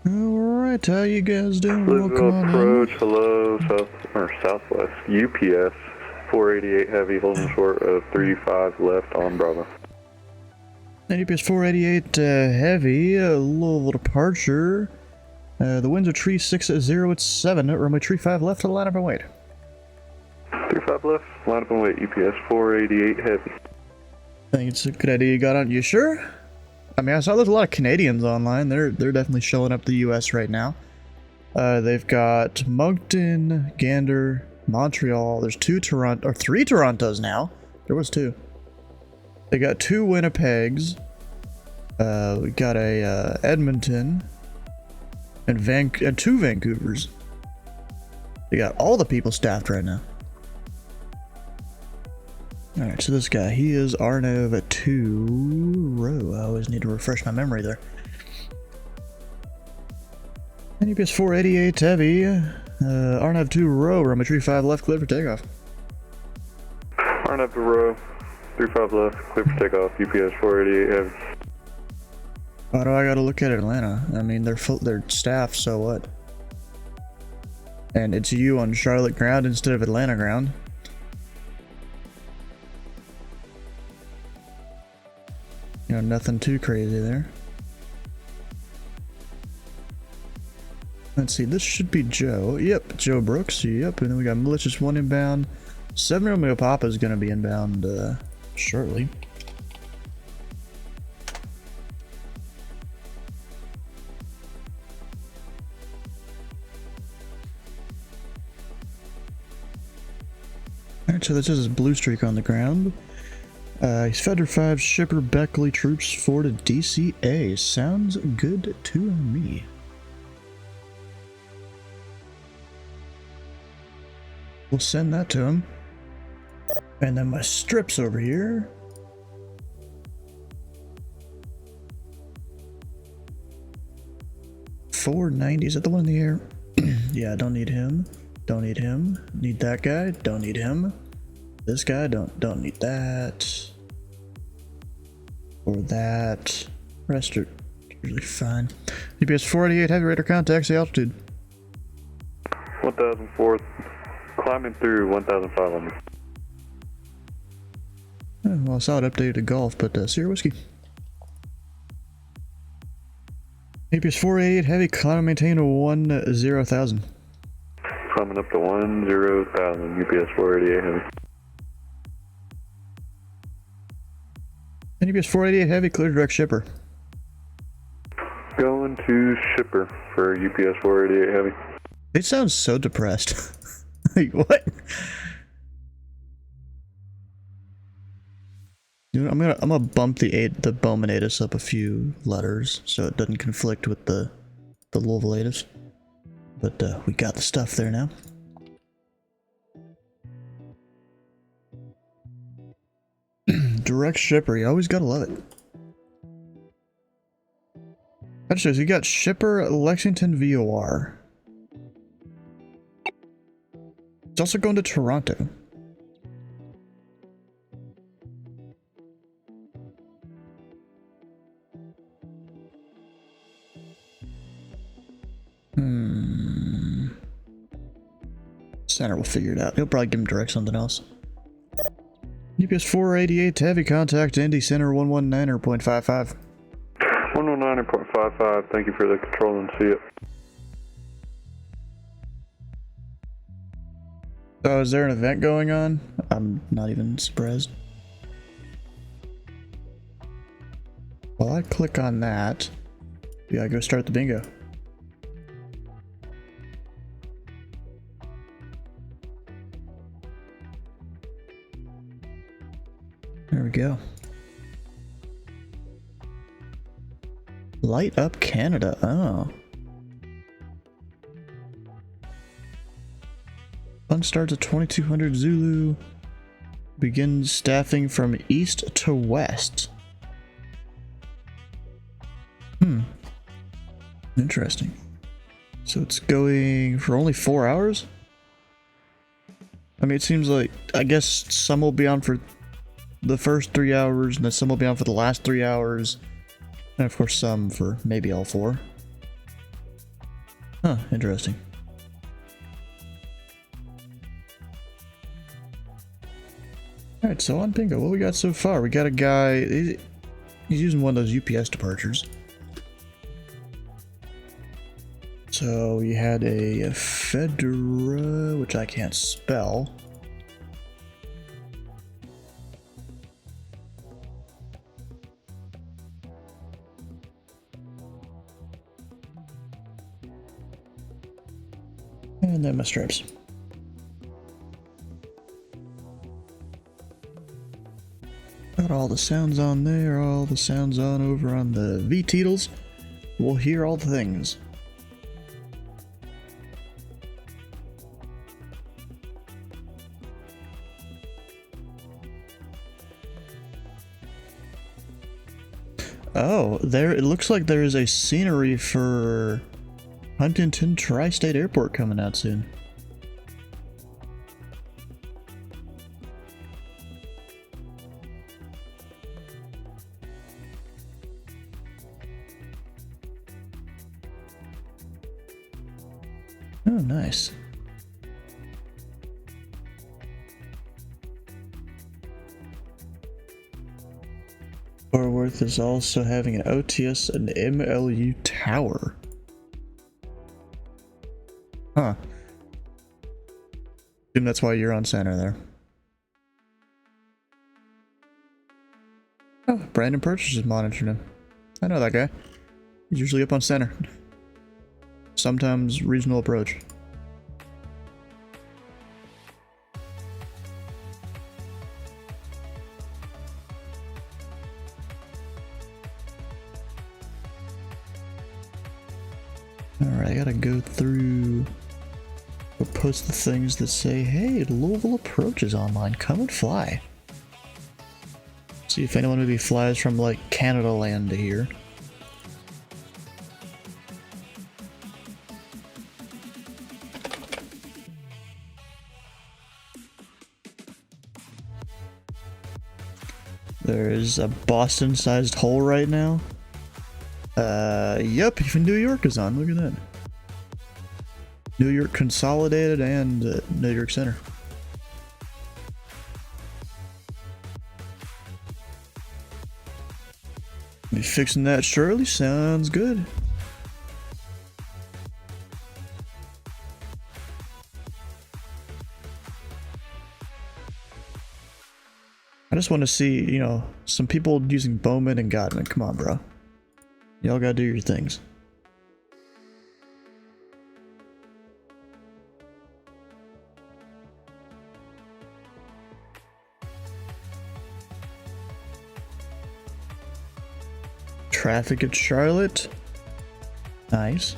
Alright, how you guys doing? Louisville Welcome on Approach, in. hello, south or southwest. UPS 488 heavy, holding short of 35 left on Bravo. UPS 488 heavy, Louisville departure. The winds are tree 60 at 7, runway tree 5 left to the line up and wait. 35 left, line up and wait, UPS 488 heavy. I think it's a good idea you got on. You sure? I mean, I saw there's a lot of Canadians online. They're definitely showing up the US right now. They've got Moncton, Gander, Montreal. There's three Torontos now. There was 2. They got 2 Winnipegs. We got a Edmonton and 2 Vancouvers. They got all the people staffed right now. Alright, so this guy, he is Arnav at 2 row. I always need to refresh my memory there. UPS 488 heavy, Arnav 2 row, runway tree 5 left, clear for takeoff. Arnav 2 row, 35 left, clear for takeoff, UPS 488 heavy. Why do I gotta look at Atlanta? I mean, they're staffed, so what? And it's you on Charlotte ground instead of Atlanta ground. You know, nothing too crazy there. Let's see, this should be Joe. Yep, Joe Brooks. Yep, and then we got Malicious 1 inbound. 7 Romeo Papa is going to be inbound shortly. Alright, so this is his blue streak on the ground. He's Feder 5, Shipper, Beckley, Troops 4 to DCA. Sounds good to me. We'll send that to him. And then my strips over here. $490, is that the one in the air? Yeah, I don't need him. Don't need him. Need that guy. Don't need him. This guy, don't need that. Or that. Rest are usually fine. UPS 488 heavy radar contacts the altitude. 1004, climbing through 1500. Well, I saw it updated to golf, but Sierra Whiskey. UPS 488 heavy, climb and maintain to 10,000. Climbing up to 10,000, UPS 488 heavy. And UPS 488 heavy, clear direct shipper. Going to shipper for UPS 488 heavy. It sounds so depressed. Like, what? You know, I'm gonna bump the Bowmanatus up a few letters so it doesn't conflict with the Louisville. But we got the stuff there now. Direct shipper, you always gotta love it. That shows you got shipper Lexington VOR. It's also going to Toronto. Center will figure it out. He'll probably give him direct something else. UPS 488 heavy contact Indy Center 119.55. 119.55, thank you for the control and see it. So is there an event going on? I'm not even surprised. Well, I click on that. We gotta go start the bingo. There we go. Light up Canada. Oh. Fun starts at 2200 Zulu. Begins staffing from east to west. Interesting. So it's going for only 4 hours? I mean, it seems like, I guess some will be on for the first 3 hours, and then some will be on for the last 3 hours. And of course some for maybe all 4. Huh, interesting. Alright, so on Bingo, what we got so far? We got a guy, he's using one of those UPS departures. So we had a Fedra, which I can't spell. And then my stripes. Got all the sounds on there, all the sounds on over on the V-Teetles. We'll hear all the things. Oh, there, it looks like there is a scenery for Huntington Tri-State Airport coming out soon. Oh, nice. Fort Worth is also having an OTS and MLU tower. Huh. Assume that's why you're on center there. Oh, Brandon Purchase is monitoring him. I know that guy. He's usually up on center. Sometimes regional approach. Alright, I gotta go through or post the things that say, hey, Louisville Approach is online, come and fly. See if anyone maybe flies from like Canada land to here. There's a Boston-sized hole right now. Yep, even New York is on. Look at that. New York Consolidated and New York Center. Be fixing that surely. Sounds good. I just want to see, you know, some people using Bowman and Godman. Come on, bro. Y'all gotta do your things. Traffic at Charlotte. Nice.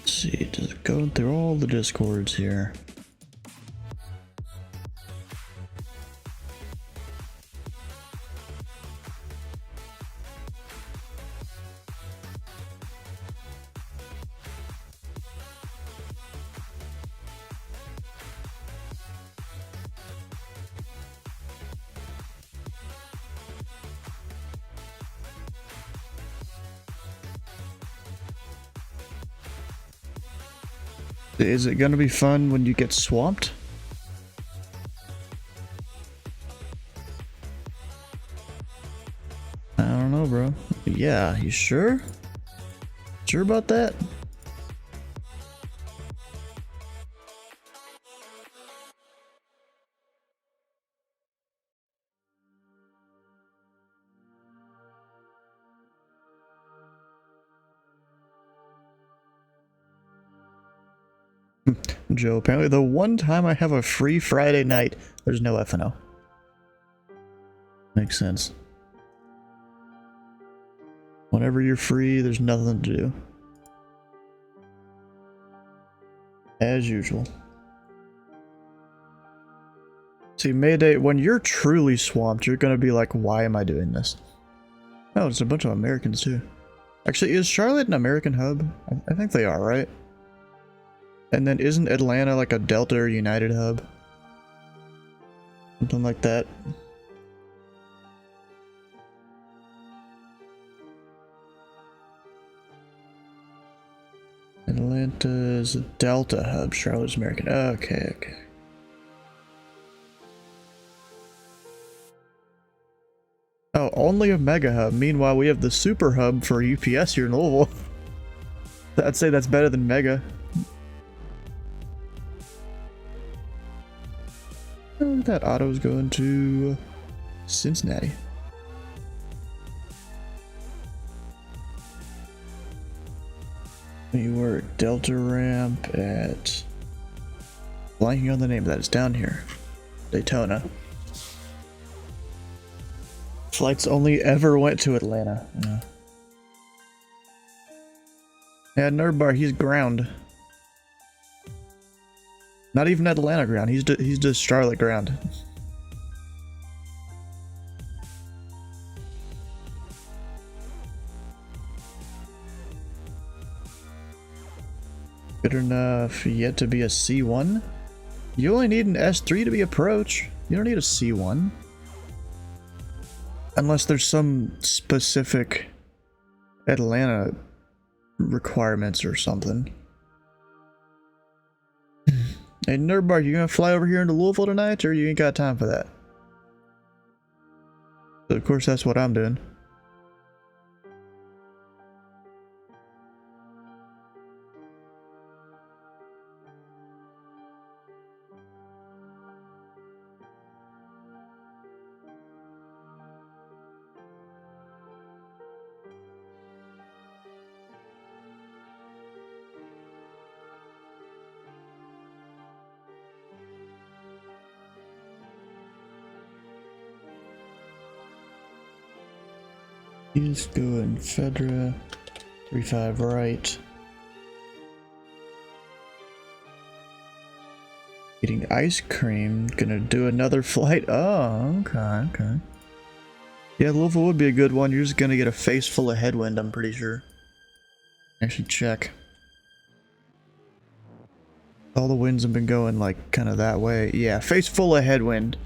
See, just going through all the discords here. Is it gonna be fun when you get swamped? I don't know, bro. Yeah, you sure? Sure about that? Joe, apparently the one time I have a free Friday night, there's no FNO. Makes sense. Whenever you're free, there's nothing to do. As usual. See, Mayday, when you're truly swamped, you're gonna be like, why am I doing this? Oh, there's a bunch of Americans too. Actually, is Charlotte an American hub? I think they are, right? And then isn't Atlanta like a Delta or United hub? Something like that. Atlanta's a Delta hub, Charlotte's American. Okay, okay. Oh, only a mega hub. Meanwhile, we have the super hub for UPS here in Louisville. I'd say that's better than mega. Oh, that auto's going to Cincinnati. We were at Delta ramp at... Blanking on the name of that. It's down here. Daytona. Flights only ever went to Atlanta. Yeah, Nerdbar, he's ground. Not even Atlanta ground. He's just Charlotte ground. Good enough yet to be a C1. You only need an S3 to be approach. You don't need a C1. Unless there's some specific Atlanta requirements or something. Hey Nerdbark, you gonna fly over here into Louisville tonight, or you ain't got time for that? So of course that's what I'm doing. He's going Fedra, 35 right. Eating ice cream, gonna do another flight. Oh, okay, okay. Yeah, Louisville would be a good one. You're just gonna get a face full of headwind, I'm pretty sure. Actually, check. All the winds have been going like kind of that way. Yeah, face full of headwind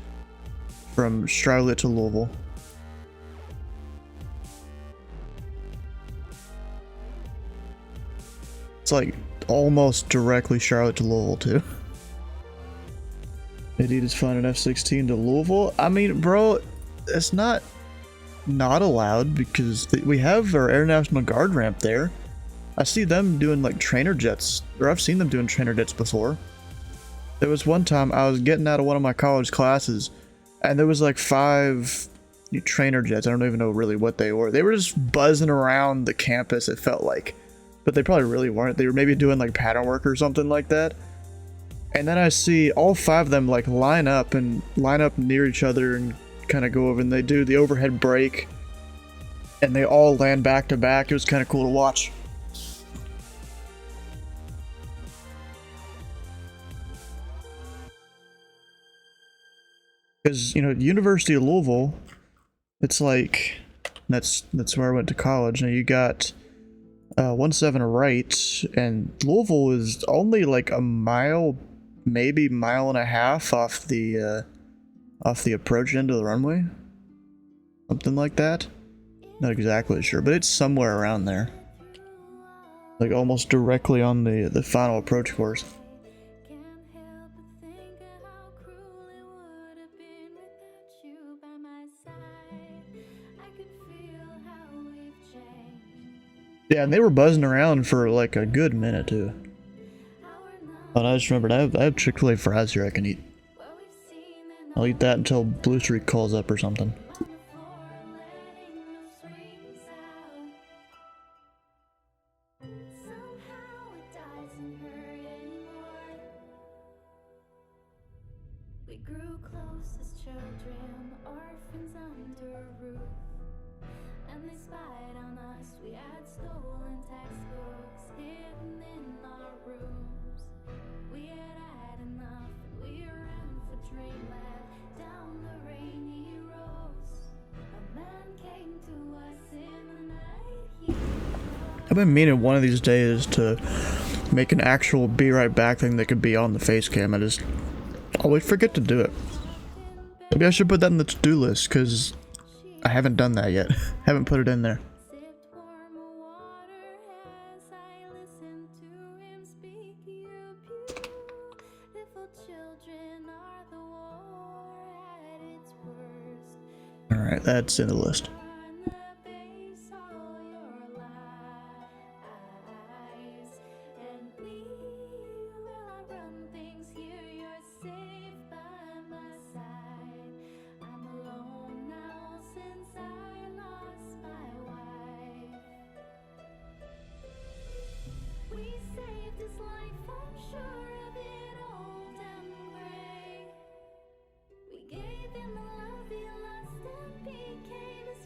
from Charlotte to Louisville. It's like almost directly Charlotte to Louisville too. Idiot is flying an F-16 to Louisville. I mean, bro, it's not allowed because we have our Air National Guard ramp there. I see them doing like trainer jets, or I've seen them doing trainer jets before. There was one time I was getting out of one of my college classes, and there was like 5 trainer jets. I don't even know really what they were. They were just buzzing around the campus, it felt like. But they probably really weren't. They were maybe doing like pattern work or something like that. And then I see all 5 of them like line up near each other and kind of go over, and they do the overhead break. And they all land back to back. It was kind of cool to watch. Because, you know, University of Louisville, it's like, that's where I went to college. Now you got 17 right, and Louisville is only like a mile, maybe mile and a half off the approach end of the runway. Something like that. Not exactly sure, but it's somewhere around there. Like almost directly on the final approach course. Yeah, and they were buzzing around for like a good minute too. But I just remembered I have Chick-fil-A fries here I can eat. I'll eat that until Blue Streak calls up or something. We grew close as children, orphans under a roof. And they spied on us, we had stolen textbooks hidden in our rooms. We had enough, and we ran for dreamland down the rainy roads. A man came to us in I've been meaning one of these days to make an actual be right back thing that could be on the face cam. I just always forget to do it. Maybe I should put that in the to-do list, because I haven't done that yet. Haven't put it in there. Sipped warm water as I listened to him speak. You beautiful children are the war at its worst. Alright, that's in the list. On the base all your lies, and we will run things here. You're safe by my side. I'm alone now since I lost my wife. We saved his life, I'm sure of it, old and gray. We gave him the love he lost and became his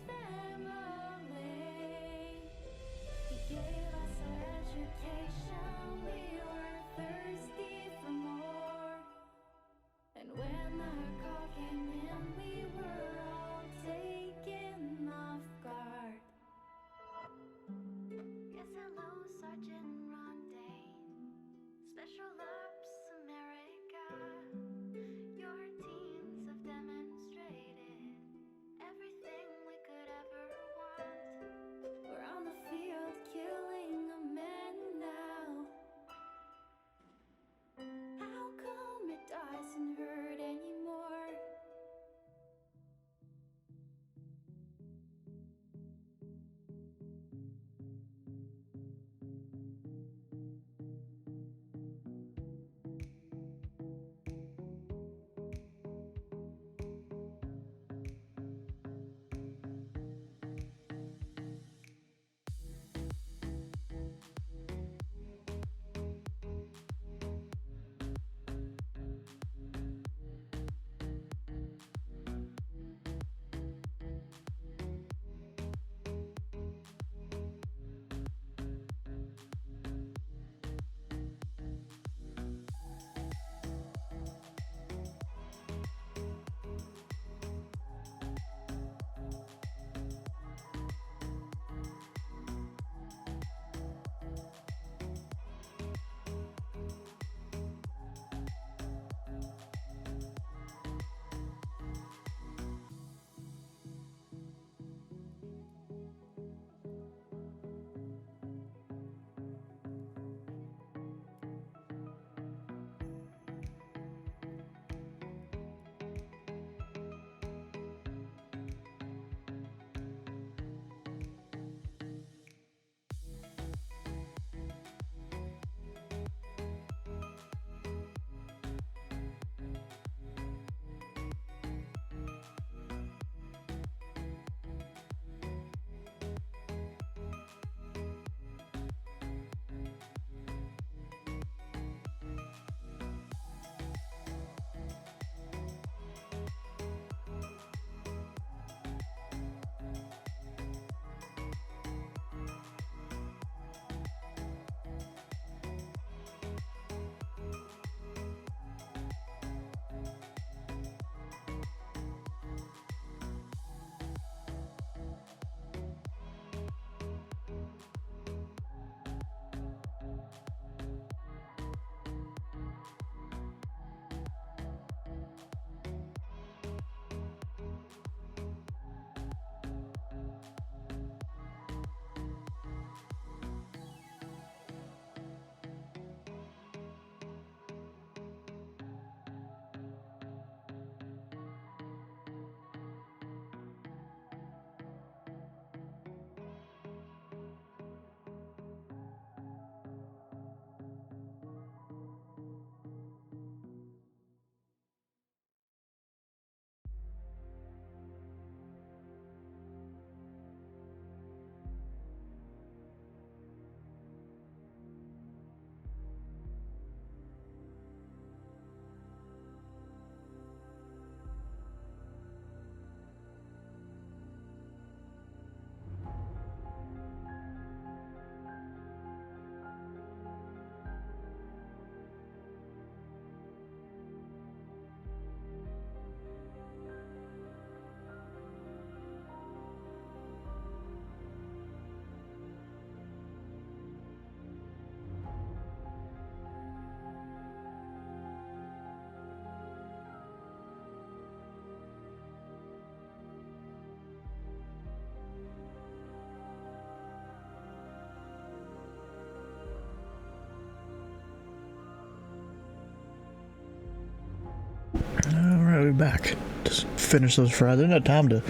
back. Just finish those fries. I didn't have time to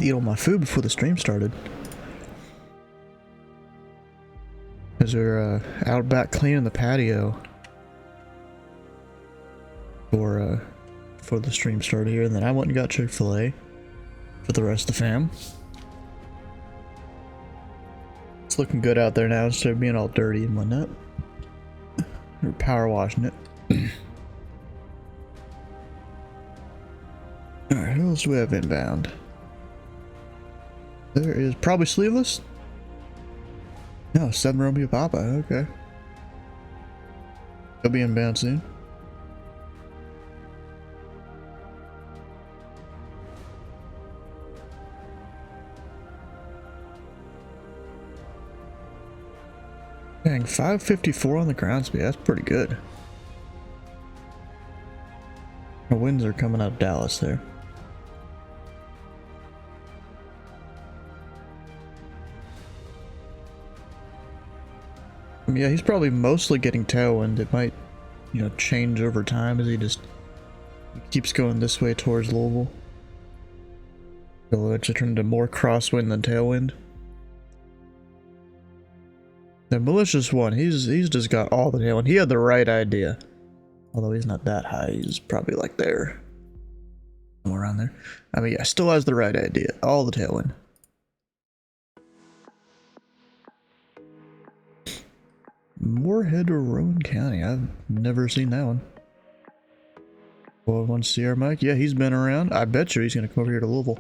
eat all my food before the stream started. As we're out back cleaning the patio for the stream started here, and then I went and got Chick-fil-A for the rest of the fam. It's looking good out there now instead of being all dirty and whatnot. We're power washing it. Alright, who else do we have inbound? There is probably Sleeveless. No, 7 Romeo Papa, okay. He'll be inbound soon. Dang, 554 on the ground speed, that's pretty good. The winds are coming out of Dallas there. Yeah, he's probably mostly getting tailwind. It might, you know, change over time as he just keeps going this way towards Louisville. It'll eventually turn into more crosswind than tailwind. The malicious one, he's just got all the tailwind. He had the right idea. Although he's not that high, he's probably like there. Somewhere around there. I mean, yeah, still has the right idea. All the tailwind. Moorhead or Rowan County. I've never seen that one. Well, one CR Mike. Yeah, he's been around. I bet you he's going to come over here to Louisville.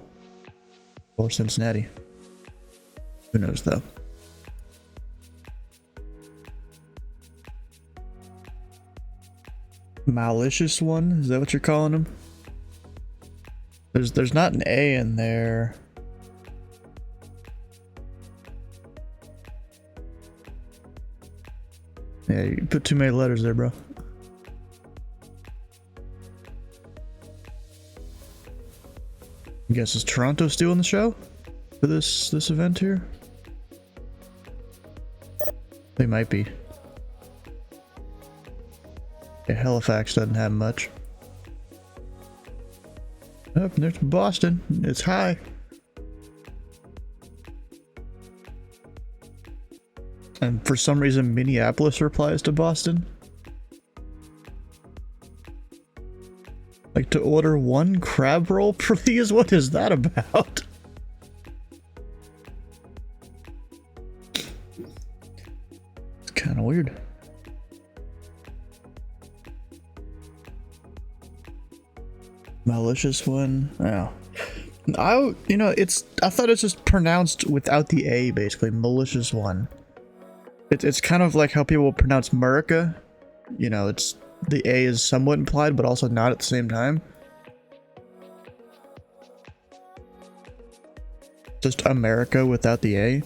Or Cincinnati. Who knows, though. Malicious one? Is that what you're calling him? There's not an A in there. Yeah, you put too many letters there, bro. I guess is Toronto still on the show for this event here? They might be. Yeah, Halifax doesn't have much. Oh, and there's Boston. It's high. And for some reason, Minneapolis replies to Boston. Like, to order 1 crab roll, please? What is that about? It's kind of weird. Malicious one. Oh. I thought it's just pronounced without the A, basically. Malicious one. It's kind of like how people pronounce America. You know, it's the A is somewhat implied, but also not at the same time. Just America without the A. A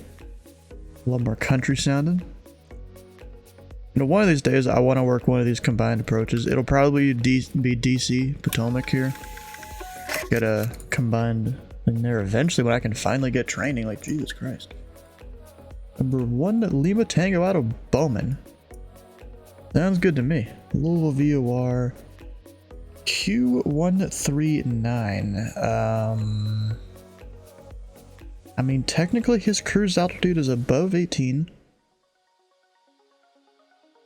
lot more country sounding. You know, one of these days I want to work one of these combined approaches. It'll probably be DC, Potomac here. Get a combined thing there eventually when I can finally get training. Like, Jesus Christ. Number 1 Lima Tango out of Bowman. Sounds good to me. Louisville VOR Q139. I mean, technically his cruise altitude is above 18.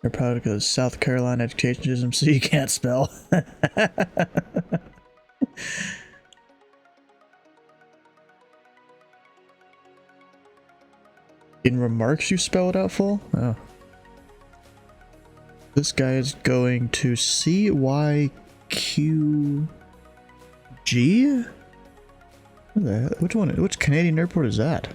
They're probably because South Carolina education system, so you can't spell. In remarks, you spell it out full? Oh. This guy is going to CYQG? What the hell? Which one? Which Canadian airport is that?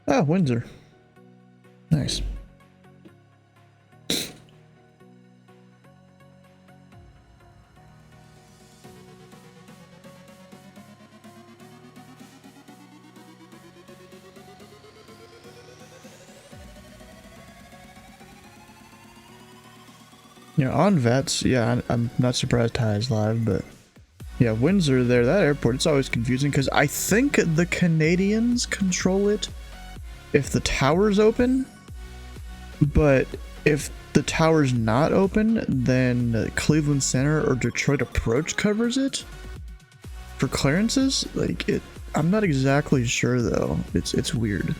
Ah, Windsor. Nice. You know, on Vets, yeah, I'm not surprised Ty is live, but yeah, Windsor there, that airport, it's always confusing because I think the Canadians control it if the tower's open, but if the tower's not open, then Cleveland Center or Detroit Approach covers it for clearances. Like it, I'm not exactly sure though. It's weird.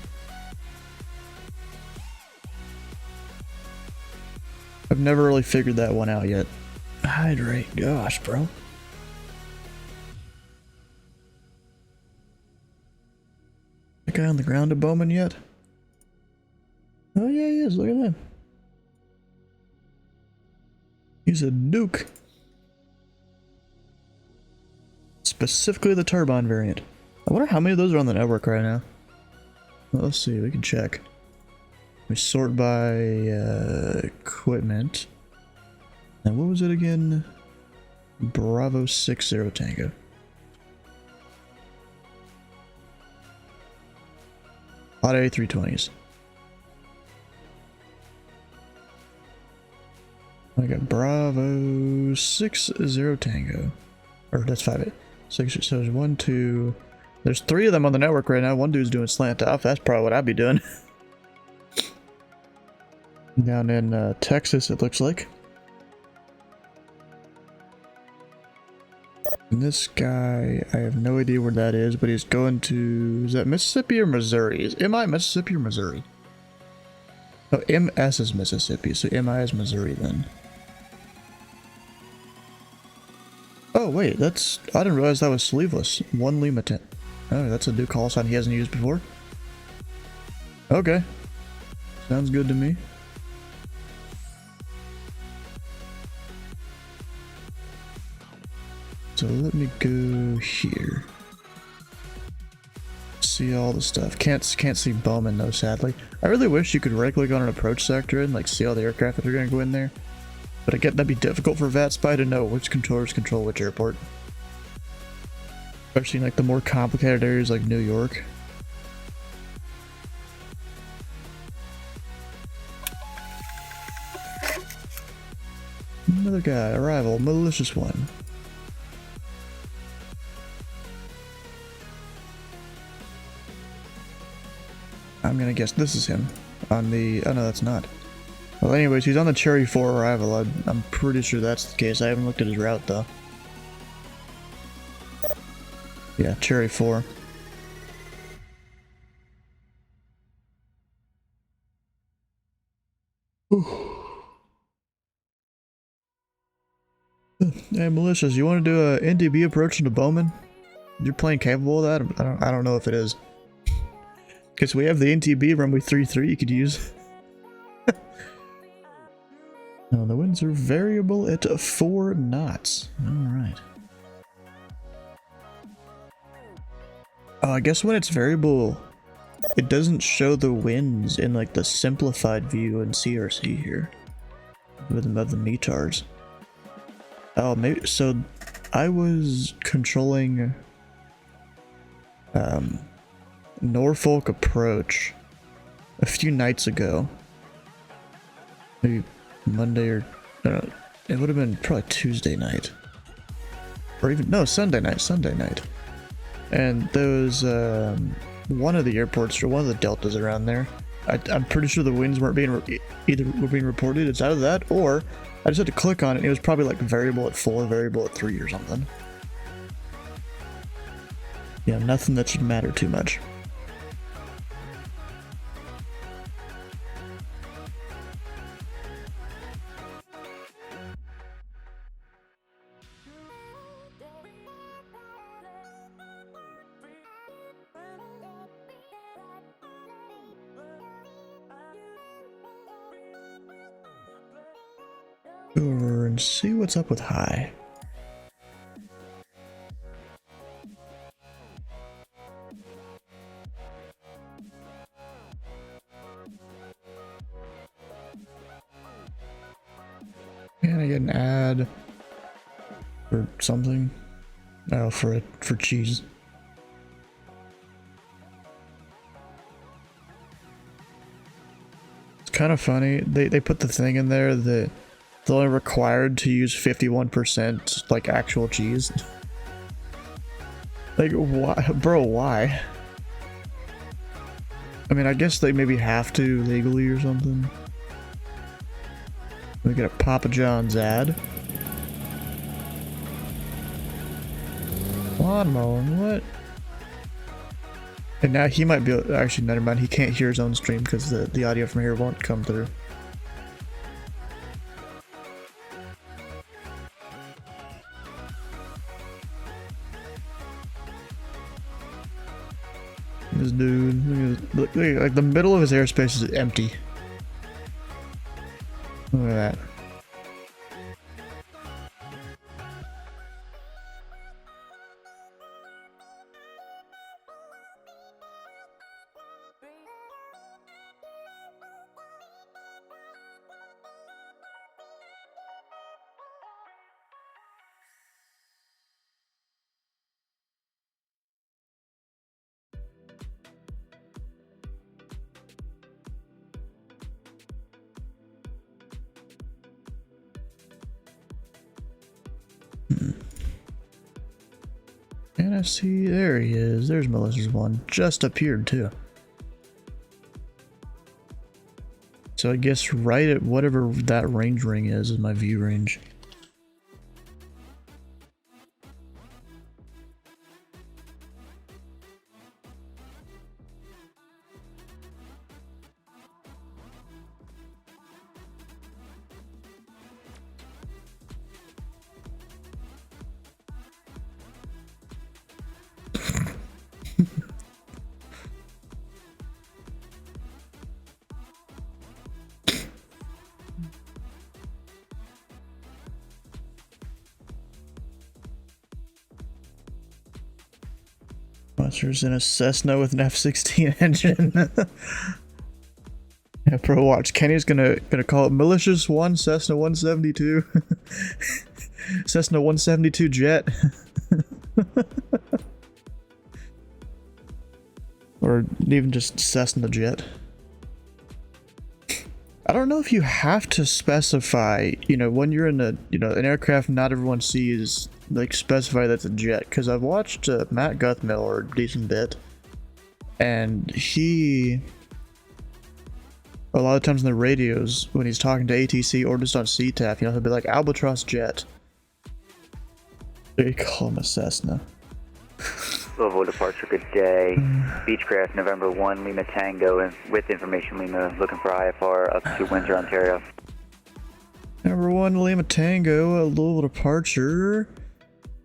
I've never really figured that one out yet. Hydrate, gosh, bro. That guy on the ground at Bowman yet? Oh yeah, he is. Look at that. He's a nuke. Specifically the turbine variant. I wonder how many of those are on the network right now. Well, let's see, we can check. We sort by equipment. And what was it again? Bravo 60 Tango. Hot A320s. I got Bravo 60 Tango. Or that's 5-8. 6, so there's 1, 2. There's 3 of them on the network right now. One dude's doing slant off. That's probably what I'd be doing. Down in Texas, it looks like. And this guy, I have no idea where that is, but he's going to... Is that Mississippi or Missouri? Is MI Mississippi or Missouri? Oh, MS is Mississippi, so MI is Missouri then. Oh wait, that's... I didn't realize that was sleeveless. 1 Lima 10. Oh, that's a new call sign he hasn't used before. Okay. Sounds good to me. So let me go here. See all the stuff. Can't see Bowman though, sadly. I really wish you could right click on an approach sector and like see all the aircraft that are gonna go in there. But I get that'd be difficult for VATSPY to know which controllers control which airport. Especially in like the more complicated areas like New York. Another guy, arrival, malicious one. I'm gonna guess this is him on the... Oh no, that's not. Well, anyways, he's on the Cherry 4 arrival. I'm pretty sure that's the case. I haven't looked at his route though. Yeah, Cherry 4. Hey, malicious, you want to do a NDB approach into Bowman? You're playing capable of that? I don't know if it is. Because we have the NTB runway 33 you could use. No, the winds are variable at 4 knots. Alright. Oh, I guess when it's variable, it doesn't show the winds in like the simplified view in CRC here. With the METARs. Oh, maybe, so I was controlling Norfolk Approach a few nights ago. Maybe Monday or it would have been probably Tuesday night. Or even, no, Sunday night. And there was one of the airports or one of the deltas around there. I'm pretty sure the winds weren't being either were being reported. It's out of that, or I just had to click on it and it was probably like variable at 4, variable at 3 or something. Yeah, nothing that should matter too much. Go over and see what's up with high. Can I get an ad for something? Oh, for cheese. It's kind of funny. They put the thing in there that they're only required to use 51% like actual cheese. Like, why, bro? Why? I mean, I guess they maybe have to legally or something. We get a Papa John's ad. Come on, what? And now he might be actually, never mind. He can't hear his own stream because the audio from here won't come through. This dude, look, like the middle of his airspace is empty. Look at that. And I see, there he is. There's Melissa's one. Just appeared too. So I guess right at whatever that range ring is my view range. Monsters in a Cessna with an F-16 engine. Yeah, Pro Watch. Kenny's gonna call it Malicious 1 Cessna 172. Cessna 172 jet. Or even just Cessna jet. I don't know if you have to specify, you know, when you're in a, you know, an aircraft not everyone sees, like, specify that's a jet. Because I've watched Matt Guthmiller a decent bit, and he, a lot of times in the radios, when he's talking to ATC or just on CTAF, you know, he'll be like, Albatross jet. They call him a Cessna. Louisville departure, good day. Beechcraft, November 1, Lima Tango, and with information Lima, looking for IFR up to Windsor, Ontario. Number 1, Lima Tango, Louisville departure.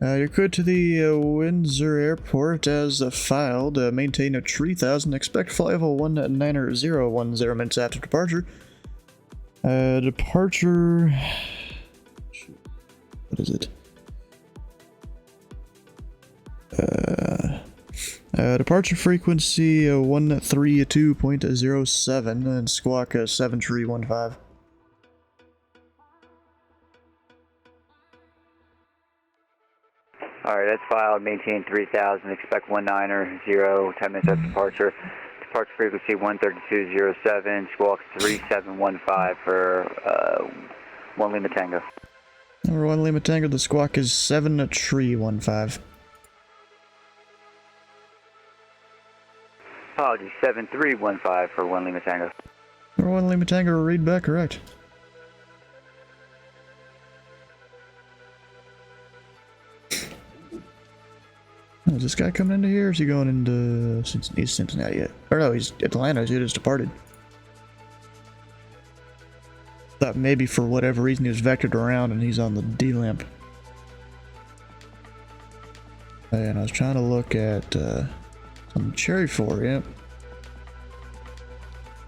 You're cleared to the Windsor Airport as filed. Maintain a 3000. Expect flight level 19010 minutes after departure. Departure. What is it? Departure frequency 132.07 and squawk 7315. Alright, that's filed. Maintain 3000. Expect 190, 10 minutes after departure. Departure frequency 132.07. Squawk 3715 for 1 Lima Tango. Number 1 Lima Tango, the squawk is 7315. Apologies, 7315 for 1 Lima Tango. Number 1 Lima Tango, read back correct. Oh, is this guy coming into here? Or is he going into East Cincinnati yet? Or no, he's Atlanta. He just departed. Thought maybe for whatever reason he was vectored around and he's on the D-lamp. And I was trying to look at some Cherry 4, yep.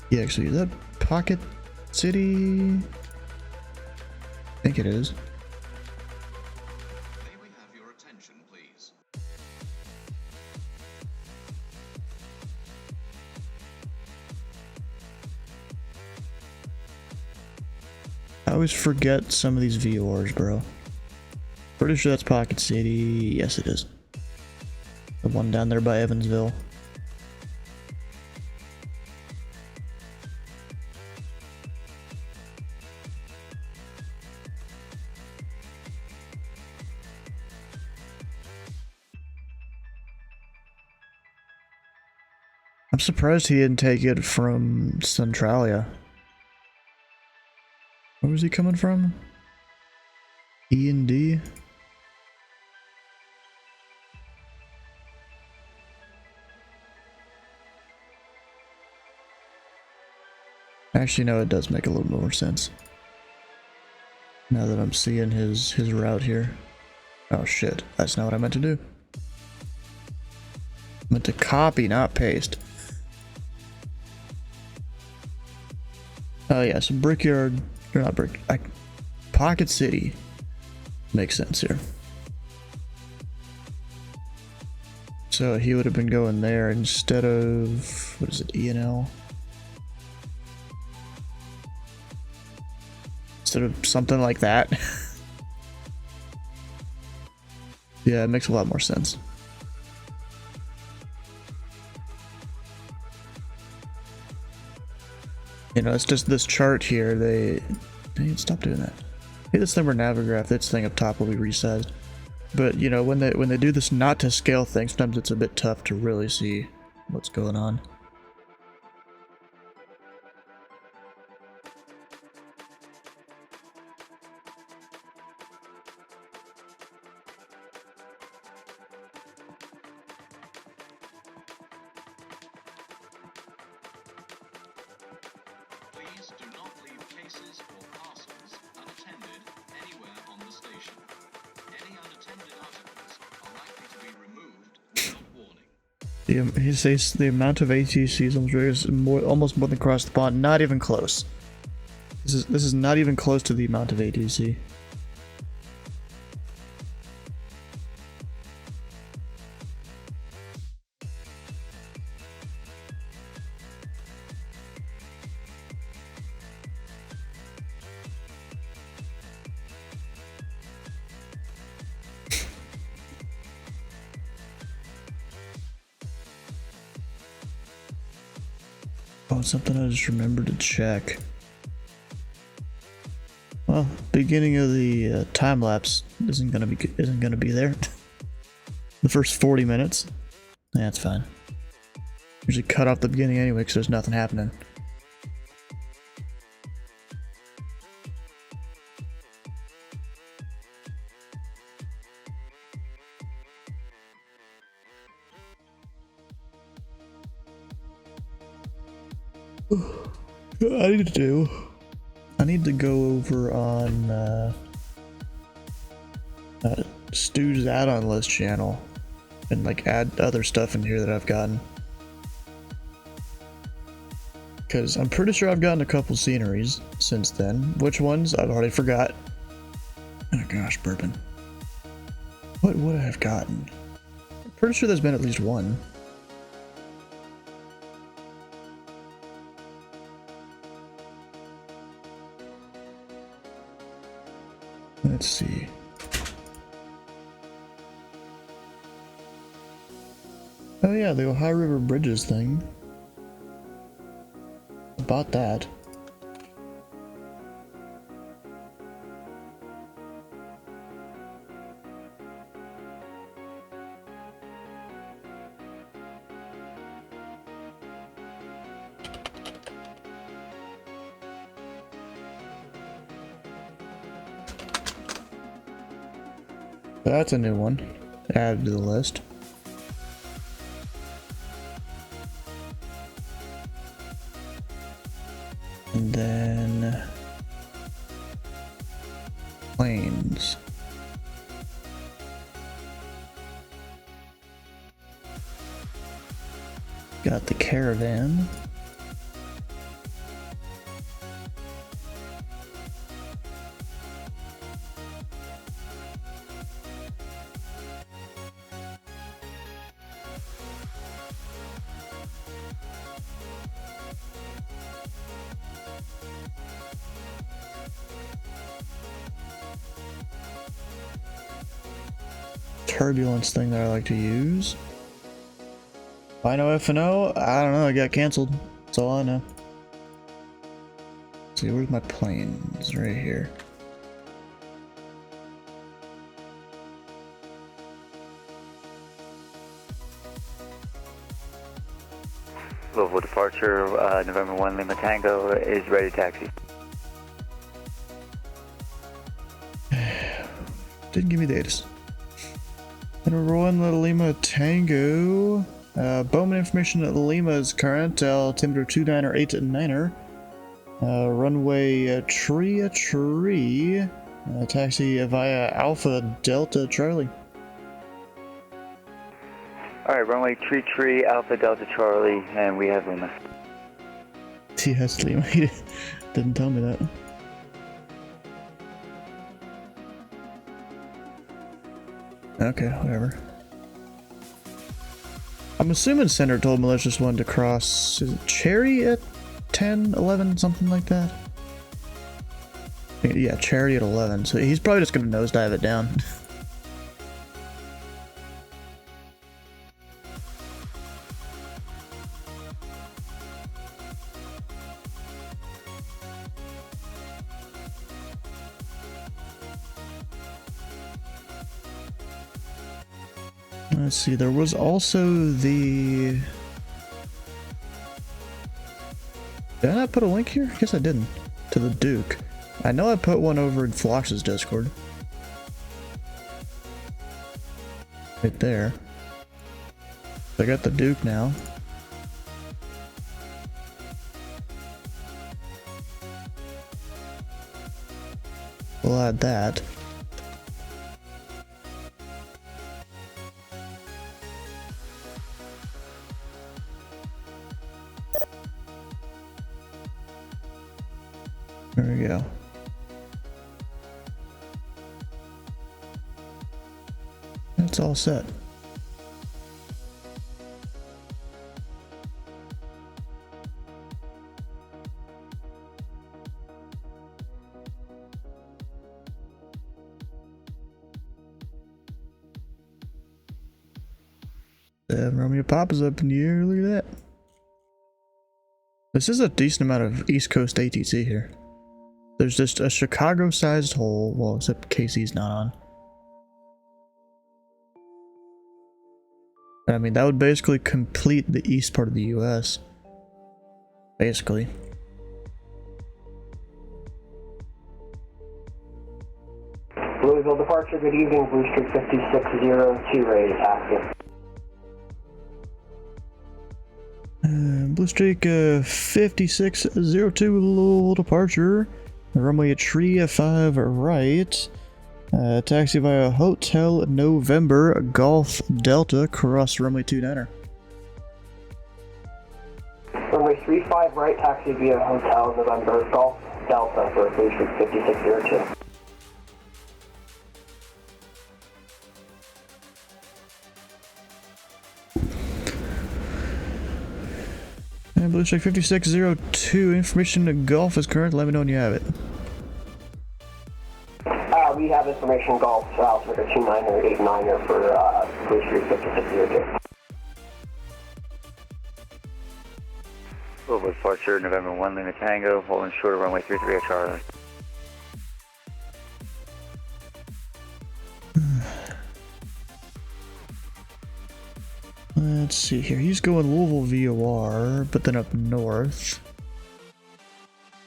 Yeah, actually, is that Pocket City? I think it is. May we have your attention, please? I always forget some of these VORs, bro. Pretty sure that's Pocket City. Yes, it is. The one down there by Evansville. I'm surprised he didn't take it from Centralia. Where was he coming from? E and D? Actually, no, it does make a little more sense. Now that I'm seeing his route here. Oh shit, that's not what I meant to do. I meant to copy, not paste. Oh yeah, so Brickyard, or not Brick, Pocket City makes sense here. So he would have been going there instead of, what is it, E&L? Instead of something like that. Yeah, it makes a lot more sense. You know, it's just this chart here, they stop doing that. Hey, this thing were Navigraph, this thing up top will be resized. But you know, when they do this not to scale thing, sometimes it's a bit tough to really see what's going on. Please do not leave cases or parcels unattended anywhere on the station. Any unattended articles are likely to be removed without warning. He says the amount of ATCs on the rig is almost more than across the pond. Not even close. This is not even close to the amount of ATC. Oh, something I just remembered to check. Well, beginning of the time lapse isn't gonna be there. The first 40 minutes. Yeah, that's fine. Usually cut off the beginning anyway, because there's nothing happening. I need to go over on Stu's add-on list channel and like add other stuff in here that I've gotten. Because I'm pretty sure I've gotten a couple sceneries since then. Which ones? I've already forgot. Oh gosh, burping. What would I have gotten? I'm pretty sure there's been at least one. Let's see. Oh yeah, the Ohio River Bridges thing. Bought that. That's a new one. Added to the list. And then planes. Got the caravan. Turbulence thing that I like to use. I know FNO, I don't know, it got canceled. That's all I know. Let's see, where's my planes? Right here. Louisville departure, November 1 Lima Tango is ready to taxi. Didn't give me datas. Number 1 Lima Tango. Bowman information at Lima is current. Altimeter 298er. Runway tree. Taxi via Alpha Delta Charlie. Alright, runway tree, Alpha Delta Charlie, and we have Lima. Yes, Lima. He didn't tell me that. Okay, whatever. I'm assuming Senator told Malicious One to cross, is it Cherry at 10, 11, something like that? Yeah, Cherry at 11, so he's probably just gonna nosedive it down. Let's see, there was also the... Did I not put a link here? I guess I didn't. To the Duke. I know I put one over in Flox's Discord. Right there. I got the Duke now. We'll add that. There we go. That's all set. Romeo Papa's up in the air, look at that. This is a decent amount of East Coast ATC here. There's just a Chicago-sized hole, well, except KC's not on. I mean, that would basically complete the east part of the US. Basically. Louisville departure, good evening, Blue Streak 5602, ready to taxi. Blue Streak 5602 Louisville departure. Runway tree 5 right. Taxi via Hotel November Golf Delta cross runway 29er. Runway 35 right, taxi via Hotel November Golf Delta for Blue Streak 5602. And Blue Streak 5602, information to Golf is current, let me know when you have it. We have information Golf, altimeter 29er, 89er for Blue Streak 5602. Louisville departure, November 1 Lima Tango, holding short of runway 33 at Charlie. Let's see here, he's going Louisville VOR, but then up north.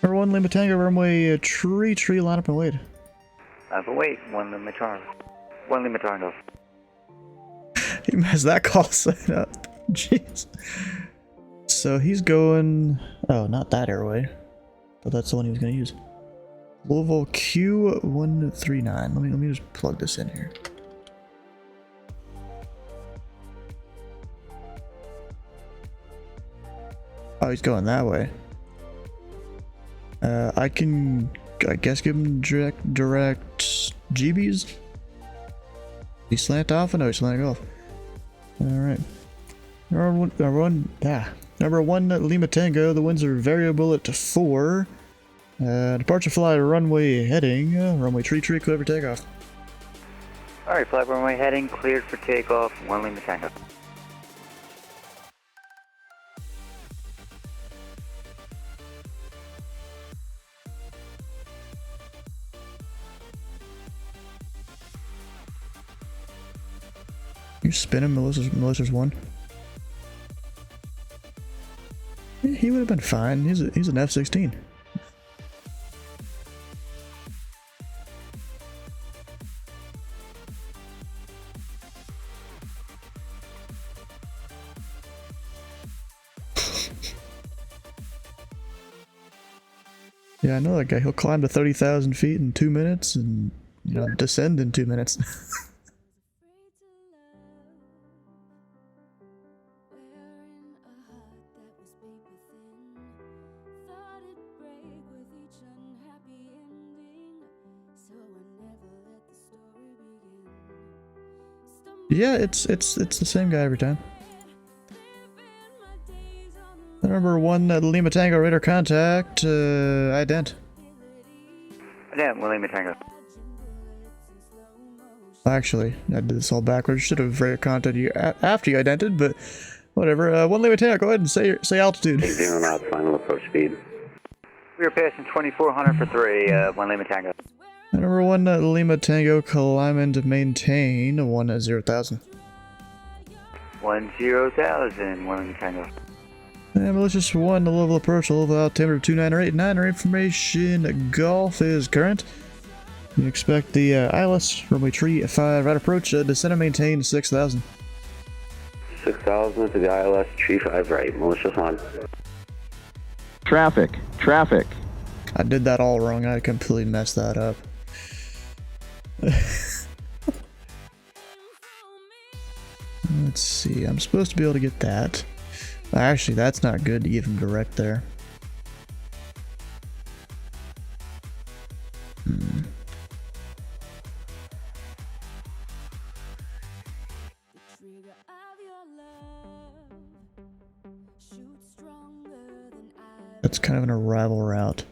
Number 1 Lima Tango, runway tree, line up and wait. But wait, 1 Lima Charlie. 1 Lima Tango. He messed that call sign up. Jeez. So he's going... Oh, not that airway. But that's the one he was going to use. Louisville Q139. Let me just plug this in here. Oh, he's going that way. I guess give him direct GBs. He slant off? No, he's slanting off. Alright. Number 1 Lima Tango, the winds are variable at 4. Departure fly runway heading, runway tree, clear for takeoff. Alright, flight runway heading, cleared for takeoff, 1 Lima Tango. You're spinning Melissa's one. he would have been fine. He's an F-16. Yeah, I know that guy. He'll climb to 30,000 feet in 2 minutes and, you know, descend in 2 minutes. Yeah, it's the same guy every time. Number 1, Lima Tango radar contact, ident. Ident, Lima Tango. Actually, I did this all backwards. Should have radar contact you after you idented, but whatever. 1 Lima Tango, go ahead and say altitude. 0 knots, final approach speed. We are passing 2400 for 3, 1 Lima Tango. Number 1, Lima Tango, climb and maintain 10,000. 10,000, 1 Lima Tango. And malicious 1, the Louisville Approach, Louisville altimeter 2989, information, Golf is current. You expect the ILS, runway tree 5, right approach, descend and maintain 6,000. 6,000 to the ILS, tree 5 right, malicious 1. Traffic. I did that all wrong, I completely messed that up. Let's see, I'm supposed to be able to get that. Actually, that's not good to give him direct there. That's kind of an arrival route.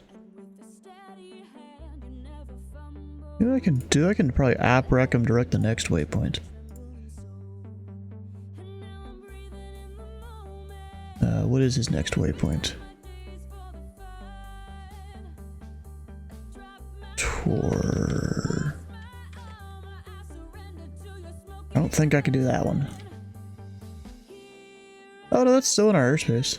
You know what I can do? I can probably app rec him direct the next waypoint. What is his next waypoint? Tour. I don't think I can do that one. Oh no, that's still in our airspace.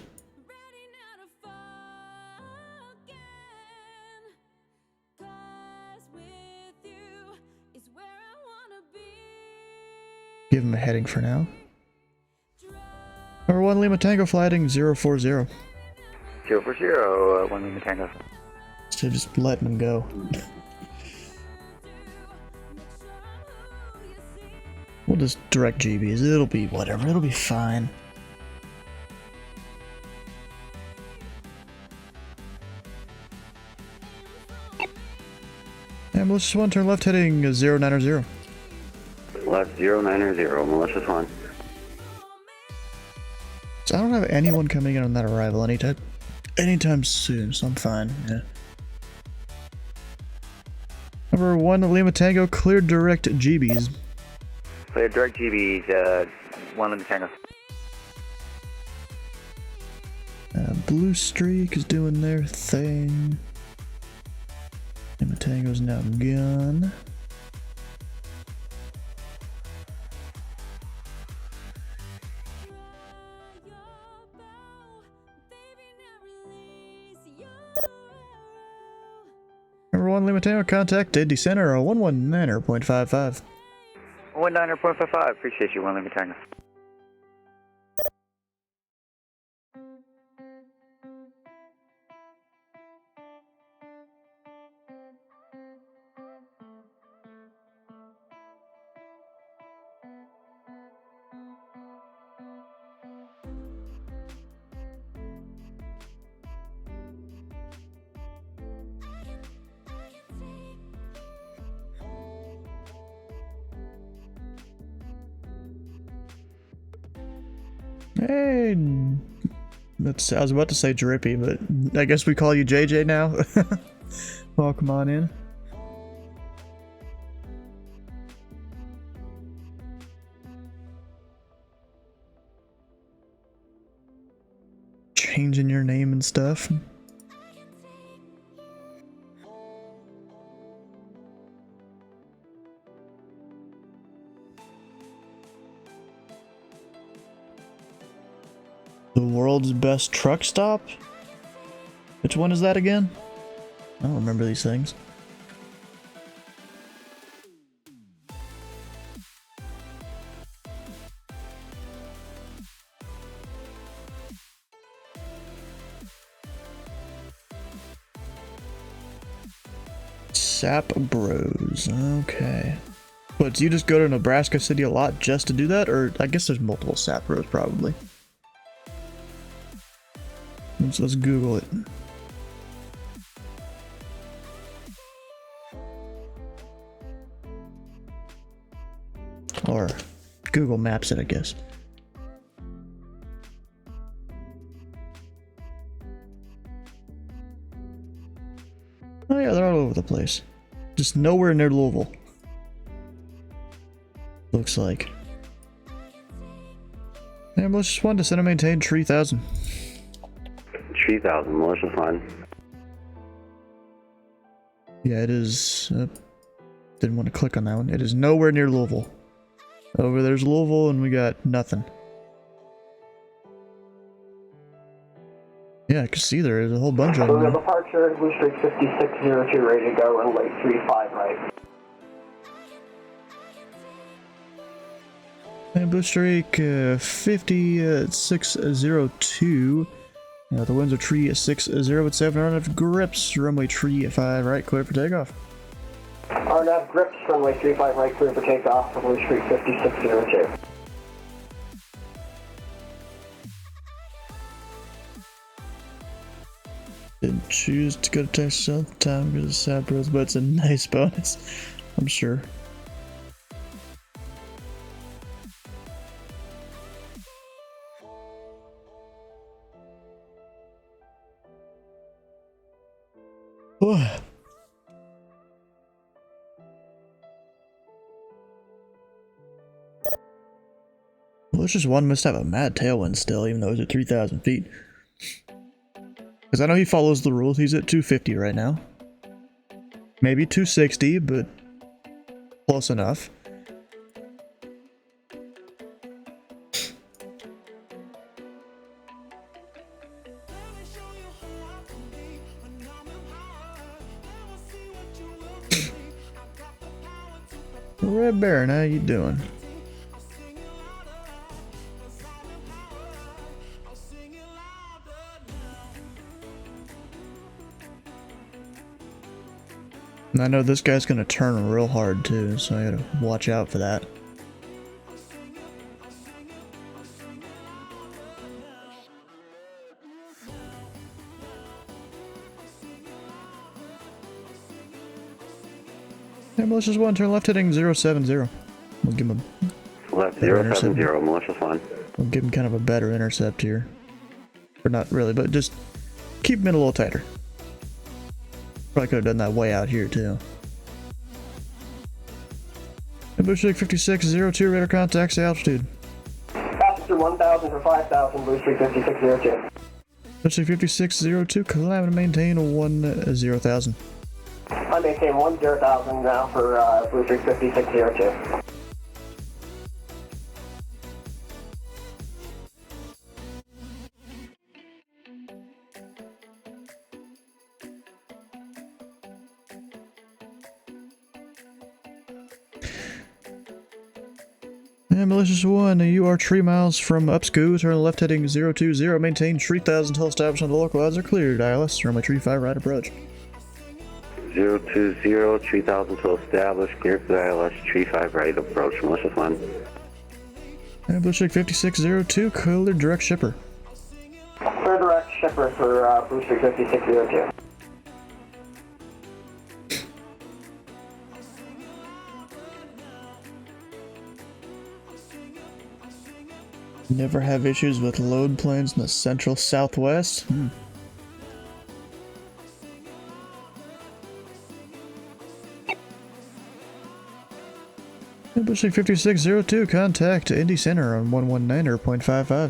Give him a heading for now. Number 1 Lima Tango, flighting 040. 040, 1 Lima Tango. So just letting him go. We'll just direct GBs. It'll be whatever. It'll be fine. And malicious 1, turn left heading 090. Left 090, malicious 1. So I don't have anyone coming in on that arrival anytime soon, so I'm fine. Yeah. Number 1 Lima Tango, cleared direct GBs. Clear direct GBs, 1 Lima Tango. Blue Streak is doing their thing. Lima Tango's now gone. Number 1 Lima Tango, contact descender 119.55. 119.55, appreciate you, 1 Lima Tango. Hey, I was about to say Drippy, but I guess we call you JJ now. Welcome on in. Changing your name and stuff. The world's best truck stop? Which one is that again? I don't remember these things. Sap Bros. Okay. But do you just go to Nebraska City a lot just to do that? Or I guess there's multiple Sap Bros probably. Let's Google it. Or Google Maps it, I guess. Oh yeah, they're all over the place. Just nowhere near Louisville. Looks like. Yeah, malicious one to send and maintain 3000. 3000, malicious line. Yeah, it is. Didn't want to click on that one. It is nowhere near Louisville. Over there's Louisville, and we got nothing. Yeah, I can see there is a whole bunch of them. Louisville departure, Blue Streak 5602, ready to go, runway 35 right. And Blue Streak 5602. The winds are tree 60 at 7 RNF grips, runway tree 5 right, clear for takeoff. RNAV grips, runway 35 right, clear for takeoff for Blue Streak 5602. Didn't choose to go to Texas South time because of Sap Bros, but it's a nice bonus, I'm sure. Malicious one must have a mad tailwind still, even though he's at 3,000 feet. Because I know he follows the rules. He's at 250 right now. Maybe 260, but close enough. Red Baron, how you doing? And I know this guy's gonna turn real hard too, so I gotta watch out for that. Yeah, malicious one, turn left heading 070. We'll give him a Left 070, malicious line. We'll give him kind of a better intercept here. Or not really, but just keep him in a little tighter. Probably could have done that way out here too. Blue Streak 5602, radar contacts the altitude. Passenger 1000 for 5000, Blue Streak 5602. Blue Streak 5602, climb and maintain 10,000. I maintain 10,000 now for Blue Streak 5602. And malicious one, you are 3 miles from Upscoo, turn left heading 020, maintain 3,000 until established on the local odds are cleared. ILS, runway 35 right approach. 020, 3000 till established, clear for the ILS, 35 right approach, malicious one. And Blue Streak 5602, clear direct shipper. Clear direct shipper for Blue Streak 5602. Never have issues with load planes in the central southwest. Blue Streak 5602, contact Indy Center on 119.55.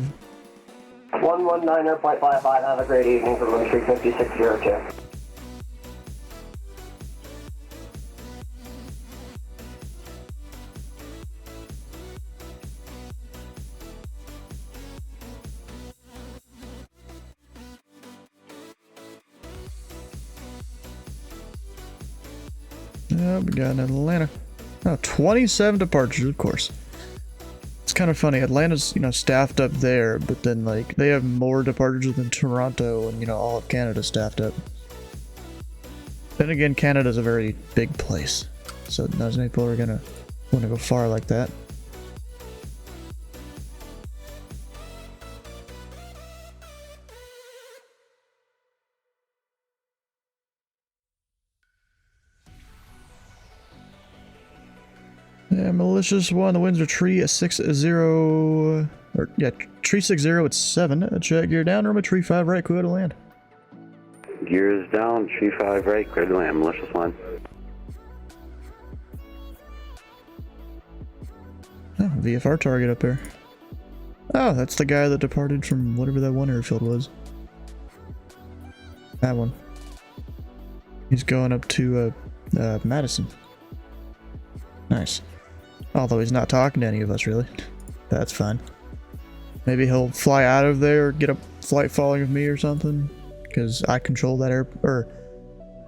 119.55, have a great evening for Blue Streak 5602. Oh, we got Atlanta. Oh, 27 departures, of course. It's kind of funny. Atlanta's, you know, staffed up there, but then, like, they have more departures than Toronto and, you know, all of Canada staffed up. Then again, Canada's a very big place, so not as many people are gonna want to go far like that. Yeah, malicious one. The winds are tree 60, or yeah, tree 60. It's 7. Check gear down. Room tree 5 right. Clear to land. Gears down, tree 5 right, clear to land, malicious one. Oh, VFR target up there. Oh, that's the guy that departed from whatever that one airfield was. That one. He's going up to Madison. Nice. Although he's not talking to any of us, really. That's fine. Maybe he'll fly out of there or get a flight following of me or something. Because I control that or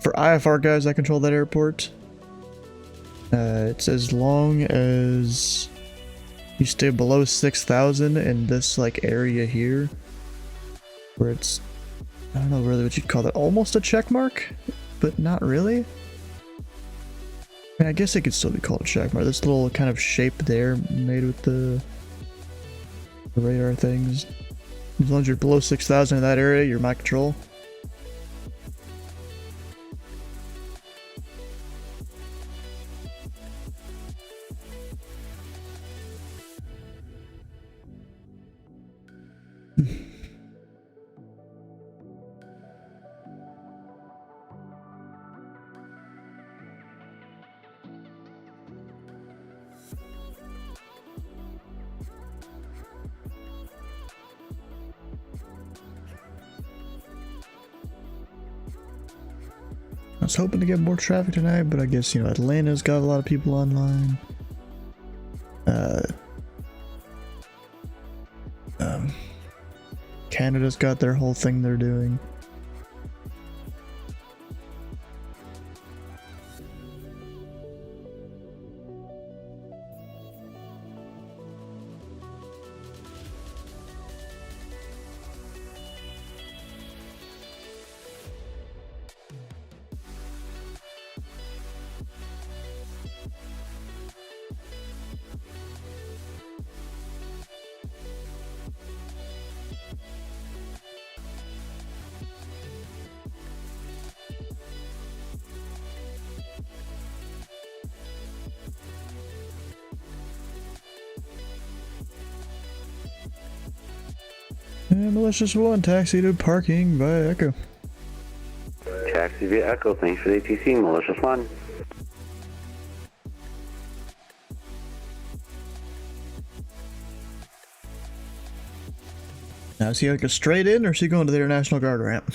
for IFR guys, I control that airport. It's as long as you stay below 6,000 in this like area here, where it's, I don't know really what you'd call that, almost a check mark, but not really. I mean, I guess it could still be called a check mark. This little kind of shape there made with the radar things. As long as you're below 6,000 in that area, you're my control. I was hoping to get more traffic tonight, but I guess, you know, Atlanta's got a lot of people online. Canada's got their whole thing they're doing. And malicious one, taxi to parking via Echo. Taxi via Echo, thanks for the ATC, malicious one. Now, is he like a straight in, or is he going to the International Guard ramp?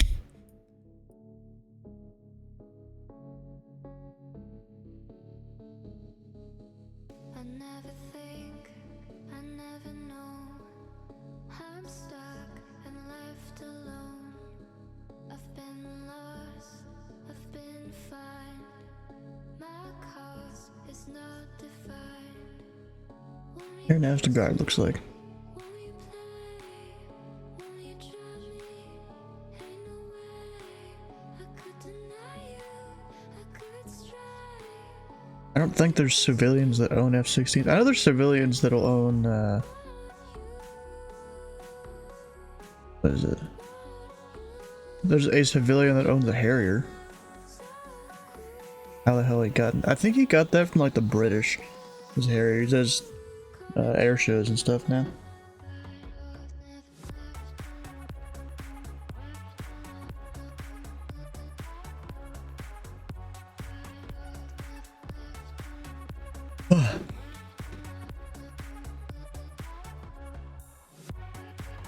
I never think, I never know. I'm stuck and left alone. I've been lost, I've been fine. My cause is not defined. Air National Guard looks like. Won't you play? Won't you try me? Ain't no way I could deny you. I could strive. I don't think there's civilians that own F-16s. I know there's civilians that'll own, what is it? There's a civilian that owns a Harrier. How the hell he got? I think he got that from like the British. His Harrier. He does air shows and stuff now.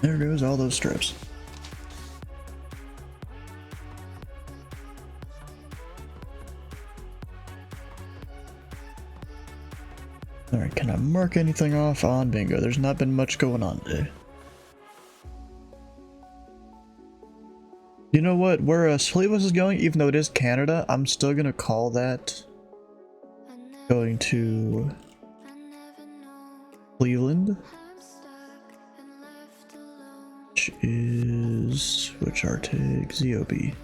There goes all those strips. Alright, can I mark anything off on bingo? There's not been much going on today. You know what? Where Sweetwas is going, even though it is Canada, I'm still gonna call that Going to Cleveland, which is which Arctic ZOB.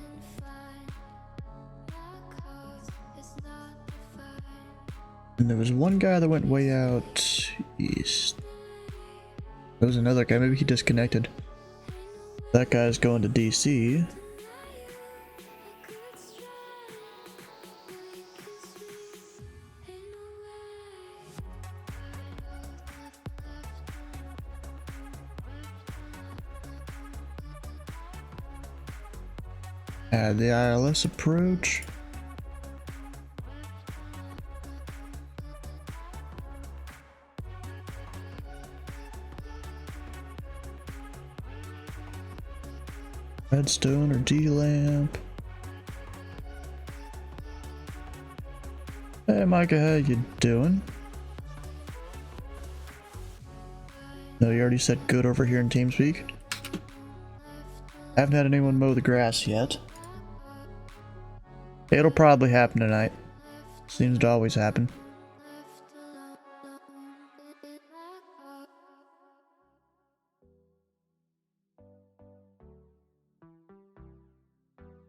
And there was one guy that went way out east. There was another guy, maybe he disconnected. That guy's going to DC. Add the ILS approach. Redstone or D-lamp. Hey Micah, how you doing? No, you already said good over here in TeamSpeak. Haven't had anyone mow the grass yet. It'll probably happen tonight. Seems to always happen.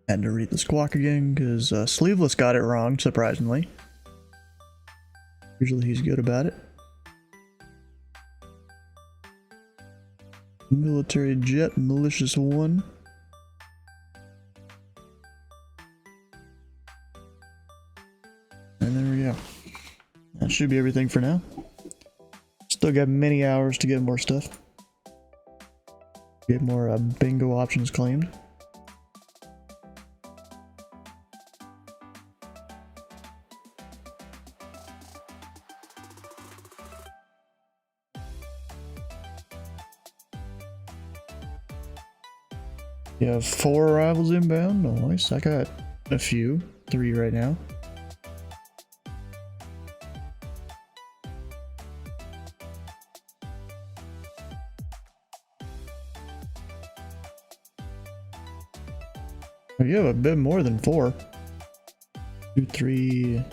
Had to read the squawk again because Sleeveless got it wrong, surprisingly. Usually he's good about it. Military jet, malicious one. And there we go. That should be everything for now. Still got many hours to get more stuff. Get more bingo options claimed. You have 4 arrivals inbound. Nice. I got a few. 3 right now. Oh, you have a bit more than 4. 2, 3,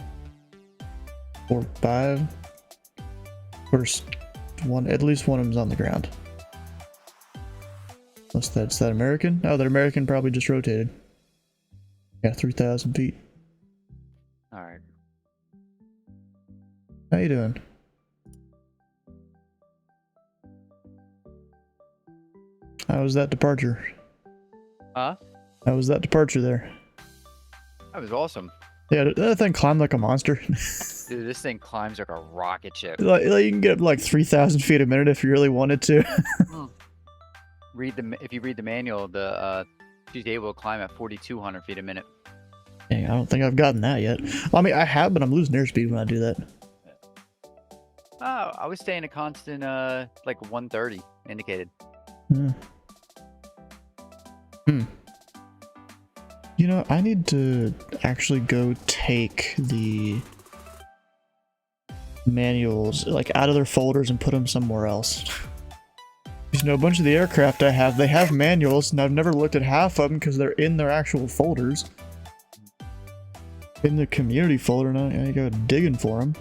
4, 5. First one, at least one of them's on the ground. Unless that's that American. Oh, that American probably just rotated. Yeah, 3,000 feet. Alright. How you doing? How was that departure? Huh? How was that departure there? That was awesome. Yeah, that thing climbed like a monster. Dude, this thing climbs like a rocket ship. like you can get up like 3,000 feet a minute if you really wanted to. If you read the manual, she's able to climb at 4,200 feet a minute. Dang, I don't think I've gotten that yet. Well, I mean, I have, but I'm losing airspeed when I do that. I was staying a constant, like 130 indicated. You know, I need to actually go take the manuals like out of their folders and put them somewhere else. You know, a bunch of the aircraft I have, they have manuals, and I've never looked at half of them because they're in their actual folders. In the community folder, and I go digging for them.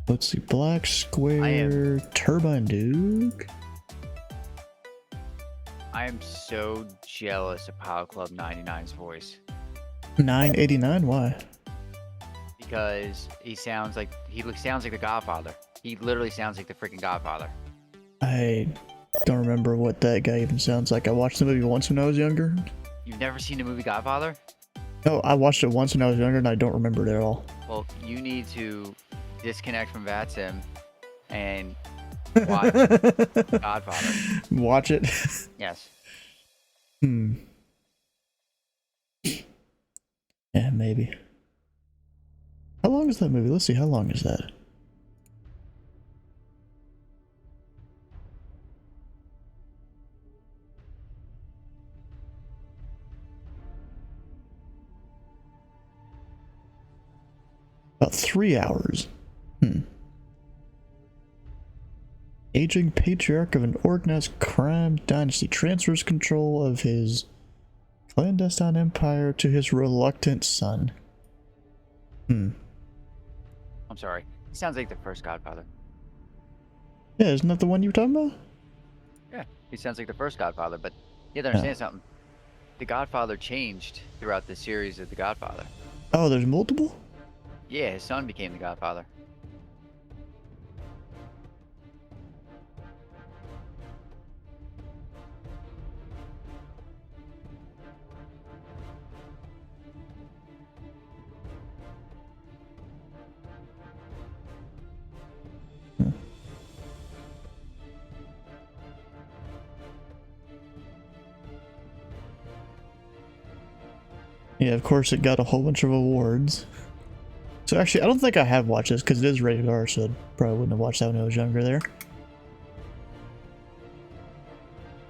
Let's see, Black Square, Turbine Duke. I am so jealous of Pilot Club 99's voice. 989, why? Because he sounds like the Godfather. He literally sounds like the freaking Godfather. I don't remember what that guy even sounds like. I watched the movie once when I was younger. You've never seen the movie Godfather? No, I watched it once when I was younger and I don't remember it at all. Well, you need to disconnect from VATSIM and watch Godfather. Watch it? Yes. Yeah, maybe. How long is that movie? Let's see, how long is that? About 3 hours. Aging patriarch of an organized crime dynasty transfers control of his clandestine empire to his reluctant son. I'm sorry. He sounds like the first Godfather. Yeah, isn't that the one you were talking about? Yeah, he sounds like the first Godfather, but you have to understand something. The Godfather changed throughout the series of The Godfather. Oh, there's multiple? Yeah, his son became the Godfather. Yeah, of course it got a whole bunch of awards. So actually, I don't think I have watched this because it is rated R, so I probably wouldn't have watched that when I was younger there.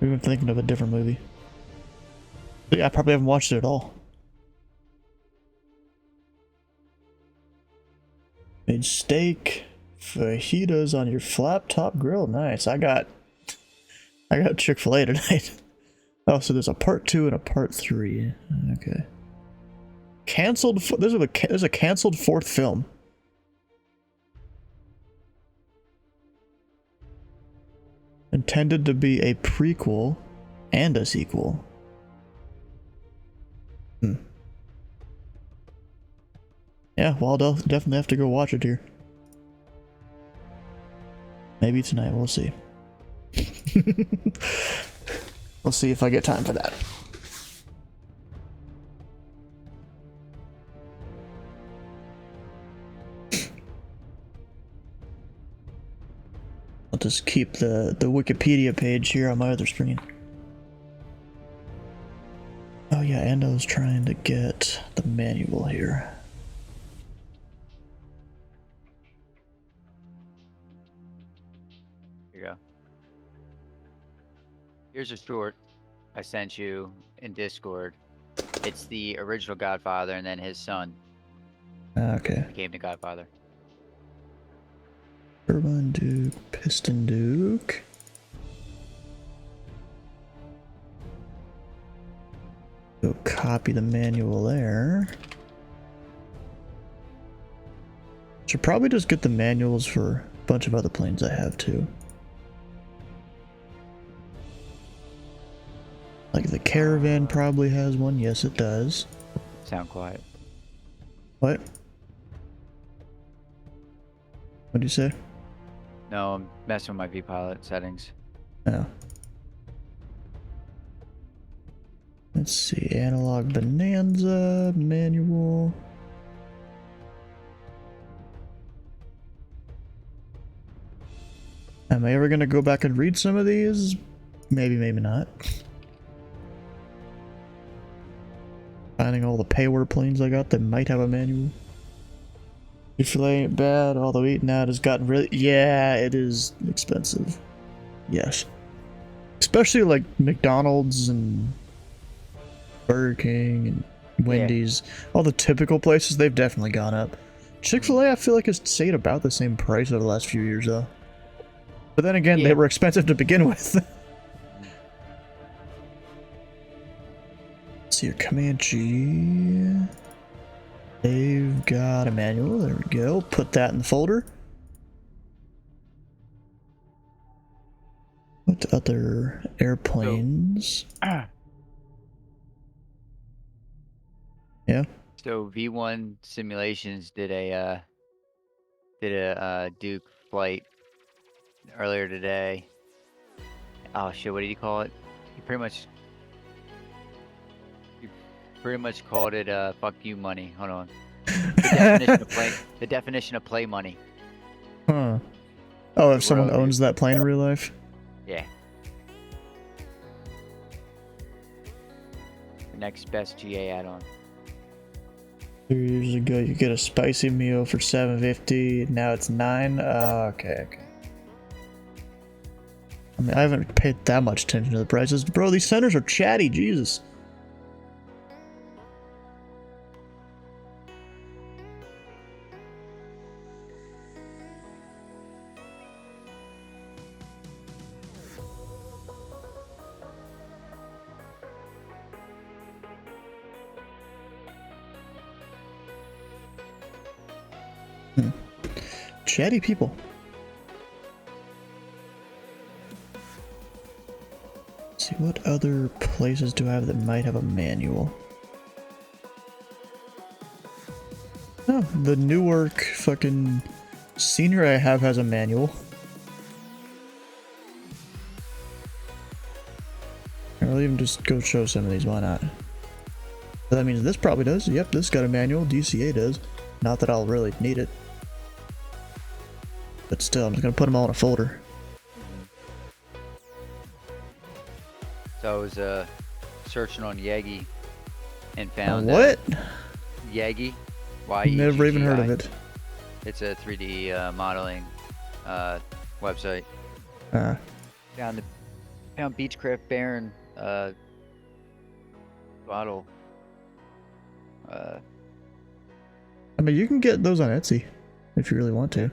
Maybe I'm thinking of a different movie. But yeah, I probably haven't watched it at all. Made steak, fajitas on your flat top grill. Nice. I got Chick-fil-A tonight. Oh, so there's a part 2 and a part 3. Okay. Cancelled. There's a canceled 4th film. Intended to be a prequel and a sequel. Yeah, well, I'll definitely have to go watch it here. Maybe tonight, we'll see. We'll see if I get time for that. I'll just keep the Wikipedia page here on my other screen. Oh yeah, and I was trying to get the manual here. Here you go. Here's a short I sent you in Discord. It's the original Godfather, and then his son Okay. became the Godfather. Turbine Duke, Piston Duke. Go copy the manual there. Should probably just get the manuals for a bunch of other planes I have too. Like the Caravan probably has one. Yes, it does. Sound quiet. What? What'd you say? No, I'm messing with my V-Pilot settings. Oh. Let's see. Analog Bonanza, manual. Am I ever gonna go back and read some of these? Maybe, maybe not. Finding all the payware planes I got that might have a manual. Chick-fil-A ain't bad, although eating out has gotten really... Yeah, it is expensive. Yes. Especially like McDonald's and Burger King and Wendy's. All the typical places, they've definitely gone up. Chick-fil-A, I feel like has stayed about the same price over the last few years though. But then again, they were expensive to begin with. Let's see your Comanche. They've got a manual. There we go. Put that in the folder. What other airplanes? Yeah. So V1 Simulations did a Duke flight earlier today. Oh shit! What did he call it? He pretty much called it "fuck you money." Hold on. The definition of play money. Huh. Oh, if someone owns that plane in real life? Yeah. The next best GA add-on. 3 years ago, you get a spicy meal for $7.50. Now it's $9. Okay. I mean, I haven't paid that much attention to the prices. Bro, these centers are chatty. Jesus. chatty people. Let's see, what other places do I have that might have a manual? Oh, the Newark fucking senior I have has a manual. I'll even just go show some of these, why not? So that means this probably does. Yep, this got a manual. DCA does. Not that I'll really need it. But still, I'm just gonna put them all in a folder. So I was searching on Yagi and found What? Yagi. Y-E-G-G-I. Never even heard of it. It's a 3D modeling website. Found Beechcraft Baron bottle. I mean, you can get those on Etsy if you really want to.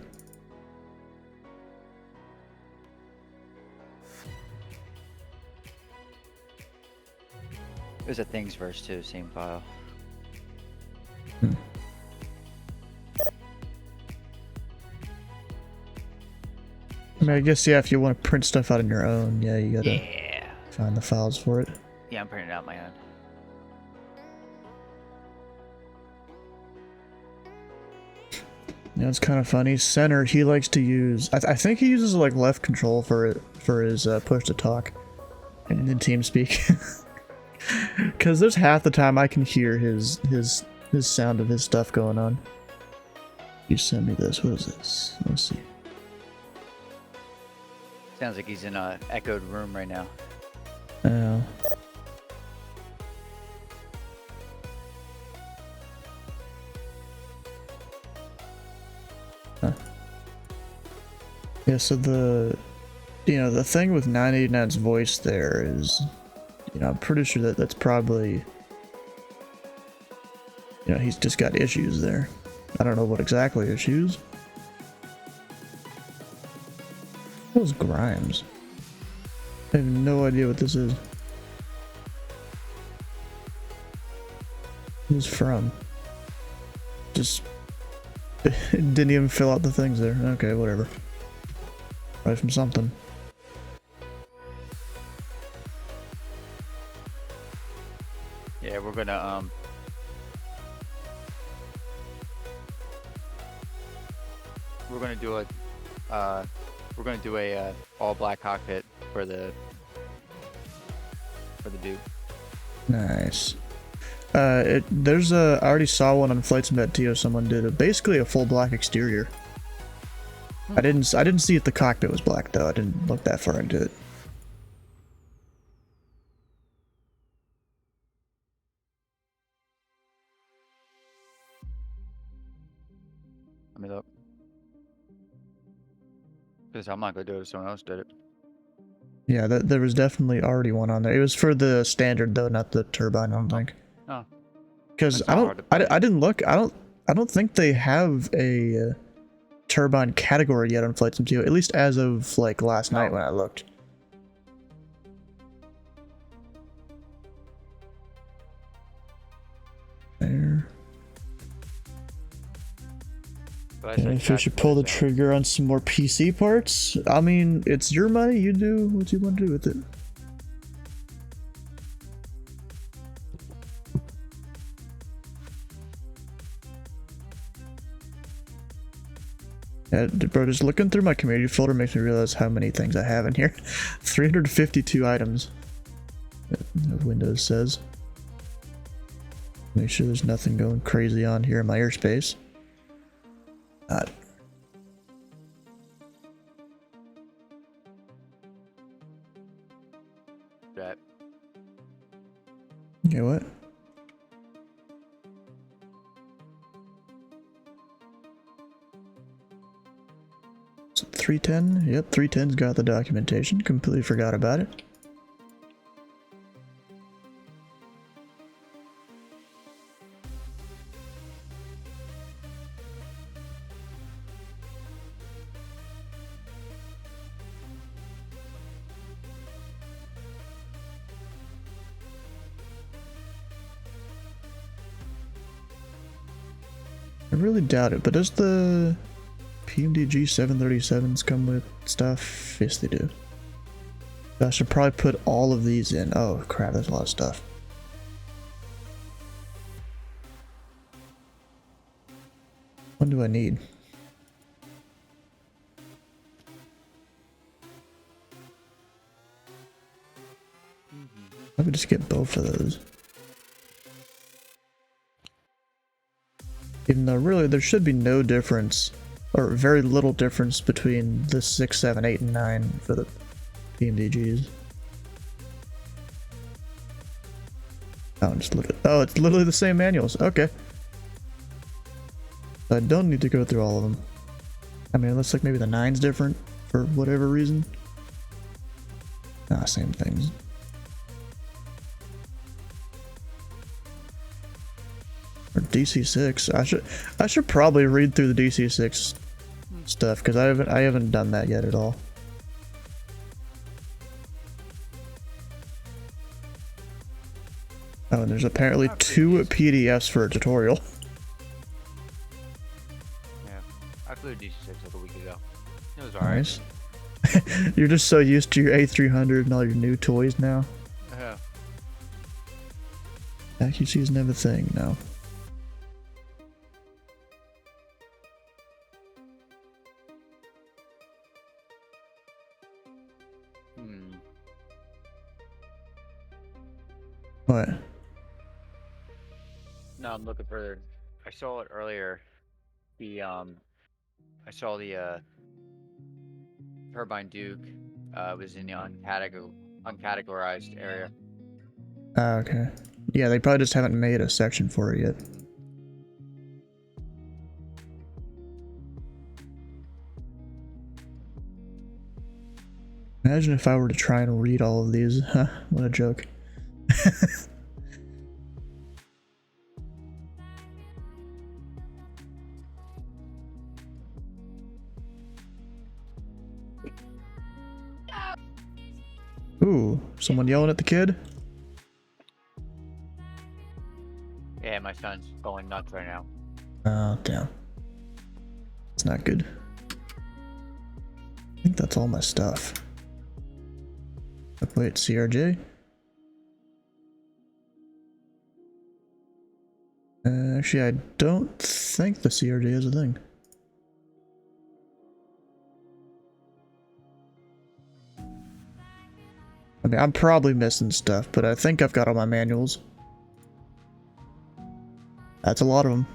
There's a things verse too, same file. I mean, I guess, yeah, if you want to print stuff out on your own, yeah, you gotta Yeah. find the files for it. Yeah, I'm printing out my own. Yeah, it's kind of funny. Center, he likes to use. I think he uses like left control for it for his push to talk in TeamSpeak. Because there's half the time I can hear his sound of his stuff going on. You sent me this. What is this? Let's see. Sounds like he's in a echoed room right now. Oh. Huh. Yeah, so the thing with 989's voice there is, I'm pretty sure that that's probably, he's just got issues there. I don't know what exactly issues. Those Grimes. I have no idea what this is. Who's from? Just didn't even fill out the things there. Okay, whatever. Right from something. Yeah, we're gonna do a all black cockpit for the Duke. Nice. I already saw one on Flight Sim Tio. Someone did basically a full black exterior. I didn't see if the cockpit was black though. I didn't look that far into it. Let me look. Because I'm not gonna do it if someone else did it. Yeah, there was definitely already one on there. It was for the standard though, not the turbine. I don't think. Oh. Because I didn't look. I don't think they have a turbine category yet on Flight Sim 2, at least as of like last night when I looked. There. And if you should pull the trigger on some more PC parts, I mean, it's your money. You do what you want to do with it. Bro, just looking through my community folder makes me realize how many things I have in here. 352 items. Windows says. Make sure there's nothing going crazy on here in my airspace. Not. That. Okay, what? So 310? Yep, 310's got the documentation. Completely forgot about it. I really doubt it, but does the PMDG 737s come with stuff? Yes, they do. I should probably put all of these in. Oh crap, there's a lot of stuff. What do I need? I could just get both of those. Even though really there should be no difference, or very little difference between the 6, 7, 8, and 9 for the PMDGs. Oh, just look at, oh, it's literally the same manuals. Okay. I don't need to go through all of them. I mean, it looks like maybe the 9's different for whatever reason. Ah, same things. Or DC6. I should probably read through the DC6 stuff because I haven't done that yet at all. Oh, and there's apparently 2 PDFs for a tutorial. Yeah, I flew DC6 like a week ago. It was alright. Nice. You're just so used to your A300 and all your new toys now. Yeah. Accuracy is never a thing now. What? No, I'm looking further. I saw it earlier. I saw the Turbine Duke was in the uncategorized area. Okay. Yeah, they probably just haven't made a section for it yet. Imagine if I were to try and read all of these. Huh, what a joke. Ooh, someone yelling at the kid? Yeah, my son's going nuts right now. Oh, damn. It's not good. I think that's all my stuff. Oh, wait, CRJ? Actually, I don't think the CRJ is a thing. I mean, I'm probably missing stuff, but I think I've got all my manuals. That's a lot of them.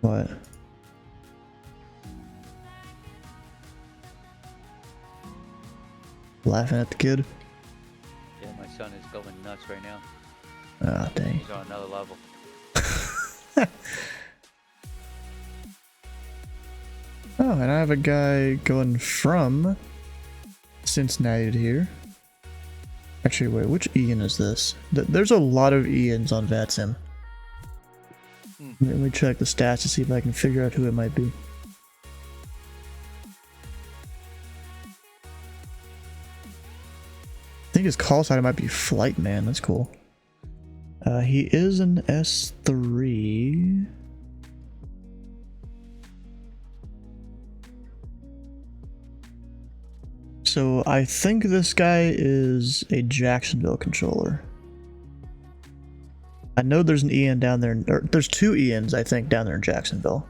What? Laughing at the kid? Yeah, my son is going nuts right now. Ah, dang. He's on another level. Oh, and I have a guy going from Cincinnati to here. Actually, wait, which Ian is this? There's a lot of Ians on VATSIM. Let me check the stats to see if I can figure out who it might be. I think his call sign might be Flight Man. That's cool. He is an S3. So I think this guy is a Jacksonville controller. I know there's an Ian down there, or there's 2 Ians, I think, down there in Jacksonville.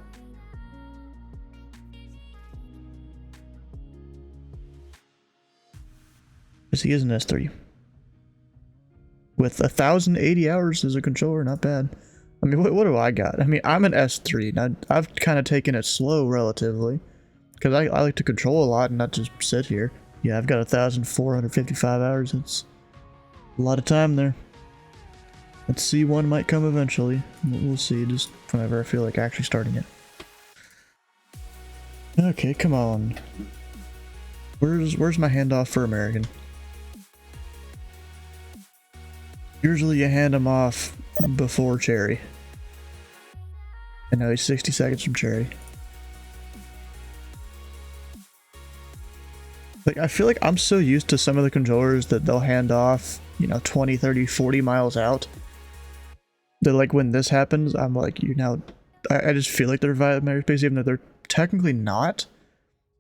Because he is an S3. With 1,080 hours as a controller, not bad. I mean, what do I got? I mean, I'm an S3. Now, I've kind of taken it slow relatively. Because I like to control a lot and not just sit here. Yeah, I've got 1,455 hours. It's a lot of time there. That C1 might come eventually. We'll see, just whenever I feel like actually starting it. Okay, come on. Where's my handoff for American? Usually you hand him off before Cherry. And now he's 60 seconds from Cherry. Like, I feel like I'm so used to some of the controllers that they'll hand off, you know, 20, 30, 40 miles out. That like when this happens, I'm like, you're now I just feel like they're via my airspace, even though they're technically not,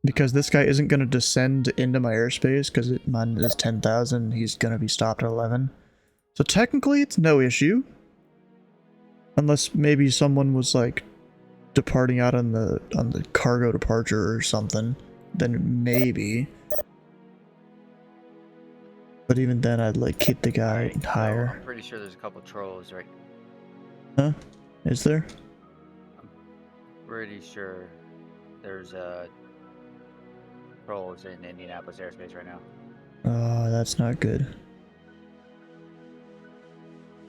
because this guy isn't going to descend into my airspace because mine is 10,000. He's going to be stopped at 11. So technically, it's no issue, unless maybe someone was like departing out on the cargo departure or something. Then maybe. But even then, I'd like keep the guy higher. I'm pretty sure there's a couple trolls, right? Huh? Is there? Pretty sure there's trolls in Indianapolis airspace right now. Oh, that's not good.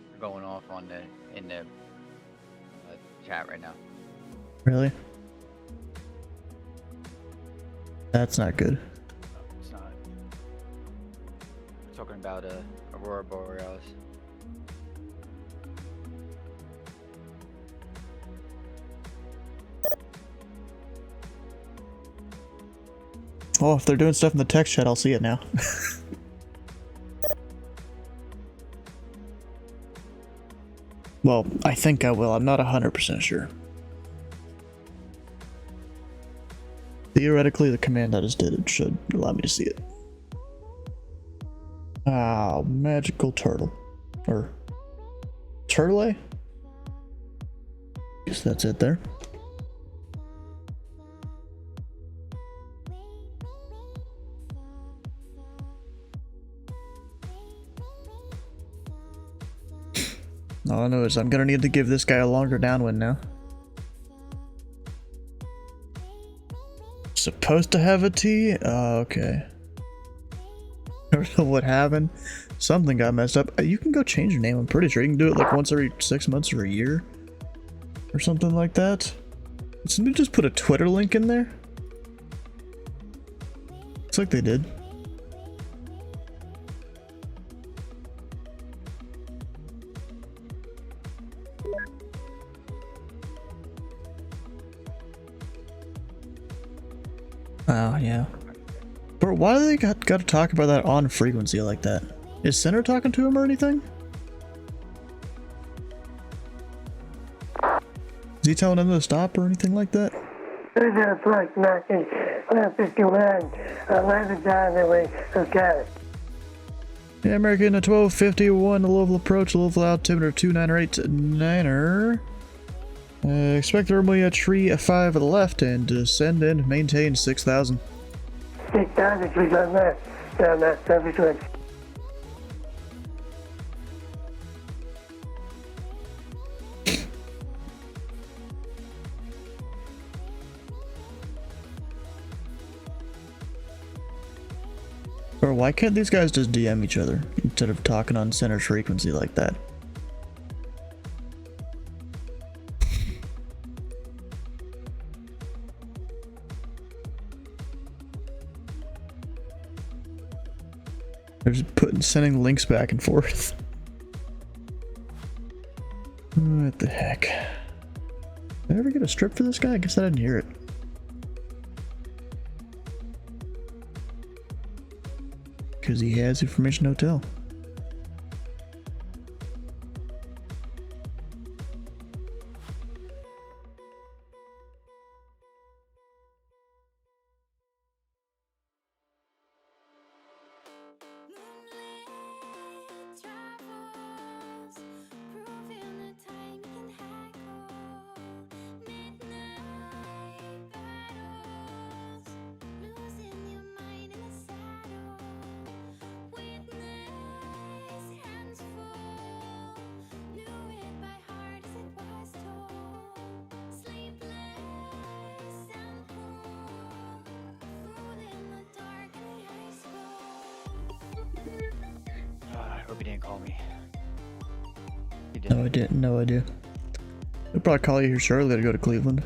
They're going off on in the chat right now. Really? That's not good. It's not. We're talking about Aurora Borealis. Oh, if they're doing stuff in the text chat, I'll see it now. Well, I think I will. I'm not 100% sure. Theoretically, the command I just did it should allow me to see it. Ah, magical turtle. Or turtle? Guess that's it there. All I know is I'm gonna need to give this guy a longer downwind now. Supposed to have a T? Oh, okay. I don't know what happened. Something got messed up. You can go change your name, I'm pretty sure. You can do it like once every 6 months or a year. Or something like that. Did somebody just put a Twitter link in there? Looks like they did. Oh, yeah. But why do they got to talk about that on frequency like that? Is Center talking to him or anything? Is he telling him to stop or anything like that? There's a flight knocking 51, 11 down the way, okay. Yeah, American 1251, the Louisville Approach, Louisville altimeter 2989er. Expect thermally a tree 5 to the left and descend and maintain 6,000. 6,000 trees on left, down that surface one. Or why can't these guys just DM each other instead of talking on center frequency like that? They're just sending links back and forth. What the heck? Did I ever get a strip for this guy? I guess I didn't hear it. Because he has Information Hotel. Moonlit travels, proving that time can hackle. Midnight battles, losing your mind in the saddle. Witness hands full, knew it by heart as it was told. Sleepless and cool, fool in the dark in the high school. I hope he didn't call me. He No, I didn't. No idea. They'll probably call you here shortly to go to Cleveland.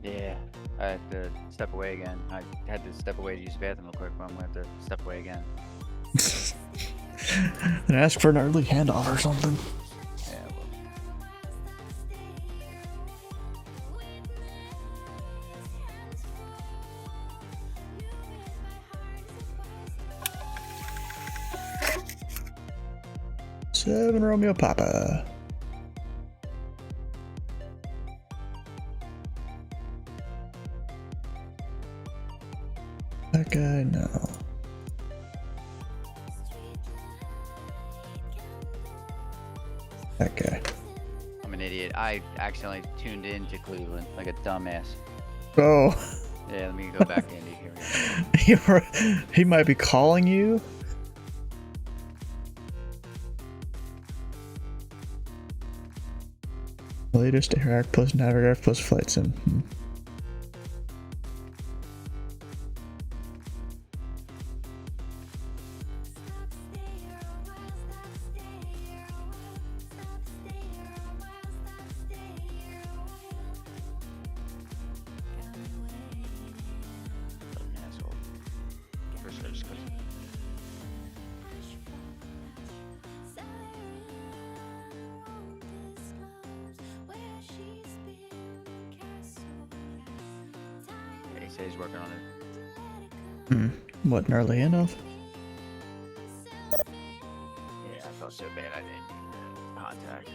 Yeah, I have to step away again. I had to step away to use the bathroom real quick, but I'm going to have to step away again. And ask for an early handoff or something. Yeah, well, Seven Romeo Papa. guy? No. That guy. I'm an idiot. I accidentally tuned in to Cleveland like a dumbass. Oh. Yeah, let me go back in. Here we go. He might be calling you. Latest Iraq plus Navigraph plus flight sim. He says he's working on it. What, gnarly enough? Yeah, I felt so bad I didn't do the contact.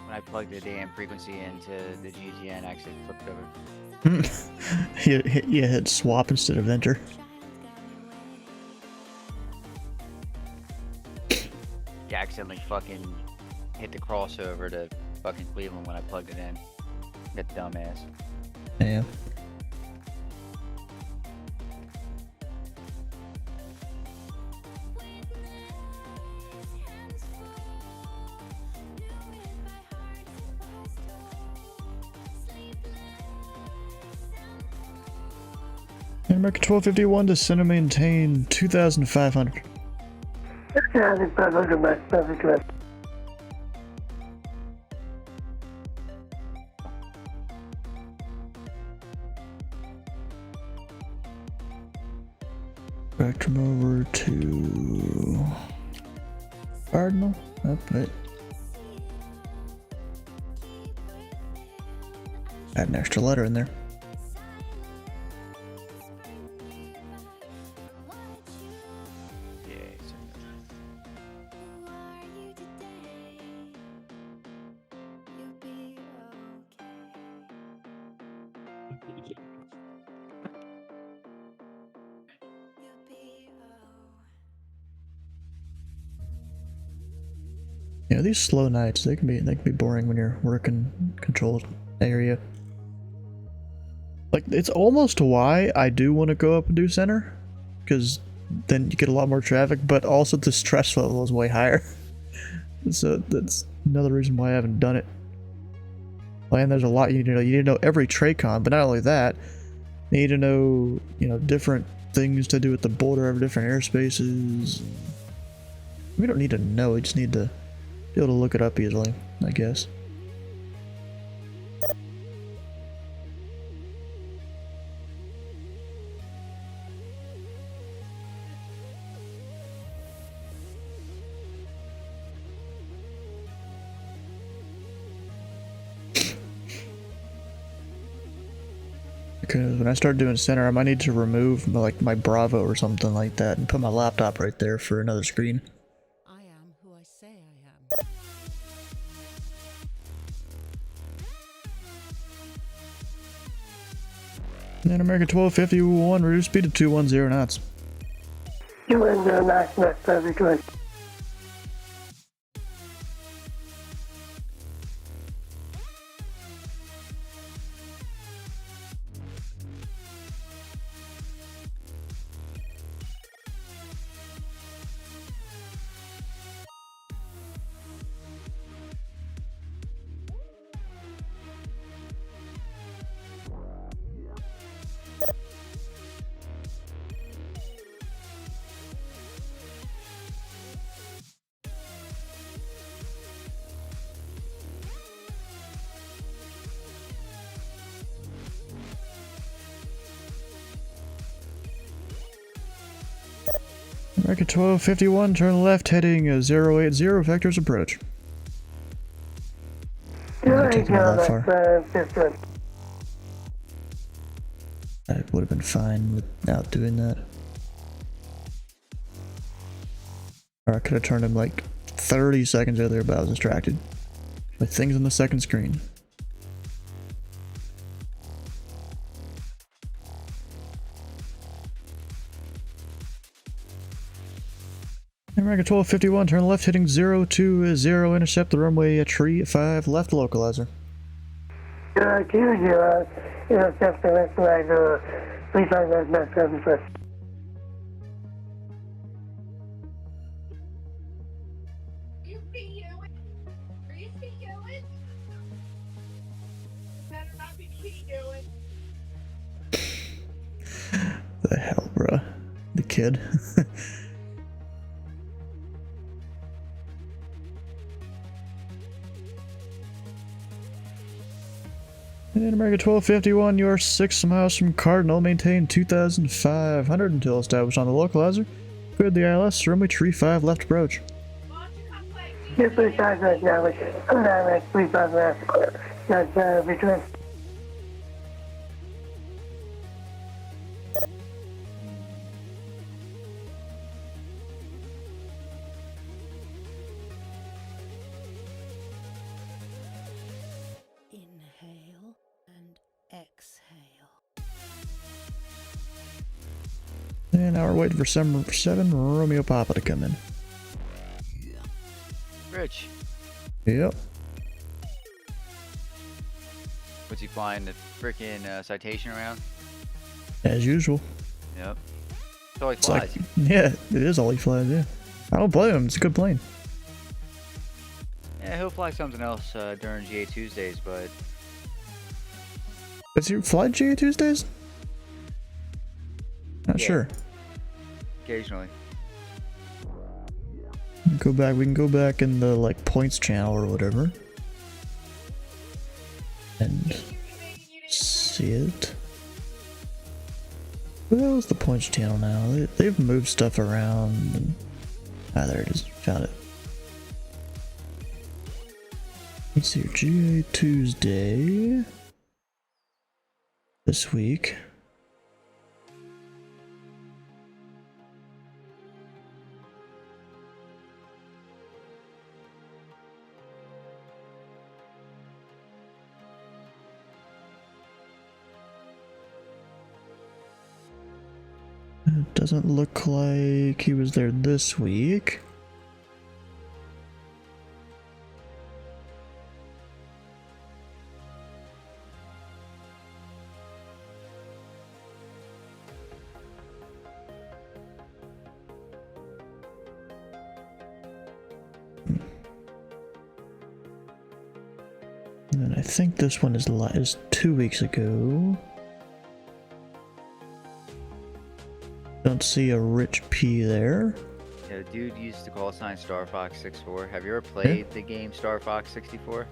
When I plugged the damn frequency into the GGN, I actually flipped over. You hit swap instead of enter. Yeah, I accidentally fucking hit the crossover to fucking Cleveland when I plugged it in. That dumbass. Yeah. America 1251 to center maintain 2,500. Spectrum over to Cardinal. Up it. Add an extra letter in there. You know, these slow nights, they can be boring when you're working controlled area. Like, it's almost why I do want to go up and do center, because then you get a lot more traffic, but also the stress level is way higher. So that's another reason why I haven't done it. And there's a lot you need to know. You need to know every TRACON, but not only that, you need to know, you know, different things to do at the border of different airspaces. We don't need to know, we just need to be able to look it up easily, I guess. Because when I start doing center, I might need to remove my Bravo or something like that and put my laptop right there for another screen. I am who I say I am. And American 1251, reduce speed to 210 knots. 210 knots, that's perfect good. American 1251, turn left, heading 080, vectors approach. I'm not taking it that far. I would have been fine without doing that. Or I could have turned him like 30 seconds earlier, but I was distracted with things on the second screen. America 1251, turn left heading 020, intercept the runway tree 5 left localizer. 020, intercept the left line, 35 left, not 7 first. The hell, bruh. The kid. In America 1251, you are 6 miles from Cardinal. Maintain 2,500 until established on the localizer. Cleared the ILS, runway tree 5 left approach. 35 left now, 35 left, that's return. Inhale and exhale. And now we're waiting for 7 Romeo Papa to come in. Rich, Yep. what's he flying the freaking citation around? As usual. Yep. That's all he It's flies. like, yeah, it is all he flies, yeah. I don't blame him, it's a good plane. Yeah, he'll fly something else during GA Tuesdays, but Does he fly GA Tuesdays? Not Yeah. sure. occasionally. We can go back in the like points channel or whatever. And see it. Where's the points channel now? They've moved stuff around. And... Ah, there it is. Found it. Let's see, GA Tuesday. This week. It doesn't look like he was there this week. And I think this one is 2 weeks ago. Don't see a Rich P there. Yeah, the dude used the call sign Star Fox 64. Have you ever played the game Star Fox 64?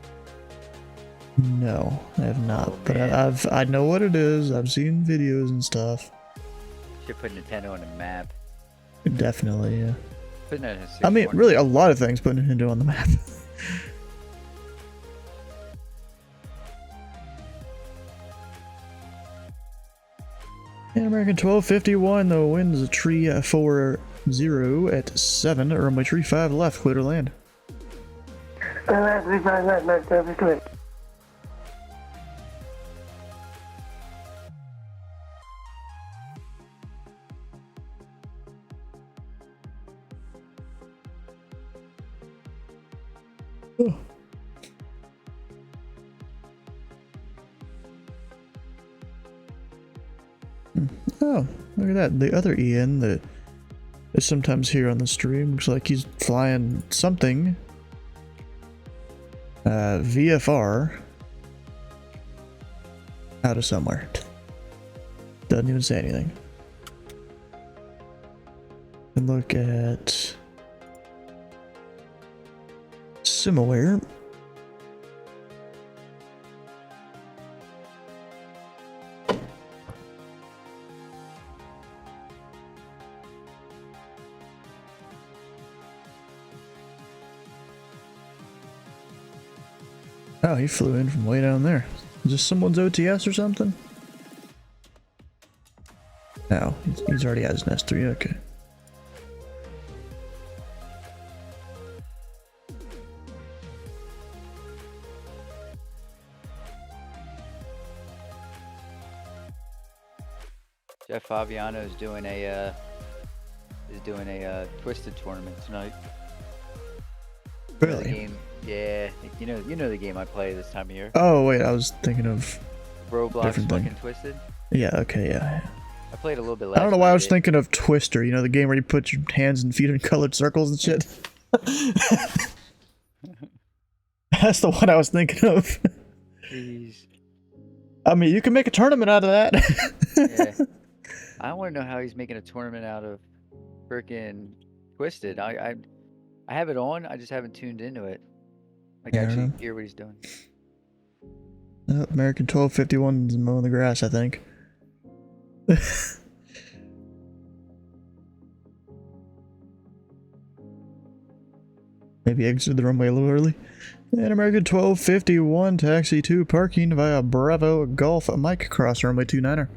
No, I have not. Oh, but man. I know what it is. I've seen videos and stuff. Should put Nintendo on the map. Definitely, yeah. Putting that in a I mean, 61. really, a lot of things put Nintendo on the map. In American 1251, the wind's a tree 40 at 7, runway tree 5 left, clear to land. 35 left, not 7 first. Oh, look at that. The other Ian that is sometimes here on the stream looks like he's flying something. VFR out of somewhere. Doesn't even say anything. And look at similar. Oh, he flew in from way down there. Is this someone's OTS or something? No, he's already at his nest 3, okay. Jeff Fabiano is doing a are doing a Twisted tournament tonight. Really? The game, yeah. You know the game I play this time of year. Oh wait, I was thinking of Roblox different fucking thing. Twisted. Yeah. Okay. Yeah. I played a little bit last I don't know why I was night. thinking of Twister. You know, the game where you put your hands and feet in colored circles and shit. That's the one I was thinking of. Jeez. I mean, you can make a tournament out of that. Yeah. I want to know how he's making a tournament out of freaking Twisted. I have it on. I just haven't tuned into it. Like Yeah, I actually know. hear what he's doing. Oh, American 1251 is mowing the grass, I think. Maybe exited the runway a little early. And American 1251, taxi 2, parking via Bravo Golf Mike cross runway 29er.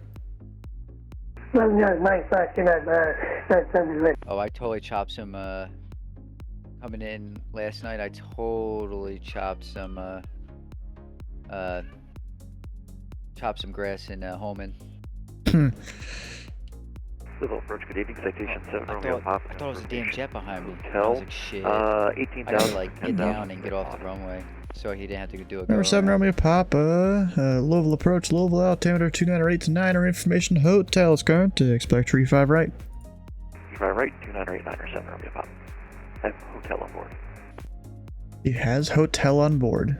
Oh, I totally chopped some coming in last night. I totally chopped some grass in Holman. Louisville Approach, good evening, citation 7 I Romeo Pop. thought it was a damn jet behind me. I Hotel, was like, shit. I 18,000. gotta like get down and get off the runway so he didn't have to do a go Number 7 around. Romeo Papa, Louisville Approach, Louisville altimeter 298 to 9er, information hotel is current to expect 35 right. 35 right, 2989 or 7 Romeo Pop. I have hotel on board. He has hotel on board.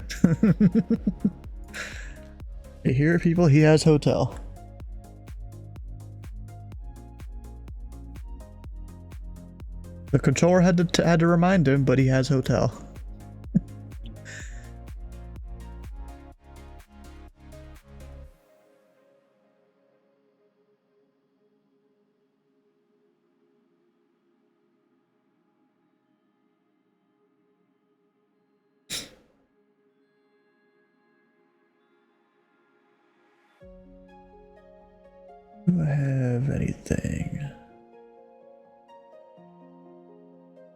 You hear it, people? He has hotel. The controller had to remind him, but he has hotel. Do I have anything?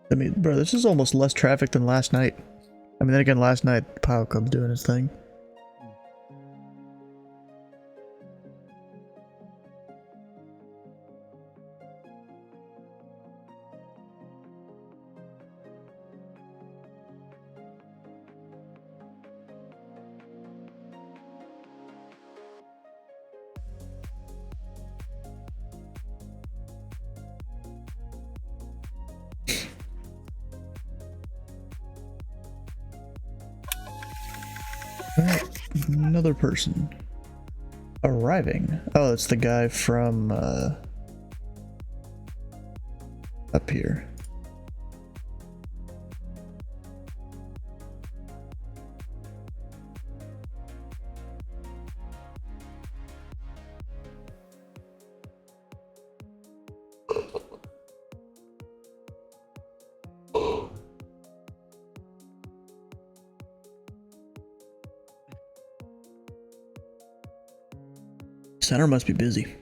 I mean, bro, this is almost less traffic than last night. I mean, then again, last night, Pile Club's doing his thing. Alright, another person arriving. Oh, it's the guy from up here. Center must be busy.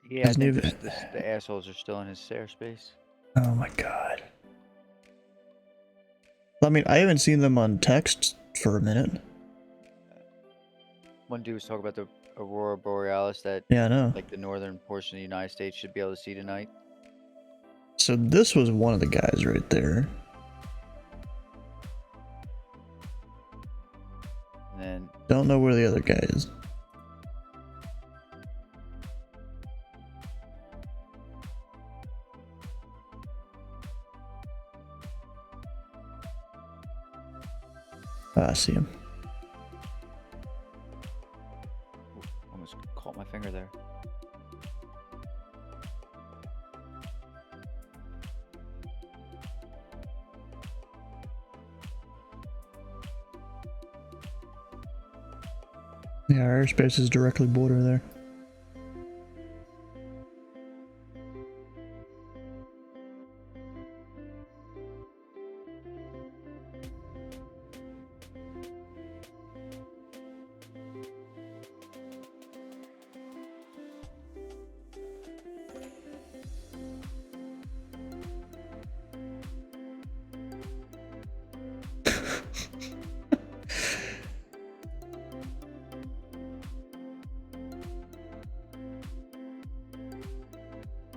Yeah, I His think new- the assholes are still in his airspace. Oh my god. I mean, I haven't seen them on text for a minute. One dude was talking about the Aurora Borealis that Yeah, I know. like the northern portion of the United States should be able to see tonight. So this was one of the guys right there. And then Don't know where the other guy is. Ah, I see him. almost caught my finger there. Yeah, our airspace is directly border there.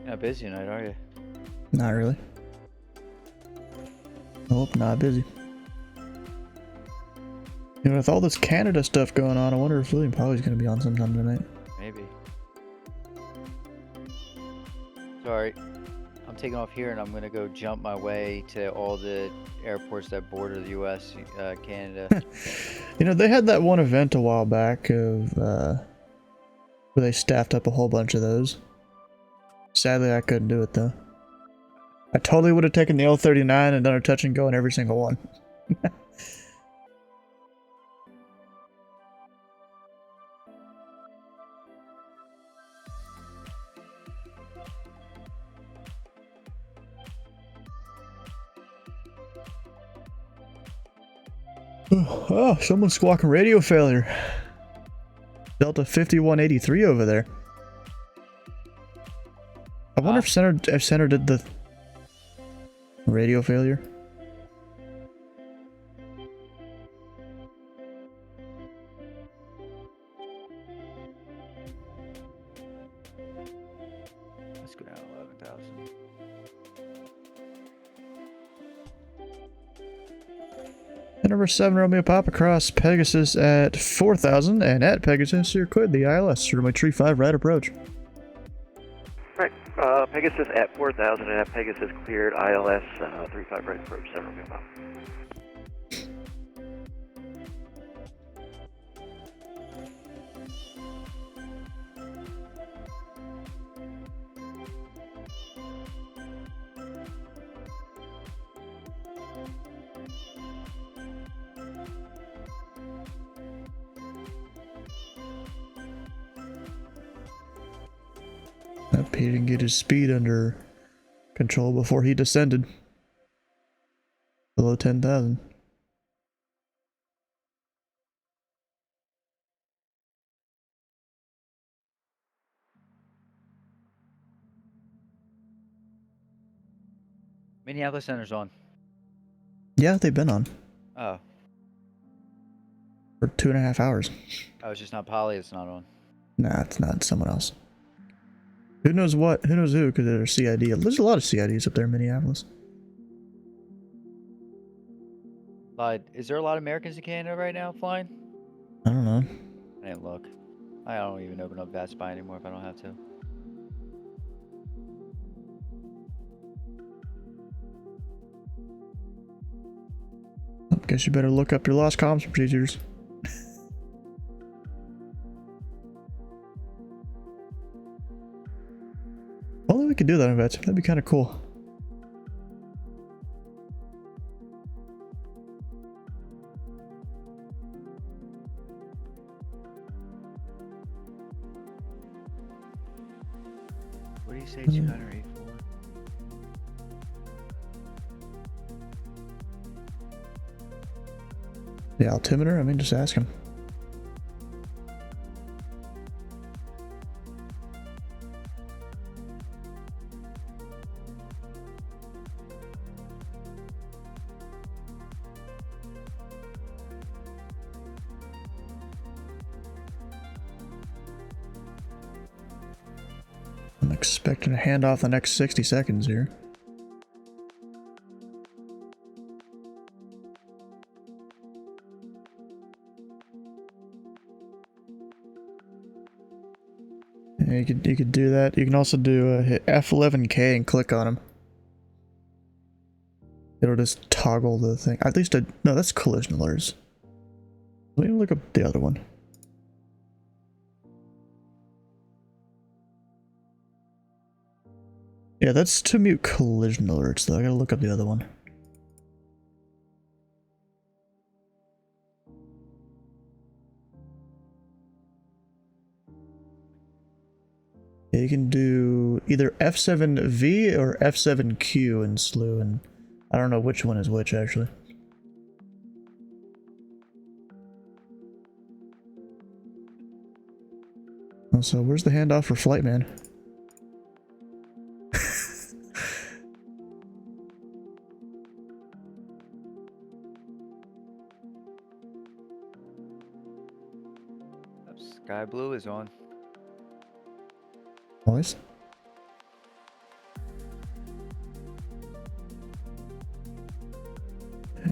You're not busy tonight, are you? Not really. Nope, not busy. You know, with all this Canada stuff going on, I wonder if William Polly's gonna be on sometime tonight. Maybe. Sorry. I'm taking off here and I'm gonna go jump my way to all the airports that border the US, Canada. You know, they had that one event a while back of where they staffed up a whole bunch of those. Sadly, I couldn't do it though. I totally would have taken the L39 and done a touch and go in every single one. Oh, someone's squawking radio failure. Delta 5183 over there. I wonder if Center did the radio failure. Let's go down to 11,000. And number 7, Romeo Pop across Pegasus at 4,000, and at Pegasus, you're cleared the ILS, runway 35, right approach. Right. Pegasus at 4,000 and at Pegasus cleared ILS 35 right approach 7 Romeo Pop. He didn't get his speed under control before he descended below 10,000. Minneapolis Center's on. Yeah, they've been on Oh. for 2.5 hours. Oh, it's just not Polly, it's not on. Nah, it's not. Someone else. Who knows what? Who knows who? Because there's CID. There's a lot of CIDs up there in Minneapolis. Is there a lot of Americans in Canada right now flying? I don't know. I didn't look. I don't even open up that spy anymore if I don't have to. I guess you better look up your lost comms procedures. Only we could do that, I bet. That'd be kind of cool. What do you say, 284? The altimeter? I mean, just ask him. I'm expecting a handoff the next 60 seconds here. Yeah, you could do that. You can also do hit F11K and click on him. It'll just toggle the thing. At least no, that's collision alerts. Let me look up the other one. Yeah, that's to mute collision alerts, though. I gotta look up the other one. Yeah, you can do either F7V or F7Q in SLU, and I don't know which one is which, actually. So, where's the handoff for Flightman? Sky Blue is on. Boys?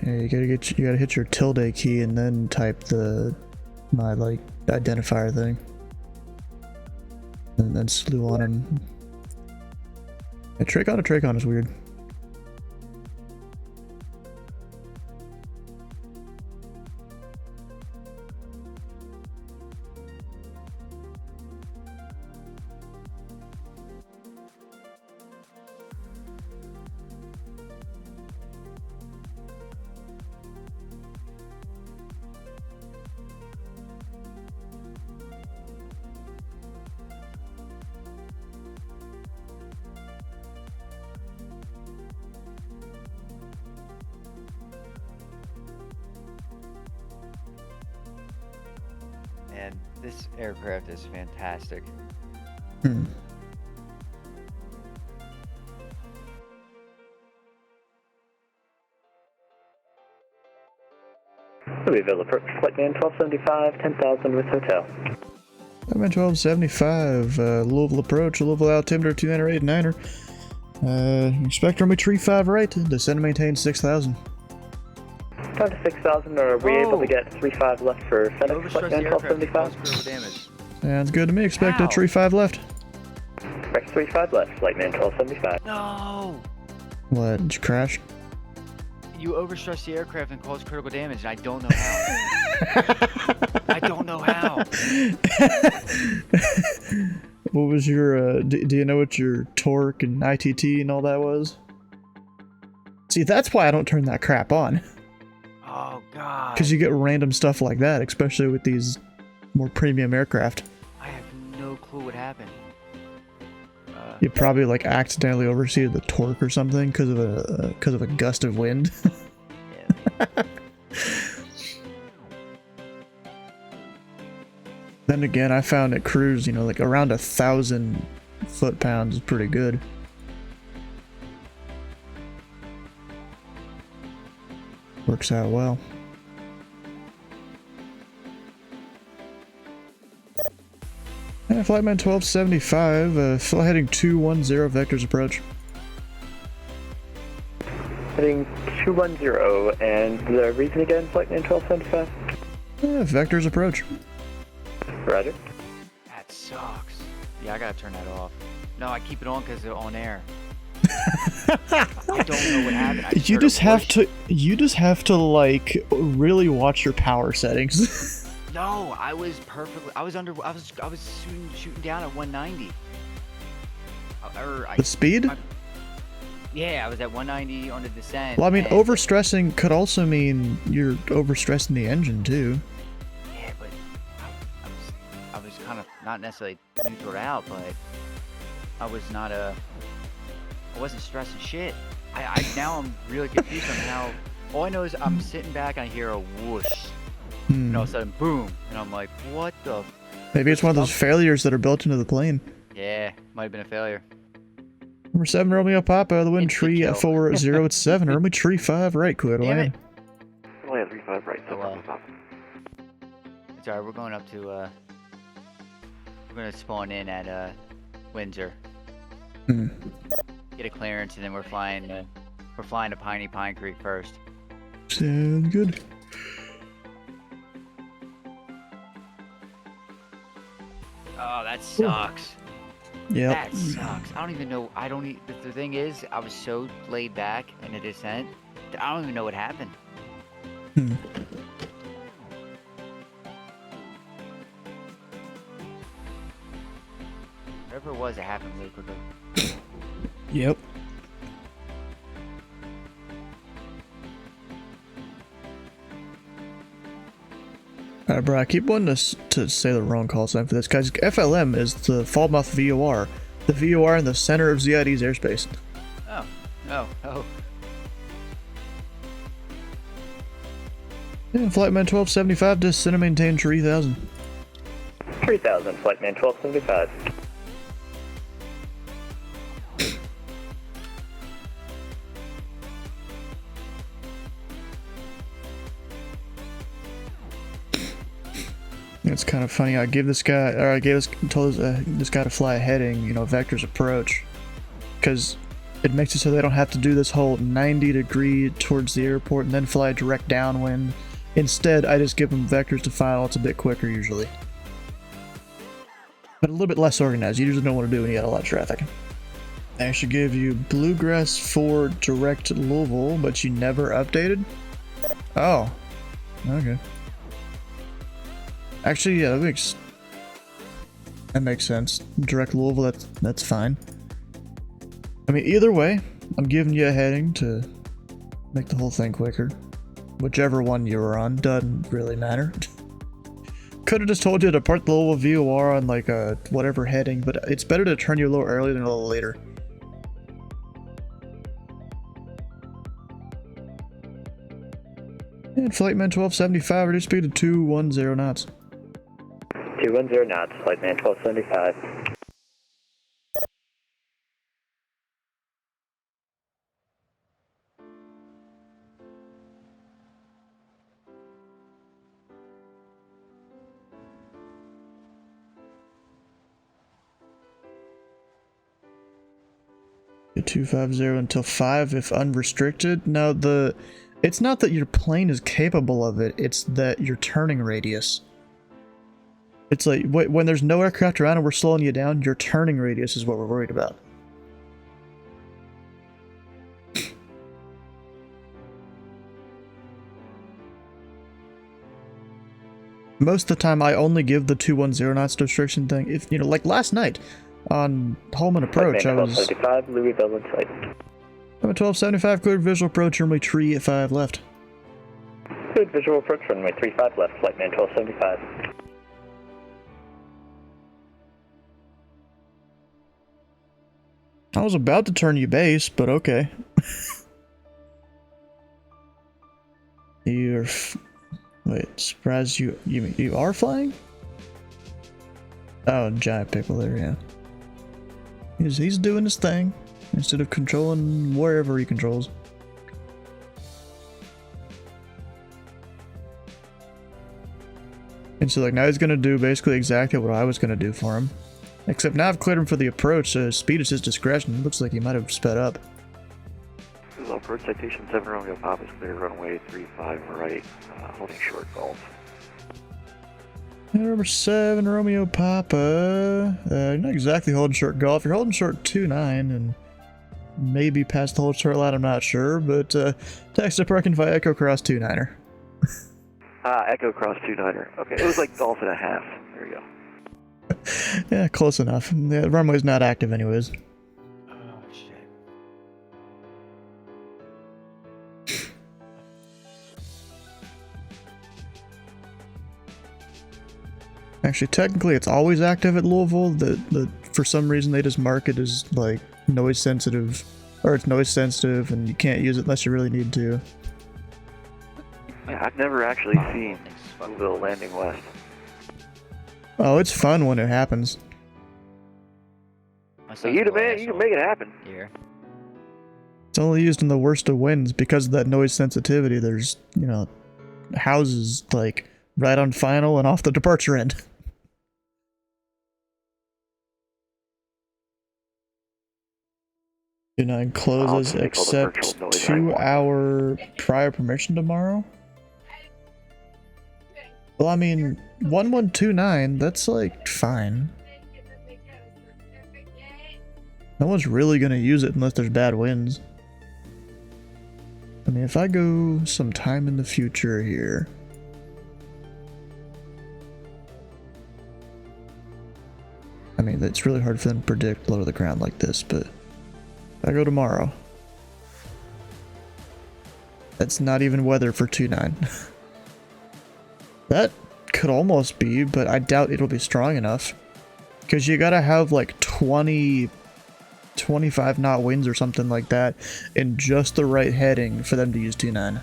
Yeah, you gotta hit your tilde key and then type my like identifier thing. And then slew on him. A Trachon is weird. And this aircraft is fantastic. Louisville Approach, flight man 1275, 10,000 with hotel. I'm at 1275, Louisville Approach, Louisville altimeter 298 9er. Expect runway 35 right, descend and maintain 6,000. Down to 6,000, are we able to get 35 left for FedEx, flight man 1275? Sounds good to me, expect a 35 left. Correct, 35 left, flight man 1275. No! What, did you crash? You overstress the aircraft and cause critical damage, and I don't know how. I don't know how. What was your, do you know what your torque and ITT and all that was? See, that's why I don't turn that crap on. Oh, God. Because you get random stuff like that, especially with these more premium aircraft. I have no clue what happened. You probably like accidentally overseeded the torque or something because of a gust of wind. Then again, I found at cruise, you know, like around 1,000 foot-pounds is pretty good. Works out well. And Flightman 1275, flight heading 210 vectors approach. Heading 210, and the reason again, flight man 1275? Vectors approach. Roger. That sucks. Yeah, I gotta turn that off. No, I keep it on because it's on air. I don't know what happened. You just have to like really watch your power settings. No, I was perfectly. I was shooting down at 190. The speed? Yeah, I was at 190 on the descent. Well, I mean, overstressing could also mean you're overstressing the engine too. Yeah, but I was kind of not necessarily neutraled out, but I wasn't stressing shit. Now I'm really confused on how. All I know is I'm sitting back and I hear a whoosh. And all of a sudden, boom, and I'm like, what the? Maybe it's one of those failures that are built into the plane. Yeah, might have been a failure. Number 7, Romeo Papa, the wind tree at 40 at 7, Romeo tree 5 right, quit land. Land 35 right, so It's alright, we're going up to, we're gonna spawn in at, Windsor. Get a clearance, and then we're flying to Pine Creek first. Sounds good. Oh, that sucks. Yeah. That sucks. I don't even know. The thing is, I was so laid back in the descent that I don't even know what happened. Whatever it was, it happened really quickly. Yep. Alright, bro, I keep wanting to say the wrong call sign for this, guys. FLM is the Falmouth VOR. The VOR in the center of ZID's airspace. Oh. Yeah, Flightman 1275, descend and maintain 3,000. 3,000, flight man 1275. It's kind of funny. I told this guy to fly a heading, you know, vectors approach, because it makes it so they don't have to do this whole 90-degree towards the airport and then fly direct downwind. Instead, I just give them vectors to final. It's a bit quicker usually. But a little bit less organized. You usually don't want to do when you got a lot of traffic. I should give you Bluegrass for direct Louisville, but you never updated? Oh. Okay. Actually, yeah, that makes sense. Direct Louisville, that's fine. I mean, either way, I'm giving you a heading to make the whole thing quicker. Whichever one you were on, doesn't really matter. Could have just told you to depart the Louisville VOR on like a whatever heading, but it's better to turn you a little earlier than a little later. And Flightman 1275, reduce speed to 210 knots. 210 knots, Flightman 1275. Get 250 until 5 if unrestricted. Now it's not that your plane is capable of it, it's that your turning radius. It's like when there's no aircraft around and we're slowing you down, your turning radius is what we're worried about. Most of the time I only give the 210 knots restriction thing. If you know, like last night on Holman Approach, I was 1275, Louisville in sight. I'm at 1275, cleared visual approach, runway 3 at 5 left. Good visual approach, runway 35 left, Flightman 1275. I was about to turn you base, but okay. Wait, surprise, you are flying? Oh, giant pickle there, yeah. He's doing his thing instead of controlling wherever he controls. And so like now he's gonna do basically exactly what I was gonna do for him. Except now I've cleared him for the approach, so speed is his discretion. It looks like he might have sped up. Louisville Approach, citation 7 Romeo Pop is clear, runway 35 right, holding short golf. Number 7 Romeo Papa. You're not exactly holding short golf. You're holding short 2-9 and maybe past the hold short line, I'm not sure, but taxi parking via Echo Cross 2-9er. Echo Cross 2-9er. Okay, it was like golf and a half. There you go. Yeah, close enough. The runway's not active anyways. Oh, shit. Actually, technically it's always active at Louisville. For some reason they just mark it as like noise sensitive, or it's noise sensitive and you can't use it unless you really need to. Yeah, I've never actually seen Louisville landing west. Oh, it's fun when it happens. So you can make it happen. Here. It's only used in the worst of winds because of that noise sensitivity. There's, you know, houses like right on final and off the departure end. Nine closes except 2-hour prior permission tomorrow. Well, I mean, 1129, that's like fine. No one's really gonna use it unless there's bad winds. I mean, if I go some time in the future here. I mean, it's really hard for them to predict low to the ground like this, but if I go tomorrow. That's not even weather for 2-9. That could almost be, but I doubt it'll be strong enough. Because you gotta have like 25 knot winds or something like that in just the right heading for them to use 2-9.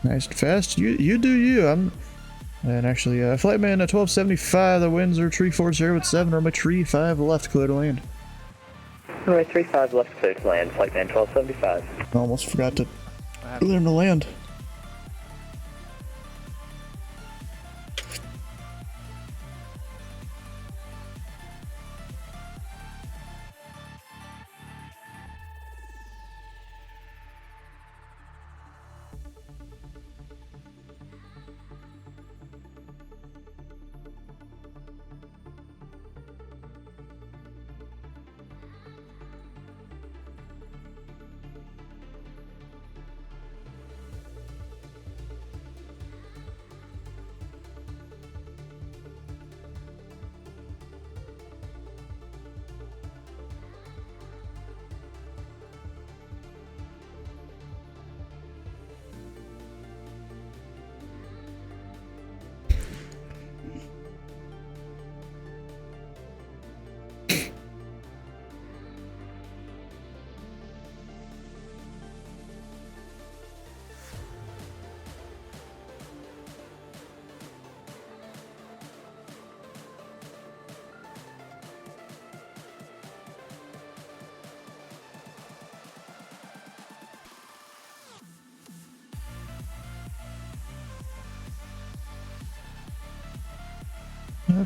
Nice and fast. You do you. And actually, Flightman at 1275, the winds are 340 with 7, or my 35 left, clear to land. Runway 35 left, clear to land, Flightman 1275. Almost forgot to let him to land.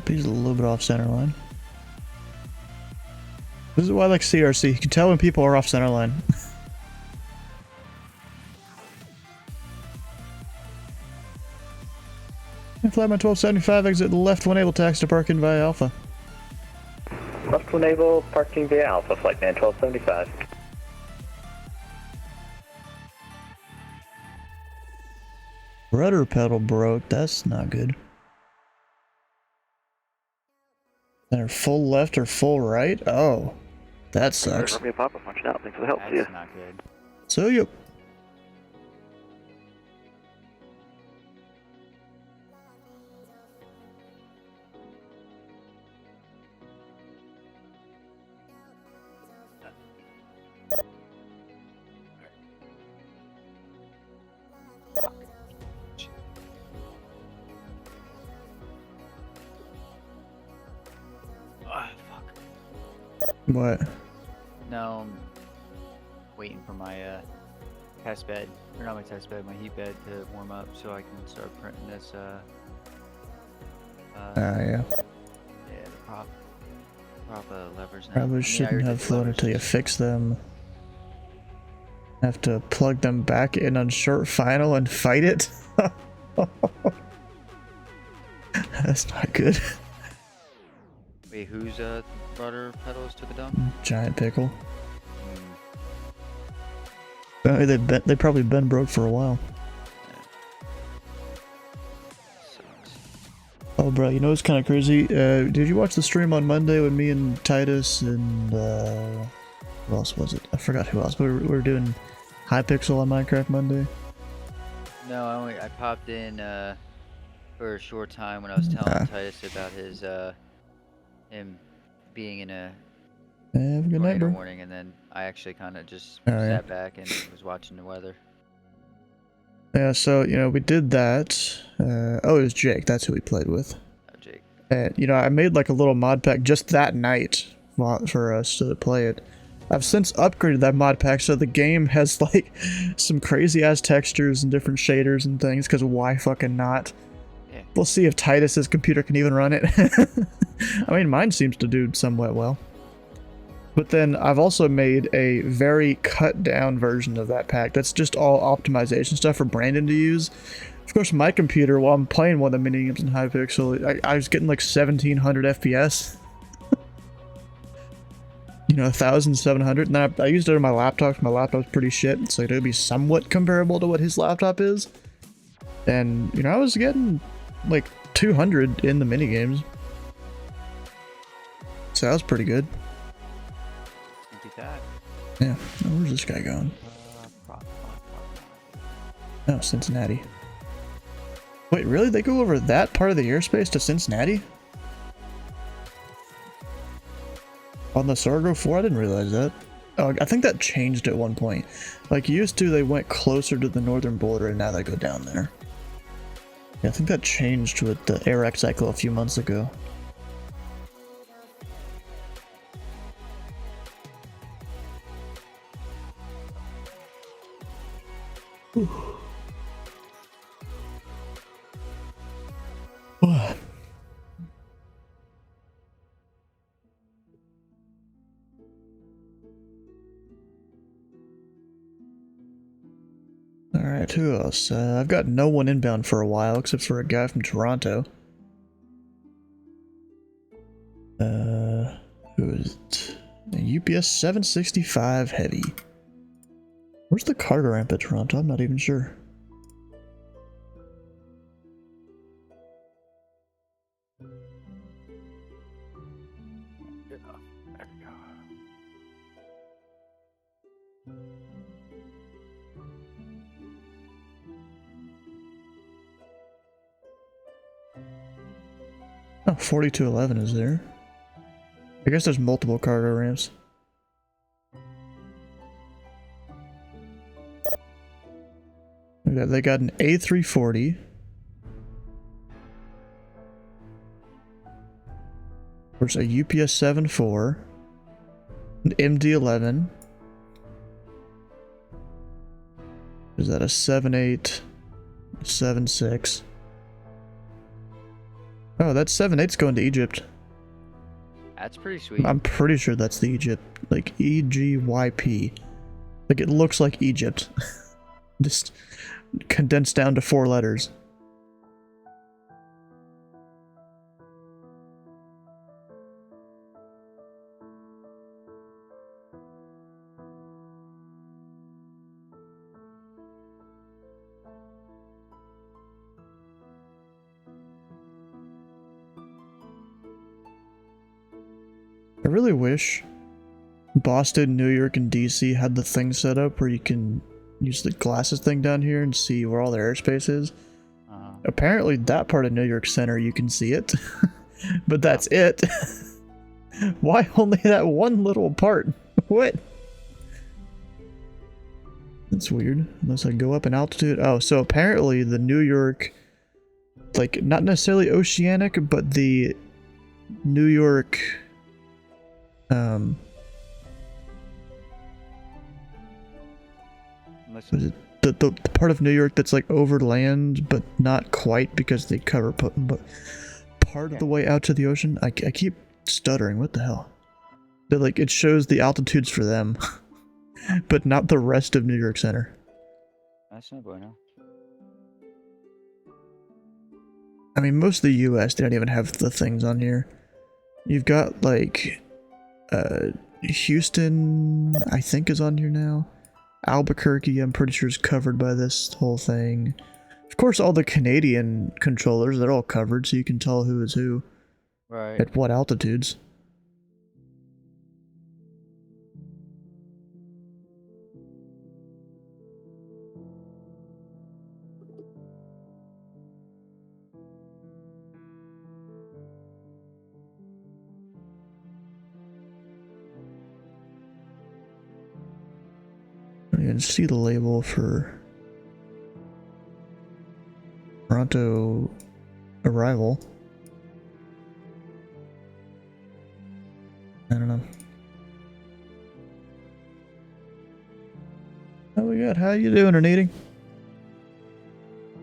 He's a little bit off center line. This is why I like CRC. You can tell when people are off center line. Flight 1275, exit left 1 able taxi to parking via Alpha. Left 1 able, parking via Alpha, flight man 1275. Rudder pedal broke, that's not good. Center full left or full right? Oh, that sucks. Papa punching out. Thanks for the help. That's not good. So you. What? No, I'm waiting for my test bed, or not my test bed, my heat bed to warm up so I can start printing this. Yeah. Yeah, the prop levers. Now. Probably shouldn't have flown until you fix them. Have to plug them back in on short final and fight it. That's not good. Wait, whose rudder pedals took a dump? Giant pickle. They probably been broke for a while. Oh, bro, you know what's kind of crazy? Did you watch the stream on Monday with me and Titus and who else was it? I forgot who else. But we were doing Hypixel on Minecraft Monday. No, I popped in for a short time when I was telling Titus about his him being in a have a good night, bro. warning, and then I actually kind of just sat back and was watching the weather. Yeah, so, you know, we did that. Oh, it was Jake. That's who we played with. Oh, Jake. And, you know, I made like a little mod pack just that night for us to play it. I've since upgraded that mod pack so the game has like some crazy ass textures and different shaders and things, because why fucking not? Yeah. We'll see if Titus's computer can even run it. I mean, mine seems to do somewhat well. But then I've also made a very cut down version of that pack that's just all optimization stuff for Brandon to use. Of course, my computer, while I'm playing one of the mini games in Hypixel, I was getting like 1700 FPS. You know, 1700. And then I used it on my laptop. My laptop's pretty shit, so it'll be somewhat comparable to what his laptop is. And, you know, I was getting like 200 in the mini games. So that was pretty good. Yeah, oh, where's this guy going? Oh, Cincinnati. Wait, really? They go over that part of the airspace to Cincinnati? On the Sargo 4? I didn't realize that. Oh, I think that changed at one point. Like, used to, they went closer to the northern border, and now they go down there. Yeah, I think that changed with the AirX cycle a few months ago. Alright, who else? I've got no one inbound for a while, except for a guy from Toronto. Who is it? A UPS 765 Heavy. Where's the cargo ramp at Toronto? I'm not even sure. Oh, 4211 is there. I guess there's multiple cargo ramps. They got an A340. There's a UPS 74. An MD-11. Is that a 78? 76? Oh, that's 7/8 going to Egypt. That's pretty sweet. I'm pretty sure that's the Egypt. Like EGYP. Like it looks like Egypt. Just condensed down to 4 letters. I really wish Boston, New York, and DC had the thing set up where you can use the glasses thing down here and see where all their airspace is. Apparently that part of New York Center you can see it, but that's it. Why only that one little part? What? That's weird, unless I go up in altitude. Oh, so apparently the New York, like not necessarily oceanic, but the New York was it the part of New York that's like over land, but not quite because they cover but part of the way out to the ocean. I keep stuttering. What the hell? They're like, it shows the altitudes for them, but not the rest of New York Center. That's no bueno. I mean, most of the U.S. they don't even have the things on here. You've got like Houston, I think, is on here now. Albuquerque, I'm pretty sure, is covered by this whole thing. Of course, all the Canadian controllers, they're all covered, so you can tell who is who. Right. At what altitudes. You can see the label for Toronto arrival. I don't know. Oh, we got. How you doing, Erniti?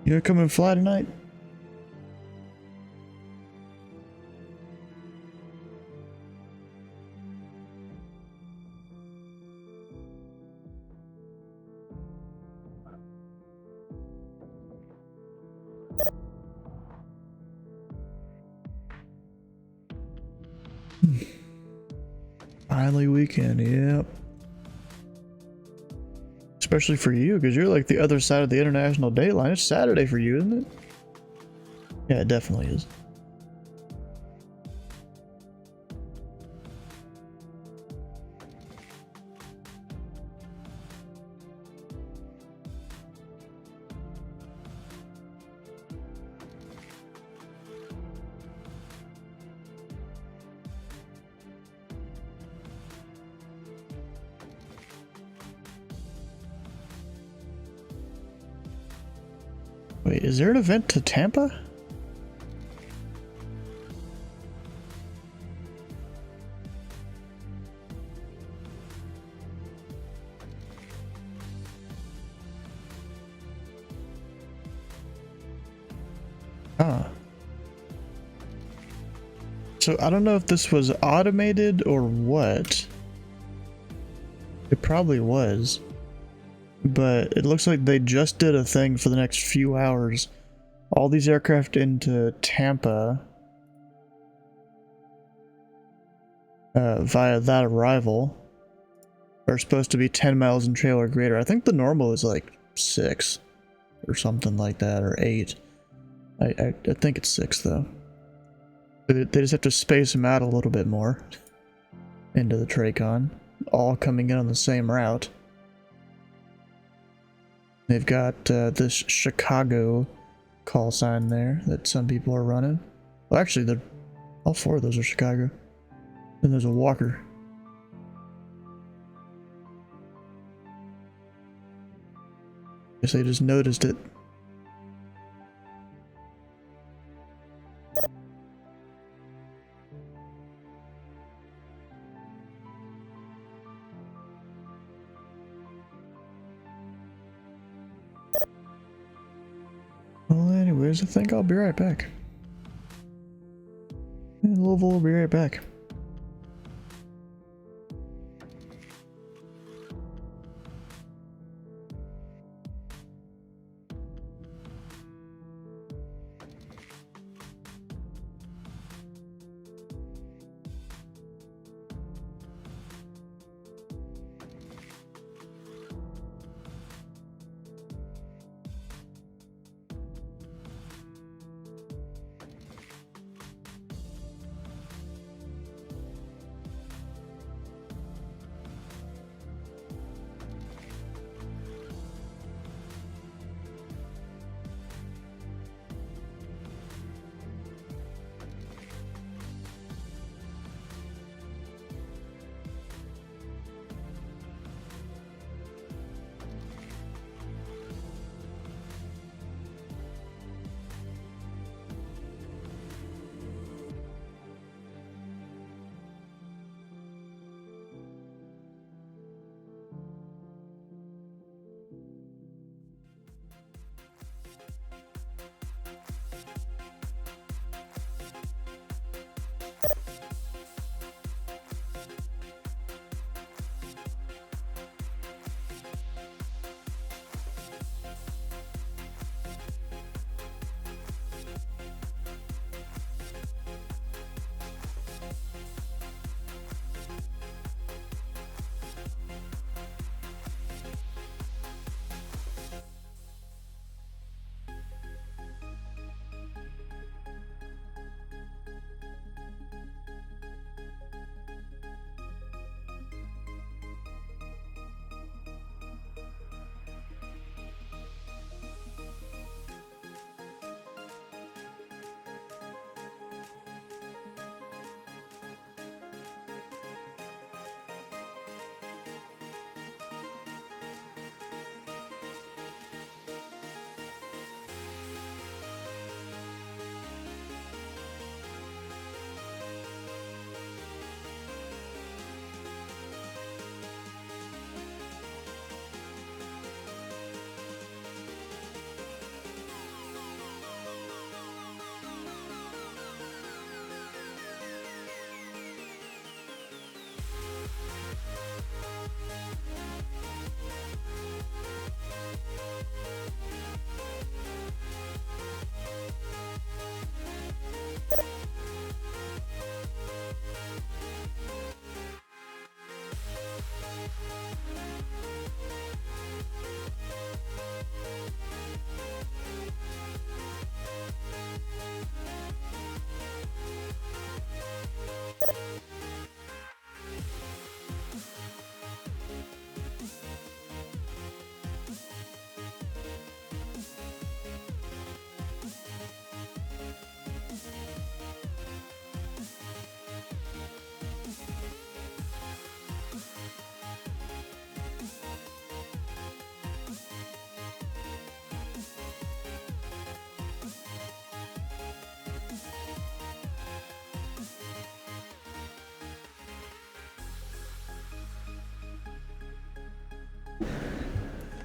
You gonna come and fly tonight? Finally weekend, yep. Especially for you, because you're like the other side of the international date line. It's Saturday for you, isn't it? Yeah, it definitely is. Wait, is there an event to Tampa? Huh. So I don't know if this was automated or what. It probably was. But it looks like they just did a thing for the next few hours. All these aircraft into Tampa via that arrival are supposed to be 10 miles in trail or greater. I think the normal is like 6 or something like that, or 8. I think it's 6 though. They just have to space them out a little bit more into the Tracon, all coming in on the same route. They've got this Chicago call sign there that some people are running. Well, actually, all 4 of those are Chicago. Then there's a Walker. Guess they just noticed it. Well, anyways, I think I'll be right back. Louisville will be right back.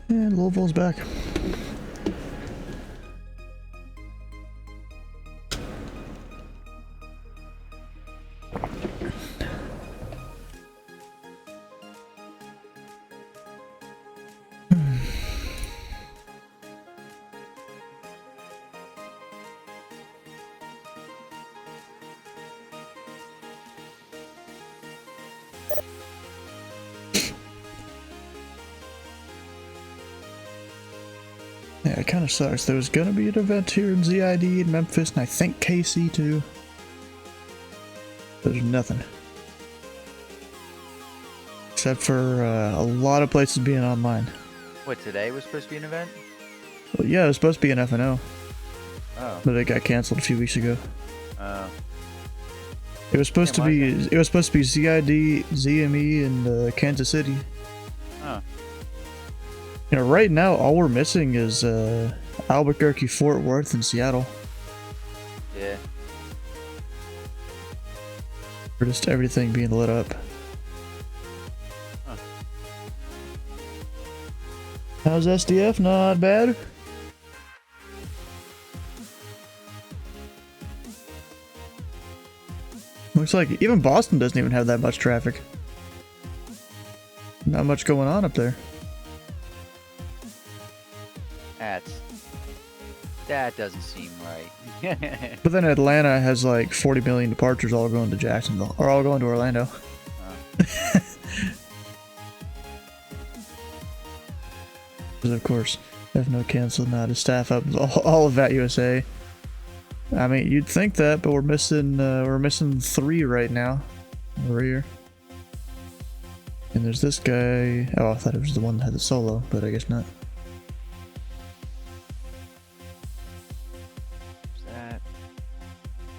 And Louisville's back. Yeah, it kind of sucks. There was gonna be an event here in ZID in Memphis, and I think KC too. There's nothing. Except for a lot of places being online. What, today was supposed to be an event? Well, yeah, it was supposed to be an FNO. Oh. But it got canceled a few weeks ago. Oh. It was supposed to be. It was supposed to be ZID, ZME, and Kansas City. Oh. You know, right now all we're missing is Albuquerque, Fort Worth, and Seattle. Yeah. For just everything being lit up. Huh. How's SDF? Not bad. Looks like even Boston doesn't even have that much traffic. Not much going on up there. That doesn't seem right. But then Atlanta has like 40 million departures all going to Jacksonville, or all going to Orlando. Because of course, FNO canceled, now to staff up all of that USA. I mean, you'd think that, but we're missing 3 right now. Over here. And there's this guy. Oh, I thought it was the one that had the solo, but I guess not. What's that?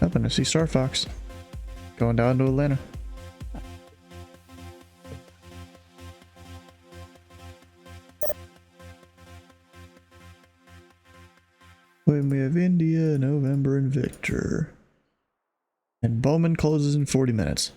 Happened to see Star Fox going down to Atlanta. When we have India, November, and Victor. And Bowman closes in 40 minutes.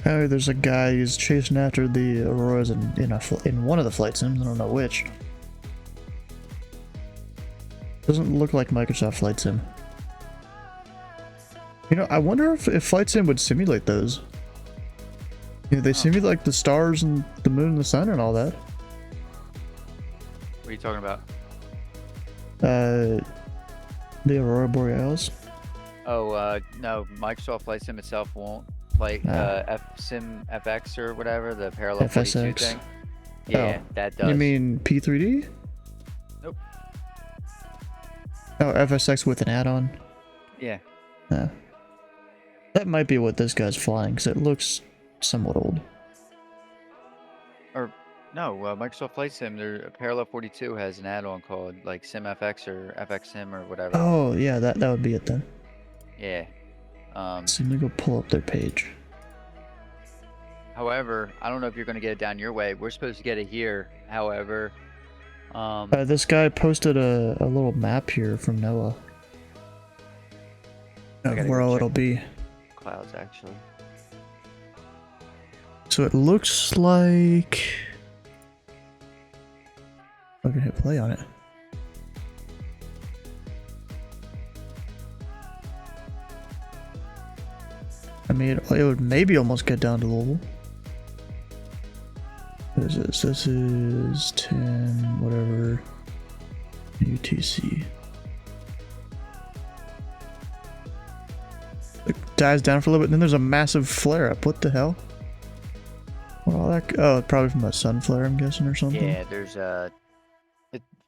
Oh, there's a guy who's chasing after the Auroras in one of the flight sims. I don't know which. Doesn't look like Microsoft Flight Sim. You know, I wonder if Flight Sim would simulate those. You know, they simulate like the stars and the moon and the sun and all that. What are you talking about? The Aurora Borealis. Oh, no, Microsoft Flight Sim itself won't. Like Sim FX or whatever, the parallel 42 FSX. thing. Yeah, that does. You mean P3D? Nope. Oh, FSX with an add-on? Yeah. That might be what this guy's flying, because it looks somewhat old. Or, no, Microsoft Flight Sim, their parallel 42 has an add-on called like Sim FX or FX Sim or whatever. Oh, yeah, that would be it then. Yeah. So let me go pull up their page. However, I don't know if you're going to get it down your way. We're supposed to get it here. However, this guy posted a little map here from NOAA of where all it'll be. Clouds, actually. So it looks like... I can hit play on it. I mean, it would maybe almost get down to Louisville. What is this? This is 10, whatever, UTC. It dies down for a little bit, and then there's a massive flare-up. What the hell? What all that? Oh, probably from a sun flare, I'm guessing, or something. Yeah, there's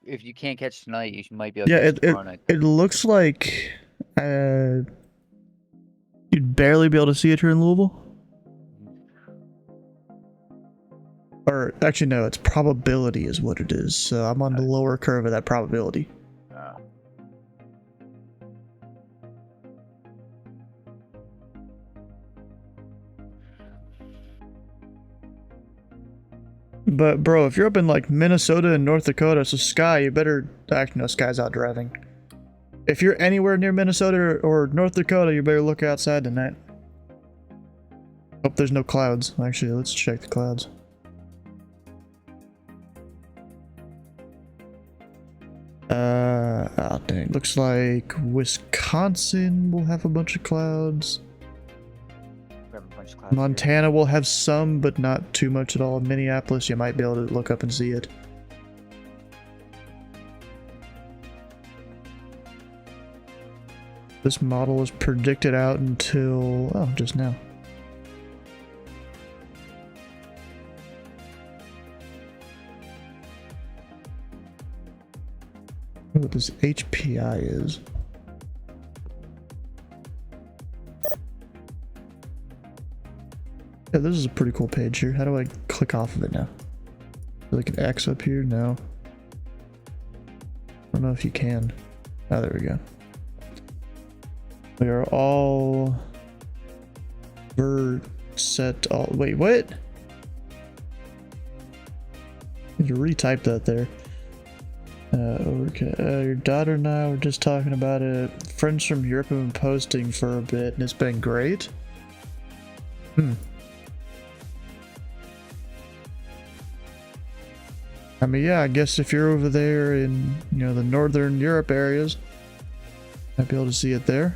if you can't catch tonight, you might be able to catch tomorrow night. It looks like you'd barely be able to see it here in Louisville. Or actually, no, it's probability is what it is. So I'm on the lower curve of that probability. But bro, if you're up in like Minnesota and North Dakota, so Sky, you better actually no, Sky's out driving. If you're anywhere near Minnesota or North Dakota, you better look outside tonight. Hope there's no clouds. Actually, let's check the clouds. Oh dang, looks like Wisconsin will have a bunch of clouds. Montana will have some, but not too much at all. Minneapolis, you might be able to look up and see it. This model is predicted out until, oh, just now. What this HPI is. Yeah, this is a pretty cool page here. How do I click off of it now? Like an X up here? No. I don't know if you can. Oh, there we go. We are all set all. Wait, what? You retyped that there. Okay. Your daughter and I were just talking about it. Friends from Europe have been posting for a bit, and it's been great. I mean, yeah, I guess if you're over there in, you know, the northern Europe areas, might be able to see it there.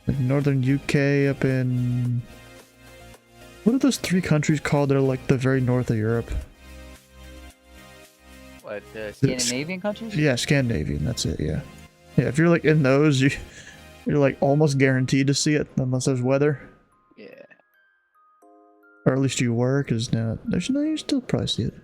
Like northern UK up in... What are those 3 countries called that are like the very north of Europe? What, the Scandinavian countries? Yeah, Scandinavian, that's it, yeah. Yeah, if you're like in those, you're like almost guaranteed to see it, unless there's weather. Yeah. Or at least you were, because now there's no, you still probably see it.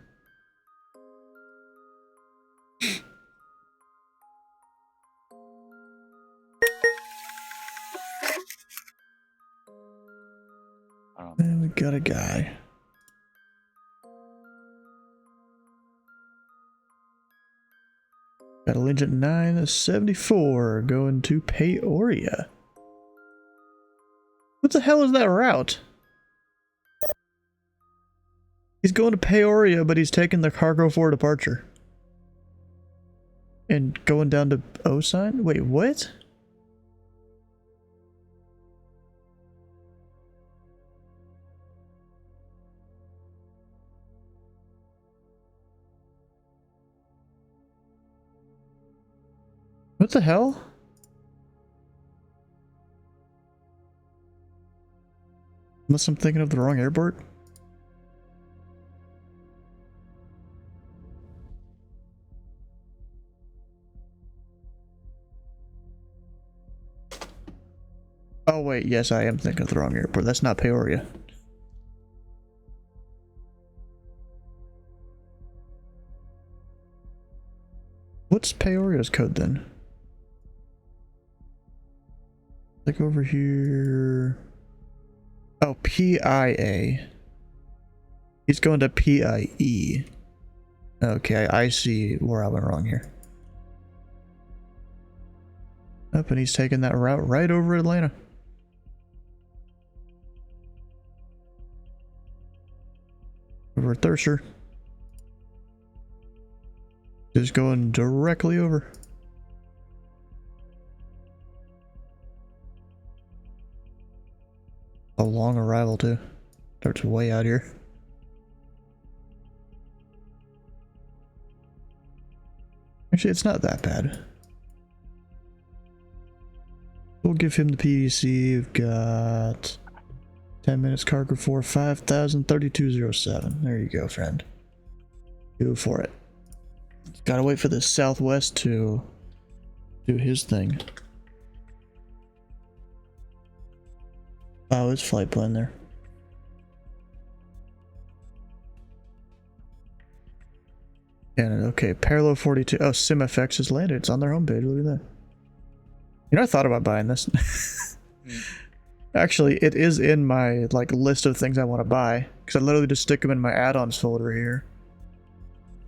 And we got a guy. Got a Legend 974 going to Peoria. What the hell is that route? He's going to Peoria, but he's taking the cargo for departure. And going down to Osign? Wait, what? What the hell? Unless I'm thinking of the wrong airport. Oh wait, yes, I am thinking of the wrong airport. That's not Peoria. What's Peoria's code then? Like over here. Oh, PIA. He's going to PIE. Okay, I see where I went wrong here. Up, and he's taking that route right over Atlanta. Over Thirsher. Just going directly over. A long arrival too. Starts way out here. Actually, it's not that bad. We'll give him the PDC. We've got 10 minutes cargo for 5,032.07. There you go, friend. Go for it. Gotta wait for the Southwest to do his thing. Oh, it's flight plan there. Canada, okay. Parallel 42. Oh, SimFX has landed. It's on their homepage. Look at that. You know, I thought about buying this. Actually, it is in my like list of things I want to buy, because I literally just stick them in my add-ons folder here.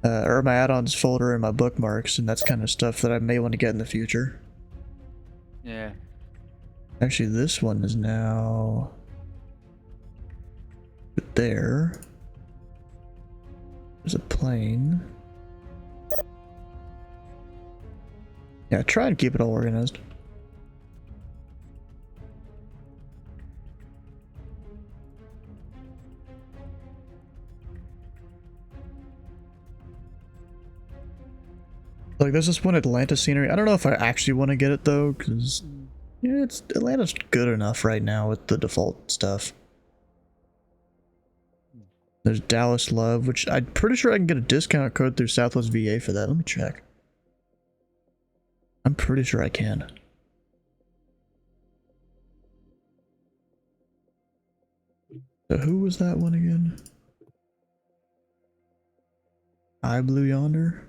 Or my add-ons folder and my bookmarks, and that's kind of stuff that I may want to get in the future. Yeah. Actually, this one is now there. There's a plane. Yeah, try and keep it all organized. Like, there's this one Atlanta scenery. I don't know if I actually want to get it though, because yeah, Atlanta's good enough right now with the default stuff. There's Dallas Love, which I'm pretty sure I can get a discount code through Southwest VA for that. Let me check. I'm pretty sure I can. So who was that one again? I Blue Yonder?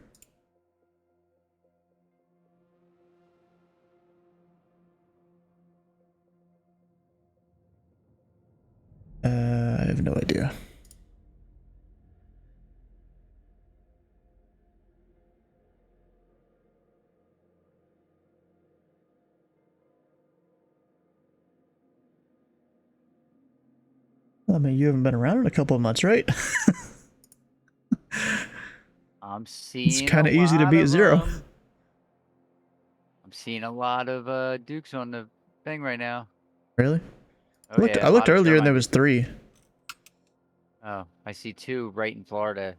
I have no idea. I mean, you haven't been around in a couple of months, right? I'm seeing It's kind of easy to beat zero. I'm seeing a lot of Dukes on the thing right now. Really? Oh yeah, I a looked lot of earlier and there termite was Dukes. 3. Oh, I see 2 right in Florida.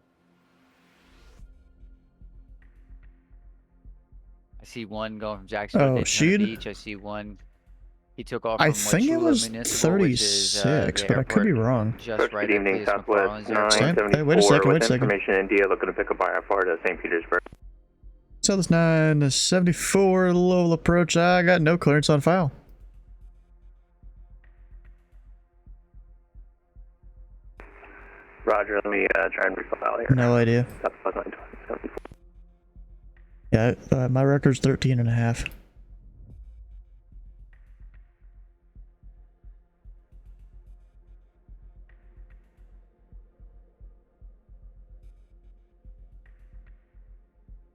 I see one going from Jacksonville to Oh, Daytona Sheed? Beach. I see one. He took off I from think it was Municipal, which is 36, the but I could airport be wrong. just Approach, right good at evening, Cletus Southwest McFarland's airport. Hey, wait a 974 second, wait with a second. information India looking to pick up IFR to St. Petersburg. Southwest 974, Louisville Approach. I got no clearance on file. Roger, let me try and refile here. No idea. Southwest 974. Yeah, my record's 13 and a half.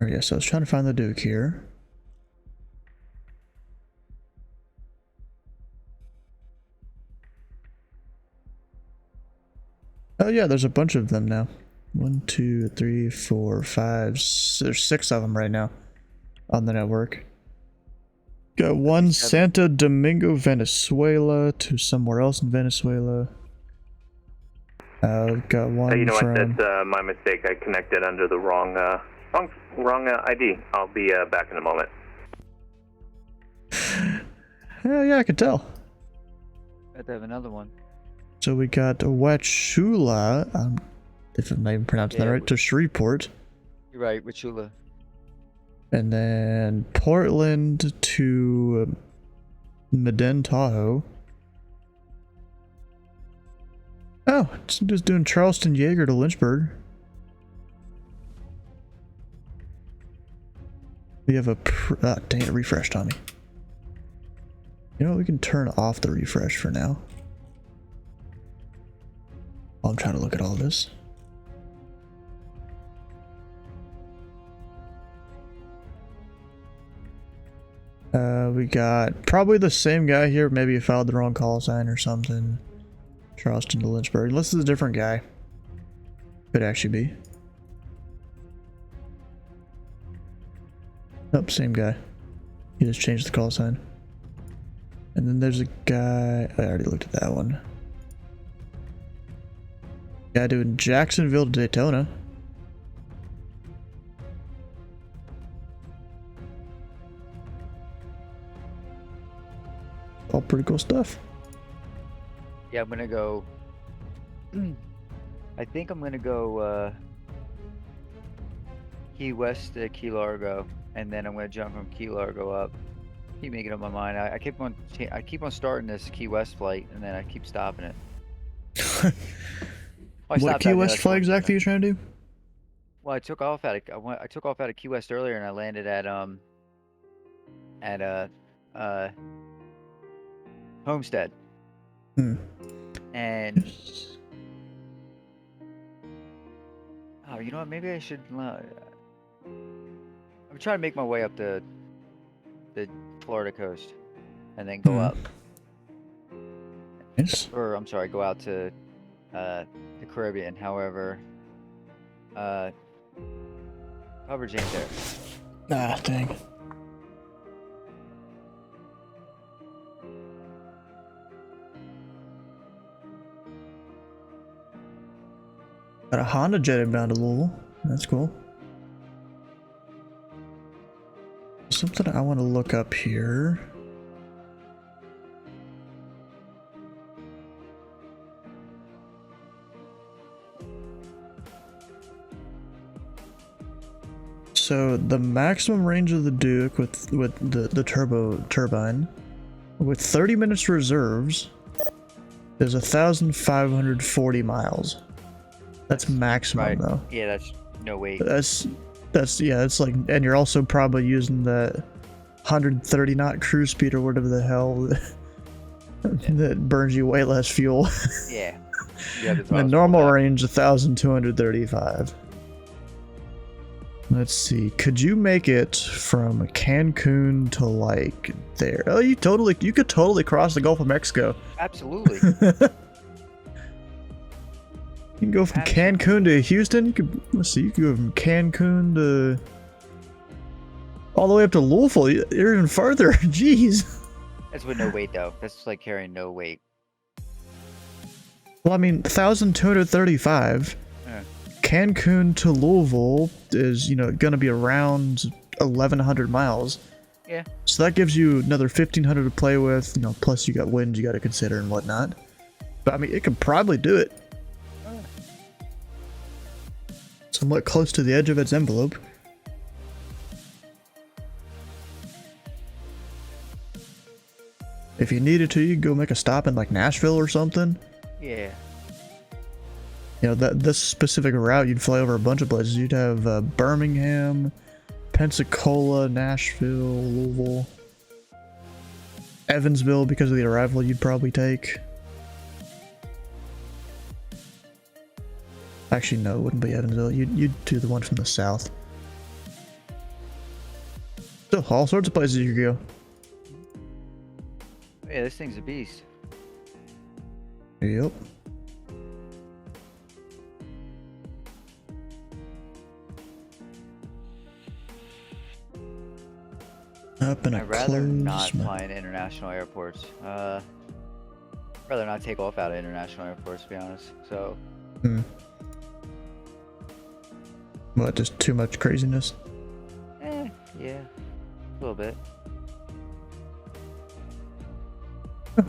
Oh, yes, I was trying to find the Duke here. Oh yeah, there's a bunch of them now. 1, 2, 3, 4, 5. There's 6 of them right now on the network. Got one Santo Domingo, Venezuela to somewhere else in Venezuela. Got one You know from... what? That's my mistake. I connected under the wrong ID. I'll be back in a moment. Yeah, I could tell. I have to have another one. So we got Wachula, if I'm not even pronouncing that right, to Shreveport. You're right, Wichula. And then Portland to Medellin, Tahoe. Oh, it's just doing Charleston Yeager to Lynchburg. We have a... dang it, refreshed on me. You know what, we can turn off the refresh for now. While I'm trying to look at all this. We got probably the same guy here. Maybe you filed the wrong call sign or something. Charleston to Lynchburg. Unless it's a different guy. Could actually be. Nope, same guy. He just changed the call sign. And then there's a guy... I already looked at that one. Guy doing Jacksonville to Daytona. All pretty cool stuff. Yeah, I'm gonna go. I think I'm gonna go Key West to Key Largo, and then I'm gonna jump from Key Largo up. Keep making up my mind. I keep on starting this Key West flight, and then I keep stopping it. What Key West flight exactly are you trying to do? Well, I took off out of Key West earlier, and I landed at Homestead. And oh, you know what? Maybe I should. I'm trying to make my way up the Florida coast, and then go up. Yes. Or I'm sorry, go out to the Caribbean. However, coverage ain't there. Ah, dang. Got a Honda jet inbound to Louisville. That's cool. Something I want to look up here. So the maximum range of the Duke with the turbo turbine with 30 minutes reserves is 1,540 miles. That's maximum Right. though. Yeah, that's no weight. That's yeah, it's like, and you're also probably using the 130 knot cruise speed or whatever the hell that burns you way less fuel. Yeah. You have The throttle normal pulled back. range 1,235. Let's see. Could you make it from Cancun to like there? Oh, you could totally cross the Gulf of Mexico. Absolutely. You can go from Absolutely. Cancun to Houston. You could you could go from Cancun to all the way up to Louisville. You're even farther. Jeez. That's with no weight though. That's like carrying no weight. Well, I mean, 1,235. Yeah. Cancun to Louisville is, gonna be around 1,100 miles. Yeah. So that gives you another 1,500 to play with. Plus you got winds you got to consider and whatnot. But I mean, it could probably do it. Somewhat close to the edge of its envelope. If you needed to, you could go make a stop in like Nashville or something. Yeah. This specific route, you'd fly over a bunch of places. You'd have Birmingham, Pensacola, Nashville, Louisville, Evansville because of the arrival you'd probably take. Actually, no, it wouldn't be Evansville. You'd do the one from the south. So, all sorts of places you could go. Yeah, this thing's a beast. Yep. Up in a I'd rather not close fly in international airports. Rather not take off out of international airports, to be honest. So. What, just too much craziness? Yeah. A little bit.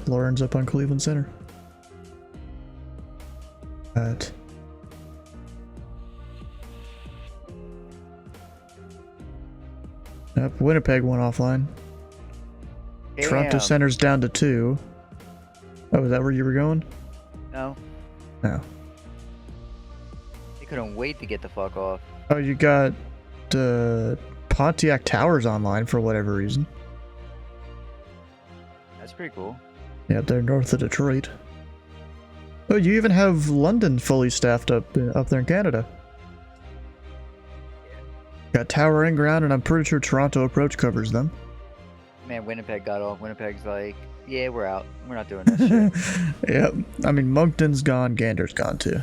Lauren's up on Cleveland Center. Right. Yep, Winnipeg went offline. Toronto Damn. Center's down to 2. Oh, is that where you were going? No. No. They couldn't wait to get the fuck off. Oh, you got Pontiac Towers online for whatever reason. That's pretty cool. Yeah, they're north of Detroit. Oh, you even have London fully staffed up there in Canada. Got Tower and ground, and I'm pretty sure Toronto Approach covers them. Man, Winnipeg got off. Winnipeg's like, yeah, we're out. We're not doing this shit. Yep. I mean, Moncton's gone, Gander's gone too.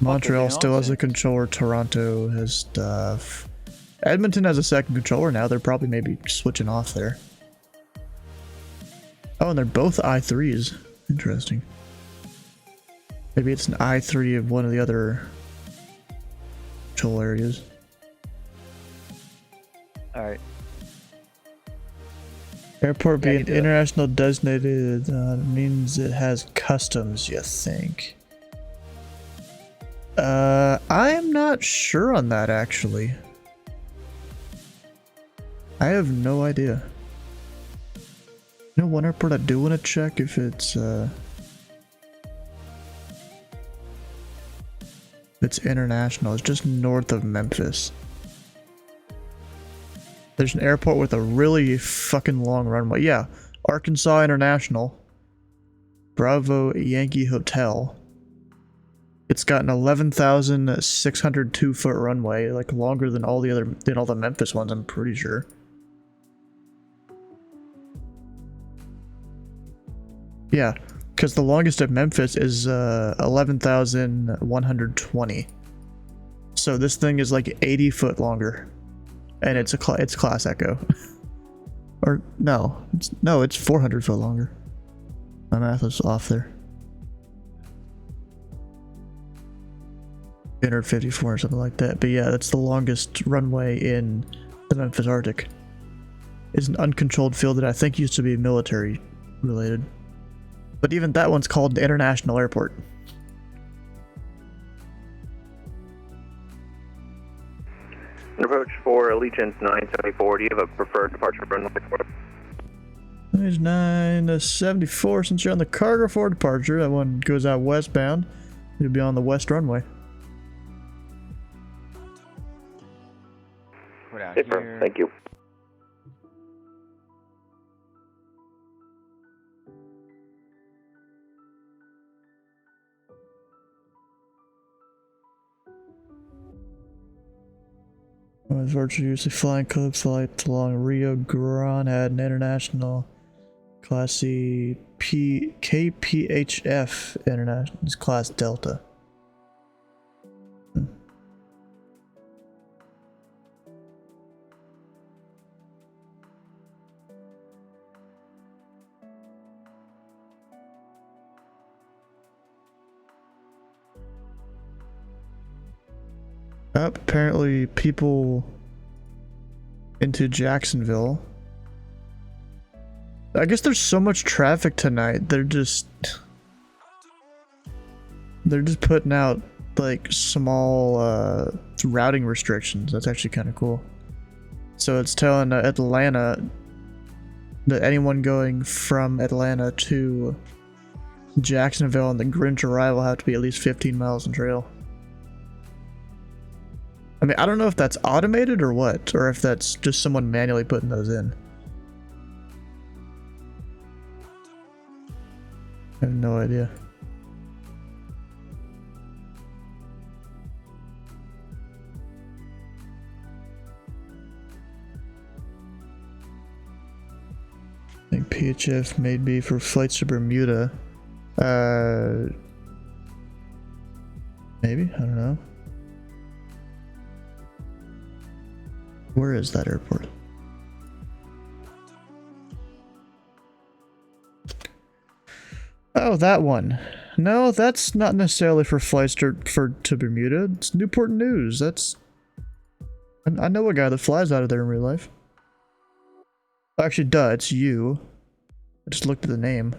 Montreal still has a controller, Toronto has stuff. Edmonton has a second controller now, they're probably maybe switching off there. Oh, and they're both i3s. Interesting. Maybe it's an i3 of one of the other control areas. Alright. Airport Yeah, being international designated means it has customs, you think? I'm not sure on that actually. I have no idea. One airport I do want to check if it's international. It's just north of Memphis. There's an airport with a really fucking long runway. Yeah, Arkansas International. Bravo Yankee Hotel. It's got an 11,602 foot runway, like longer than all the Memphis ones, I'm pretty sure. Yeah, because the longest at Memphis is 11,120. So this thing is like 80 foot longer, and it's Class Echo. Or no, it's 400 foot longer. My math is off there. 354 or something like that. But yeah, that's the longest runway in the Memphis Arctic. It's an uncontrolled field that I think used to be military related. But even that one's called the International Airport. Approach for Allegiance 974. Do you have a preferred departure runway for it? There's 974. Since you're on the cargo for departure, that one goes out westbound. You'll be on the west runway. Thank you. With virtually usually flying club flights along Rio Grande had an international Class C KPHF International is Class Delta. Apparently people into Jacksonville. I guess there's so much traffic tonight. They're just putting out like small routing restrictions. That's actually kind of cool. So it's telling Atlanta that anyone going from Atlanta to Jacksonville on the Grinch arrival have to be at least 15 miles in trail. I mean, I don't know if that's automated or what, or if that's just someone manually putting those in. I have no idea. I think PHF may be for flights to Bermuda. Maybe? I don't know. Where is that airport? Oh, that one. No, that's not necessarily for flights to Bermuda. It's Newport News. That's... I know a guy that flies out of there in real life. Actually, duh, it's you. I just looked at the name.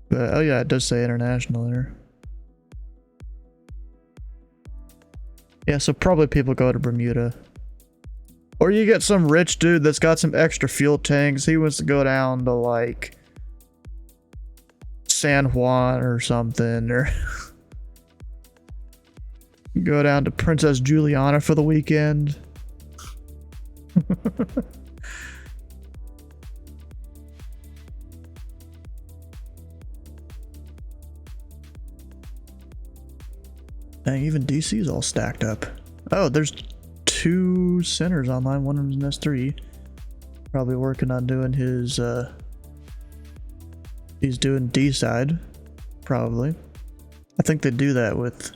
But, oh yeah, it does say international there. Yeah, so probably people go to Bermuda. Or you get some rich dude that's got some extra fuel tanks. He wants to go down to like San Juan or something, or go down to Princess Juliana for the weekend. Dang, even DC's all stacked up. Oh, there's 2 centers online. One of them's an S3. Probably working on doing his, he's doing D side. Probably. I think they do that with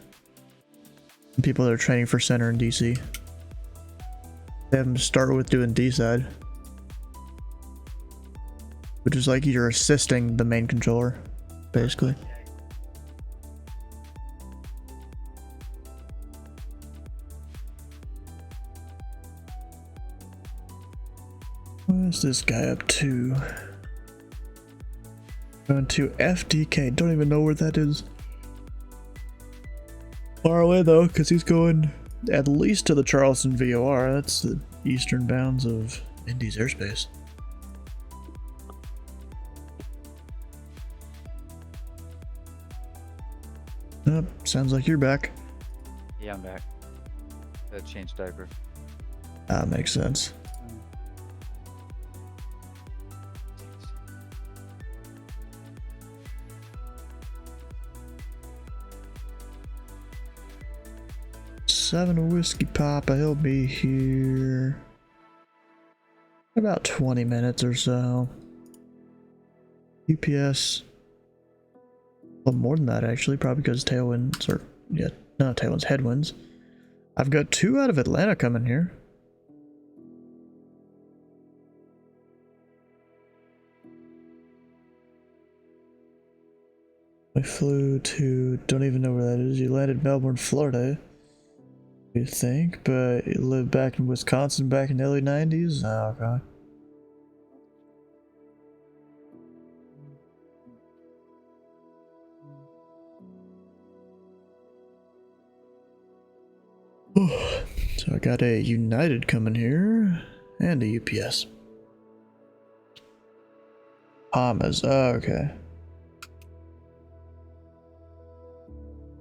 people that are training for center in DC. They have them start with doing D side, which is like you're assisting the main controller, basically. What's this guy up to? Going to FDK. Don't even know where that is. Far away though, because he's going at least to the Charleston VOR. That's the eastern bounds of Indy's airspace. Oh, sounds like you're back. Yeah, I'm back. Gotta change diaper. That makes sense. Seven whiskey papa, he'll be here about 20 minutes or so. UPS, well, more than that actually, probably because tailwinds, or yeah, not tailwinds, headwinds. I've got 2 out of Atlanta coming here. I flew to, don't even know where that is. You landed Melbourne, Florida, you think, but you lived back in Wisconsin back in the early 90s? Oh, God. So I got a United coming here and a UPS. Hamas, oh, okay.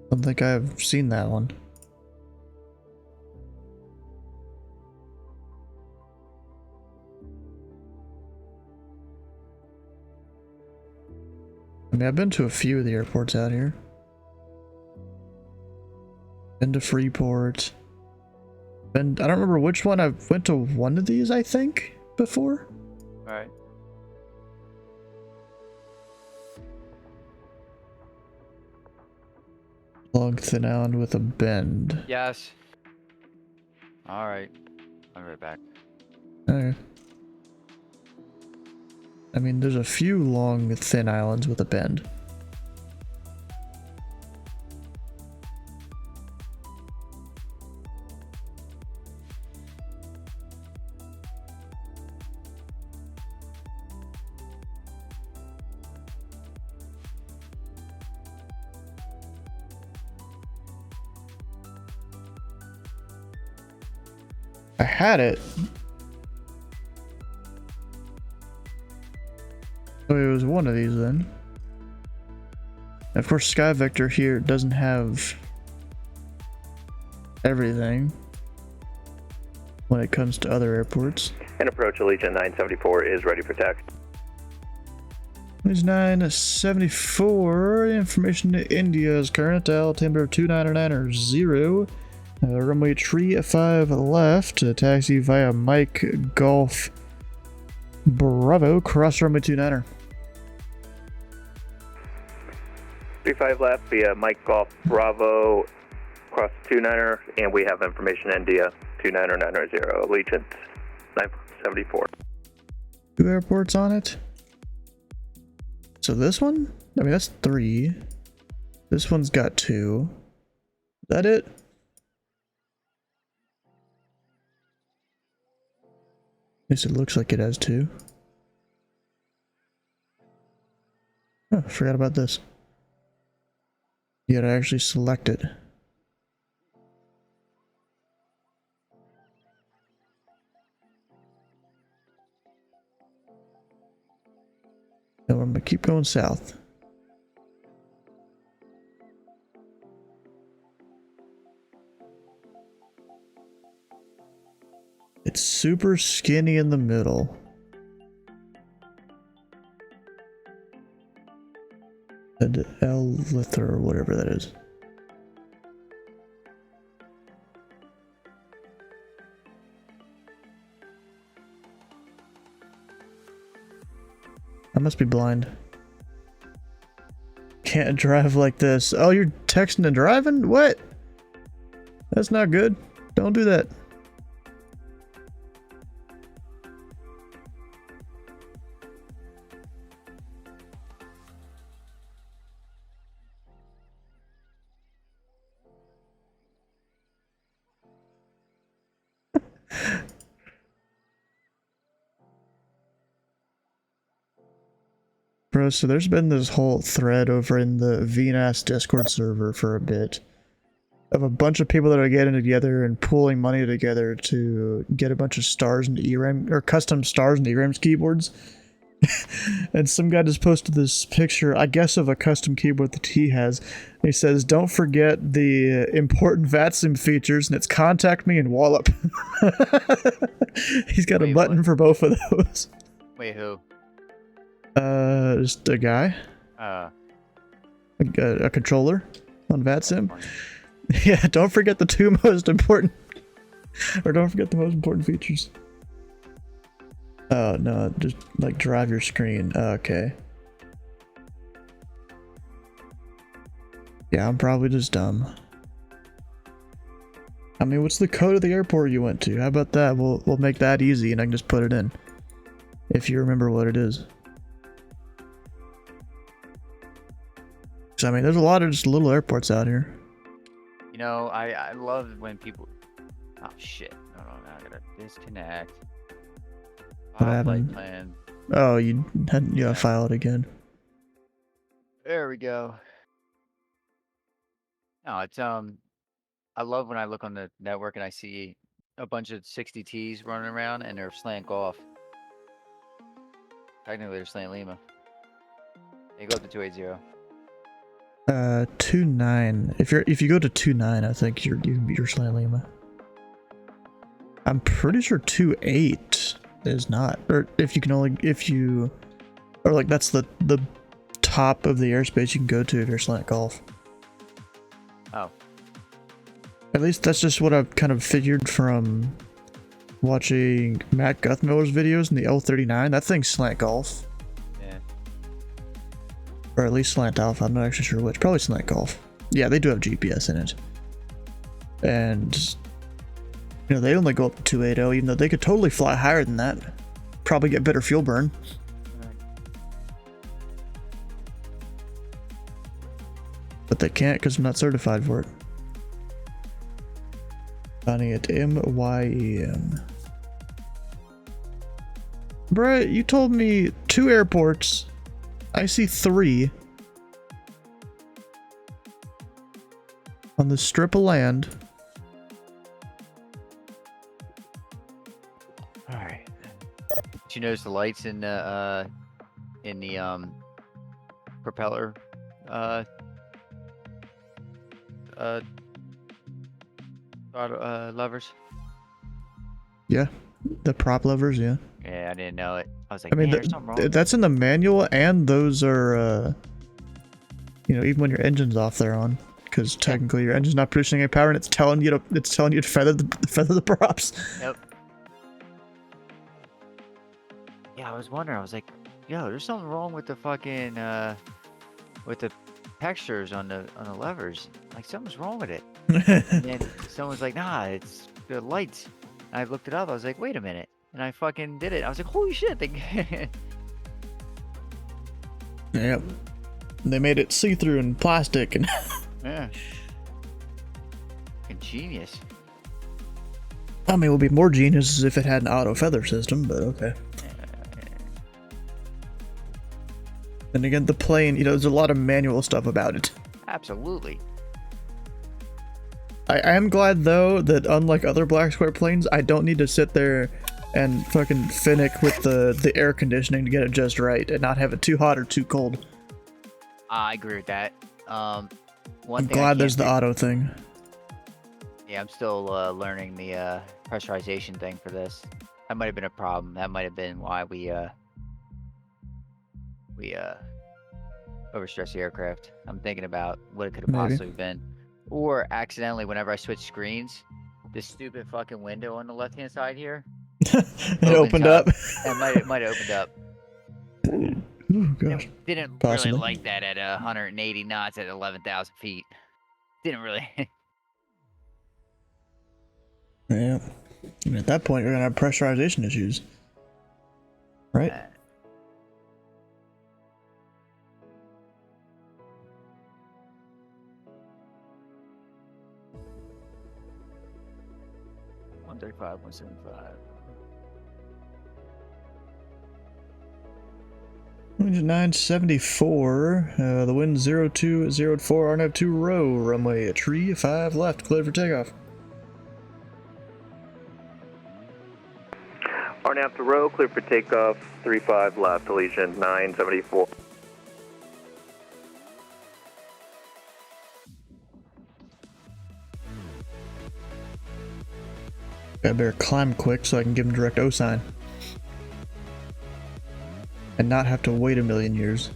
Don't think I've seen that one. I mean, I've been to a few of the airports out here. Been to Freeport. I don't remember which one. I went to one of these, I think, before. Alright. Long thin island with a bend. Yes. Alright. I'll be right back. Okay. I mean, there's a few long thin islands with a bend. I had it. So it was one of these then. Of course, Sky Vector here doesn't have everything when it comes to other airports. And approach Allegiant 974 is ready for taxi. There's 974. Information to India is current. Altimeter 299er0. Runway 35 left. Taxi via Mike Golf Bravo. Cross runway 29er. 35 left via Mike Golf Bravo. Cross 29er. And we have information India 299er0. Allegiant 974. 2 airports on it. So this one? I mean, that's 3. This one's got 2. Is that it? At least it looks like it has 2. Oh, I forgot about this. You gotta actually select it. And I'm gonna keep going south. It's super skinny in the middle. And Elither or whatever that is. I must be blind. Can't drive like this. Oh, you're texting and driving? What? That's not good. Don't do that. Bro, so there's been this whole thread over in the VNAS Discord server for a bit of a bunch of people that are getting together and pooling money together to get a bunch of stars and ERAM or custom stars and ERAMs keyboards. And some guy just posted this picture, I guess, of a custom keyboard that he has. And he says, "Don't forget the important VATSIM features," and it's contact me and Wallop. He's got a button for both of those. Wait, who? Just a guy. A controller on VATSIM. Yeah, don't forget the 2 most important, or don't forget the most important features. Oh no, just like drive your screen. Okay. Yeah, I'm probably just dumb. I mean, what's the code of the airport you went to? How about that? We'll make that easy, and I can just put it in if you remember what it is. So, I mean, there's a lot of just little airports out here. You know, I love when people... Oh, shit. No, I gotta disconnect. What happened? Plan. Oh, you gotta file it again. There we go. No, it's, I love when I look on the network and I see a bunch of 60Ts running around and they're slant off. Technically, they're slant Lima. They go up to 280. 29. If you go to 29, I think you're slant Lima. I'm pretty sure 28 is not. Or if you can only or like that's the top of the airspace you can go to if you're slant golf. Oh. At least that's just what I've kind of figured from watching Matt Guthmiller's videos in the L39. That thing's slant golf. Yeah. Or at least slant alpha. I'm not actually sure which. Probably slant golf. Yeah, they do have GPS in it. And, you know, they only go up to 280, even though they could totally fly higher than that. Probably get better fuel burn. But they can't because I'm not certified for it. Finding it MYEM. Bruh, you told me 2 airports. I see 3. On the strip of land. Alright. Did you notice the lights in the propeller levers? Yeah, the prop levers, yeah. Yeah, I didn't know it. I was like, I mean, man, there's something wrong. that's in the manual, and those are, you know, even when your engine's off, they're on, because technically your engine's not producing any power, and it's telling you to feather the props. Yep. Yeah, I was wondering. I was like, yo, there's something wrong with the fucking with the textures on the levers. Like something's wrong with it. And then someone's like, nah, it's the lights. And I looked it up. I was like, wait a minute. And I fucking did it. I was like, holy shit. Yep. They made it see-through and plastic and Yeah. Genius. I mean, it would be more genius if it had an auto feather system, but okay. And again, the plane, you know, there's a lot of manual stuff about it. Absolutely. I am glad, though, that unlike other black square planes, I don't need to sit there and fucking finick with the air conditioning to get it just right and not have it too hot or too cold. I agree with that. I'm glad there's the auto thing. Yeah, I'm still learning the pressurization thing for this. That might have been a problem. That might have been why we overstressed the aircraft. I'm thinking about what it could have Maybe. possibly been. Or accidentally, whenever I switch screens, this stupid fucking window on the left-hand side here. It opened up. It might have opened up. Ooh, gosh. Didn't Possibly. really like that at 180 knots at 11,000 feet. Didn't really. Yeah. And at that point, you're gonna have pressurization issues. Right? 135, 175. Wind 974. The wind 0204. RNAV 2 row. Runway tree 5 left. Cleared for takeoff. RNAV to row, clear for takeoff, 35 left, Allegiant 974. I better climb quick so I can give him direct O sign. And not have to wait a million years.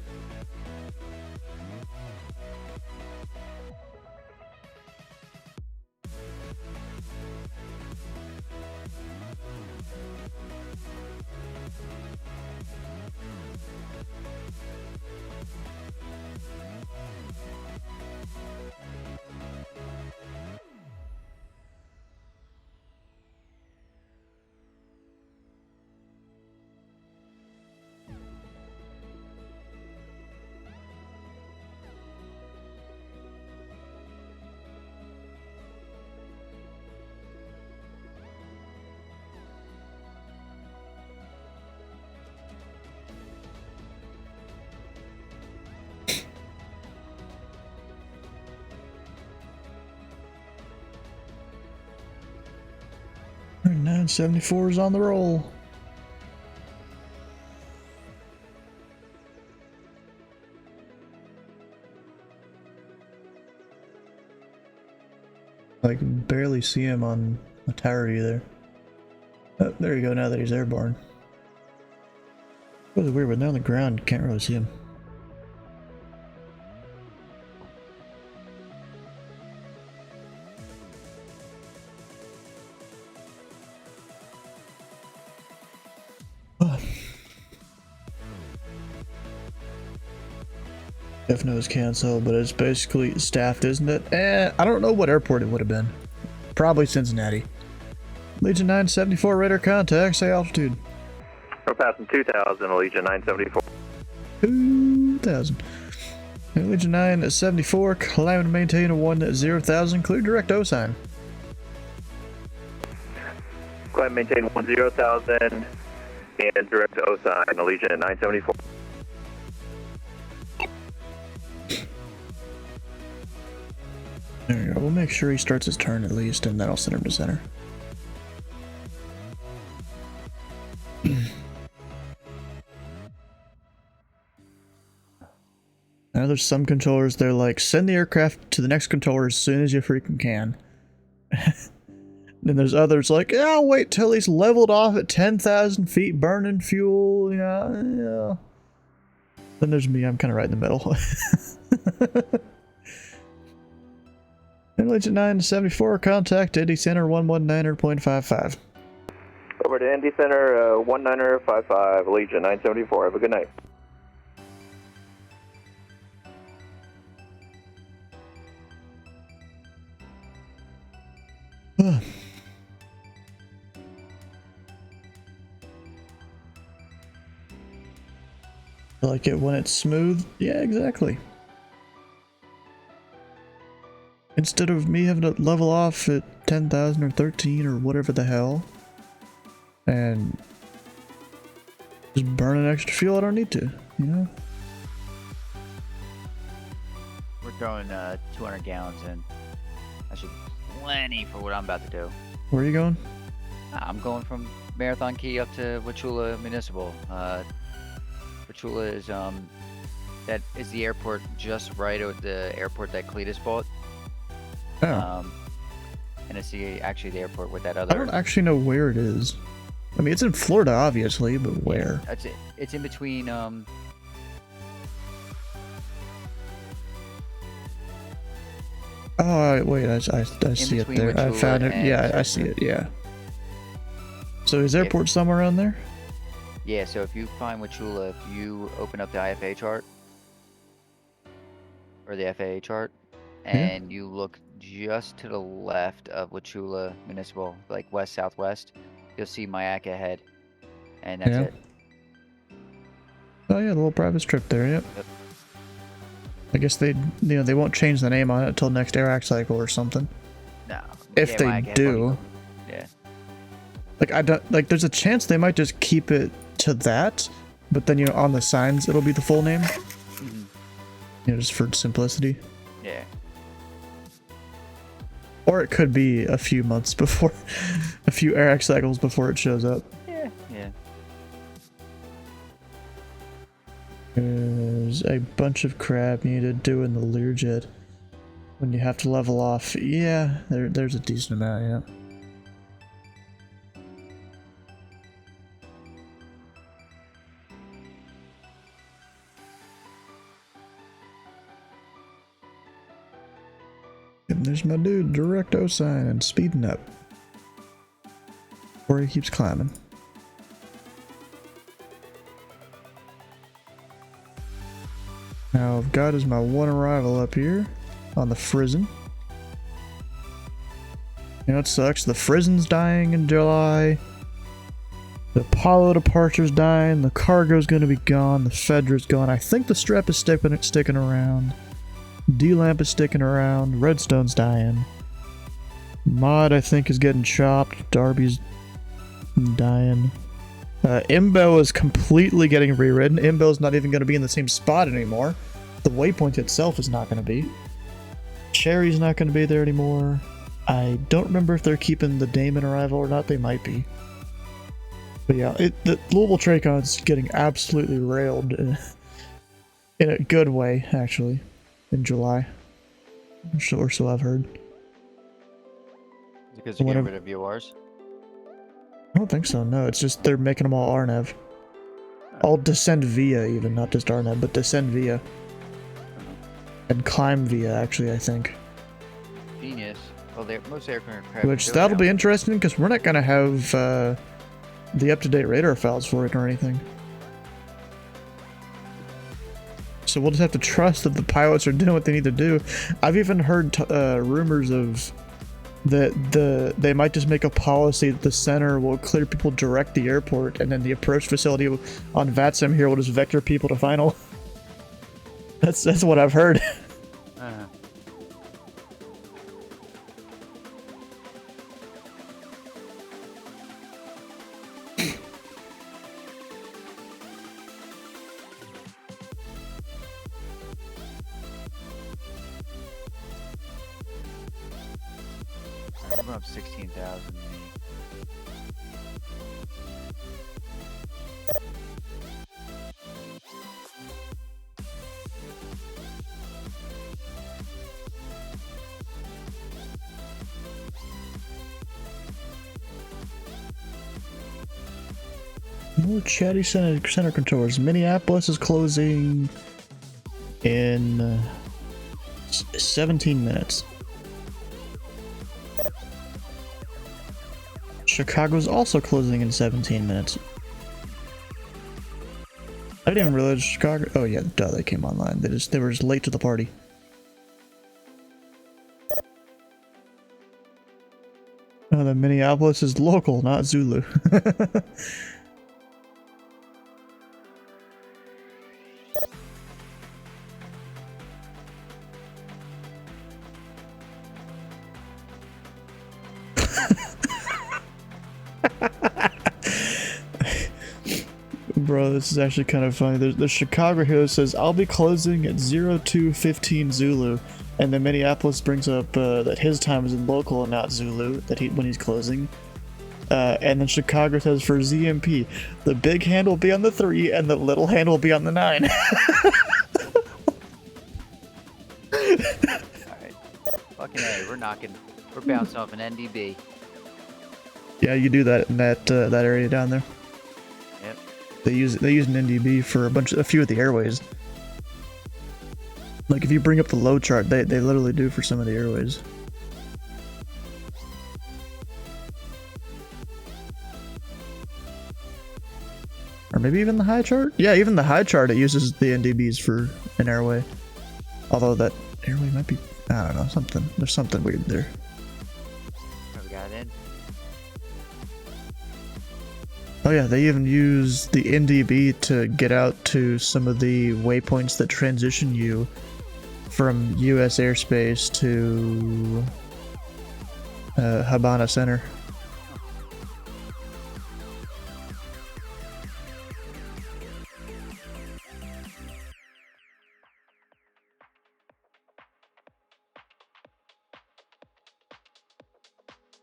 Alright, 974 is on the roll. I can barely see him on the tower either. Oh, there you go, now that he's airborne. It was weird, but now on the ground, you can't really see him. FNO is canceled, but it's basically staffed, isn't it? I don't know what airport it would have been. Probably Cincinnati. Legion 974 radar contact, say altitude. We're passing 2,000, Legion 974. 2,000. Legion 974, climb and maintain a 10,000, clear direct O sign. Climb, maintain 10,000 and direct O sign, Legion 974. There you go. We'll make sure he starts his turn at least, and then I'll send him to center. Now there's some controllers, they're like, send the aircraft to the next controller as soon as you freaking can. Then there's others like, yeah, I'll wait till he's leveled off at 10,000 feet burning fuel, yeah. Then there's me, I'm kind of right in the middle. Legion 974, contact Indy Center 119.55. Over to Indy Center 1955, Legion 974. Have a good night. I like it when it's smooth. Yeah, exactly. Instead of me having to level off at 10,000 or 13 or whatever the hell, and just burning extra fuel I don't need to, you know? We're throwing 200 gallons in. That should be plenty for what I'm about to do. Where are you going? I'm going from Marathon Key up to Wachula Municipal. Wachula is that is the airport just right at the airport that Cletus bought. Oh. And it's actually the airport with that I other. don't actually know where it is. I mean, it's in Florida, obviously, but where? That's it. It's in between. Oh, wait, I see it there. I found it. Yeah, I see it, yeah. So is airport somewhere around there? Yeah, so if you find Wachula, if you open up the IFA chart, or the FAA chart, and you look just to the left of Wachula Municipal, like west-southwest, you'll see Mayak ahead, and that's it. Oh yeah, the little private strip there, yep. I guess they won't change the name on it until next Iraq cycle or something. No. If they do. Yeah. Like there's a chance they might just keep it to that, but then on the signs it'll be the full name. Just for simplicity. Yeah. Or it could be a few months before, a few Iraq cycles before it shows up. Yeah. Yeah. There's a bunch of crap you need to do in the Learjet when you have to level off. Yeah, there's a decent amount, yeah. And there's my dude, direct O sign and speeding up. Or he keeps climbing. Now I've got is my one arrival up here on the Frizen. You know it sucks, the Frizen's dying in July. The Apollo departure's dying, the cargo's gonna be gone, the Fedra's gone. I think the Strep is sticking around. D-Lamp is sticking around, Redstone's dying. Mod I think is getting chopped, Darby's dying. Imbo is completely getting rewritten. Imbo's not even going to be in the same spot anymore. The waypoint itself is not going to be. Cherry's not going to be there anymore. I don't remember if they're keeping the Damon arrival or not. They might be. But yeah, the Louisville Tracon's getting absolutely railed in a good way, actually, in July. Or so I've heard. Because you're getting rid of URs? I don't think so, no. It's just they're making them all RNAV. All descend via, even, not just RNAV, but descend via. And climb via, actually, I think. Genius. Well, most aircraft. Which, that'll be interesting, because we're not going to have the up-to-date radar files for it or anything. So we'll just have to trust that the pilots are doing what they need to do. I've even heard rumors of that they might just make a policy that the center will clear people direct the airport, and then the approach facility on VATSIM here will just vector people to final. That's what I've heard. I'm up 16,000. More chatty center controllers. Minneapolis is closing in 17 minutes. Chicago's also closing in 17 minutes. I didn't even realize Chicago. Oh yeah, duh, they came online. They were just late to the party. Oh, the Minneapolis is local, not Zulu. Bro, this is actually kind of funny. There's the Chicago here that says, I'll be closing at 02:15 Zulu. And then Minneapolis brings up that his time is in local and not Zulu, when he's closing. And then Chicago says for ZMP, the big hand will be on the 3 and the little hand will be on the 9. Alright. Fucking A, we're bouncing off an NDB. Yeah, you do that in that area down there. Yep. They use an NDB for a few of the airways. Like if you bring up the load chart, they literally do for some of the airways. Or maybe even the high chart? Yeah, even the high chart, it uses the NDBs for an airway. Although that airway might be, I don't know, there's something weird there. We got it in. Oh yeah, they even use the NDB to get out to some of the waypoints that transition you from US airspace to Habana Center.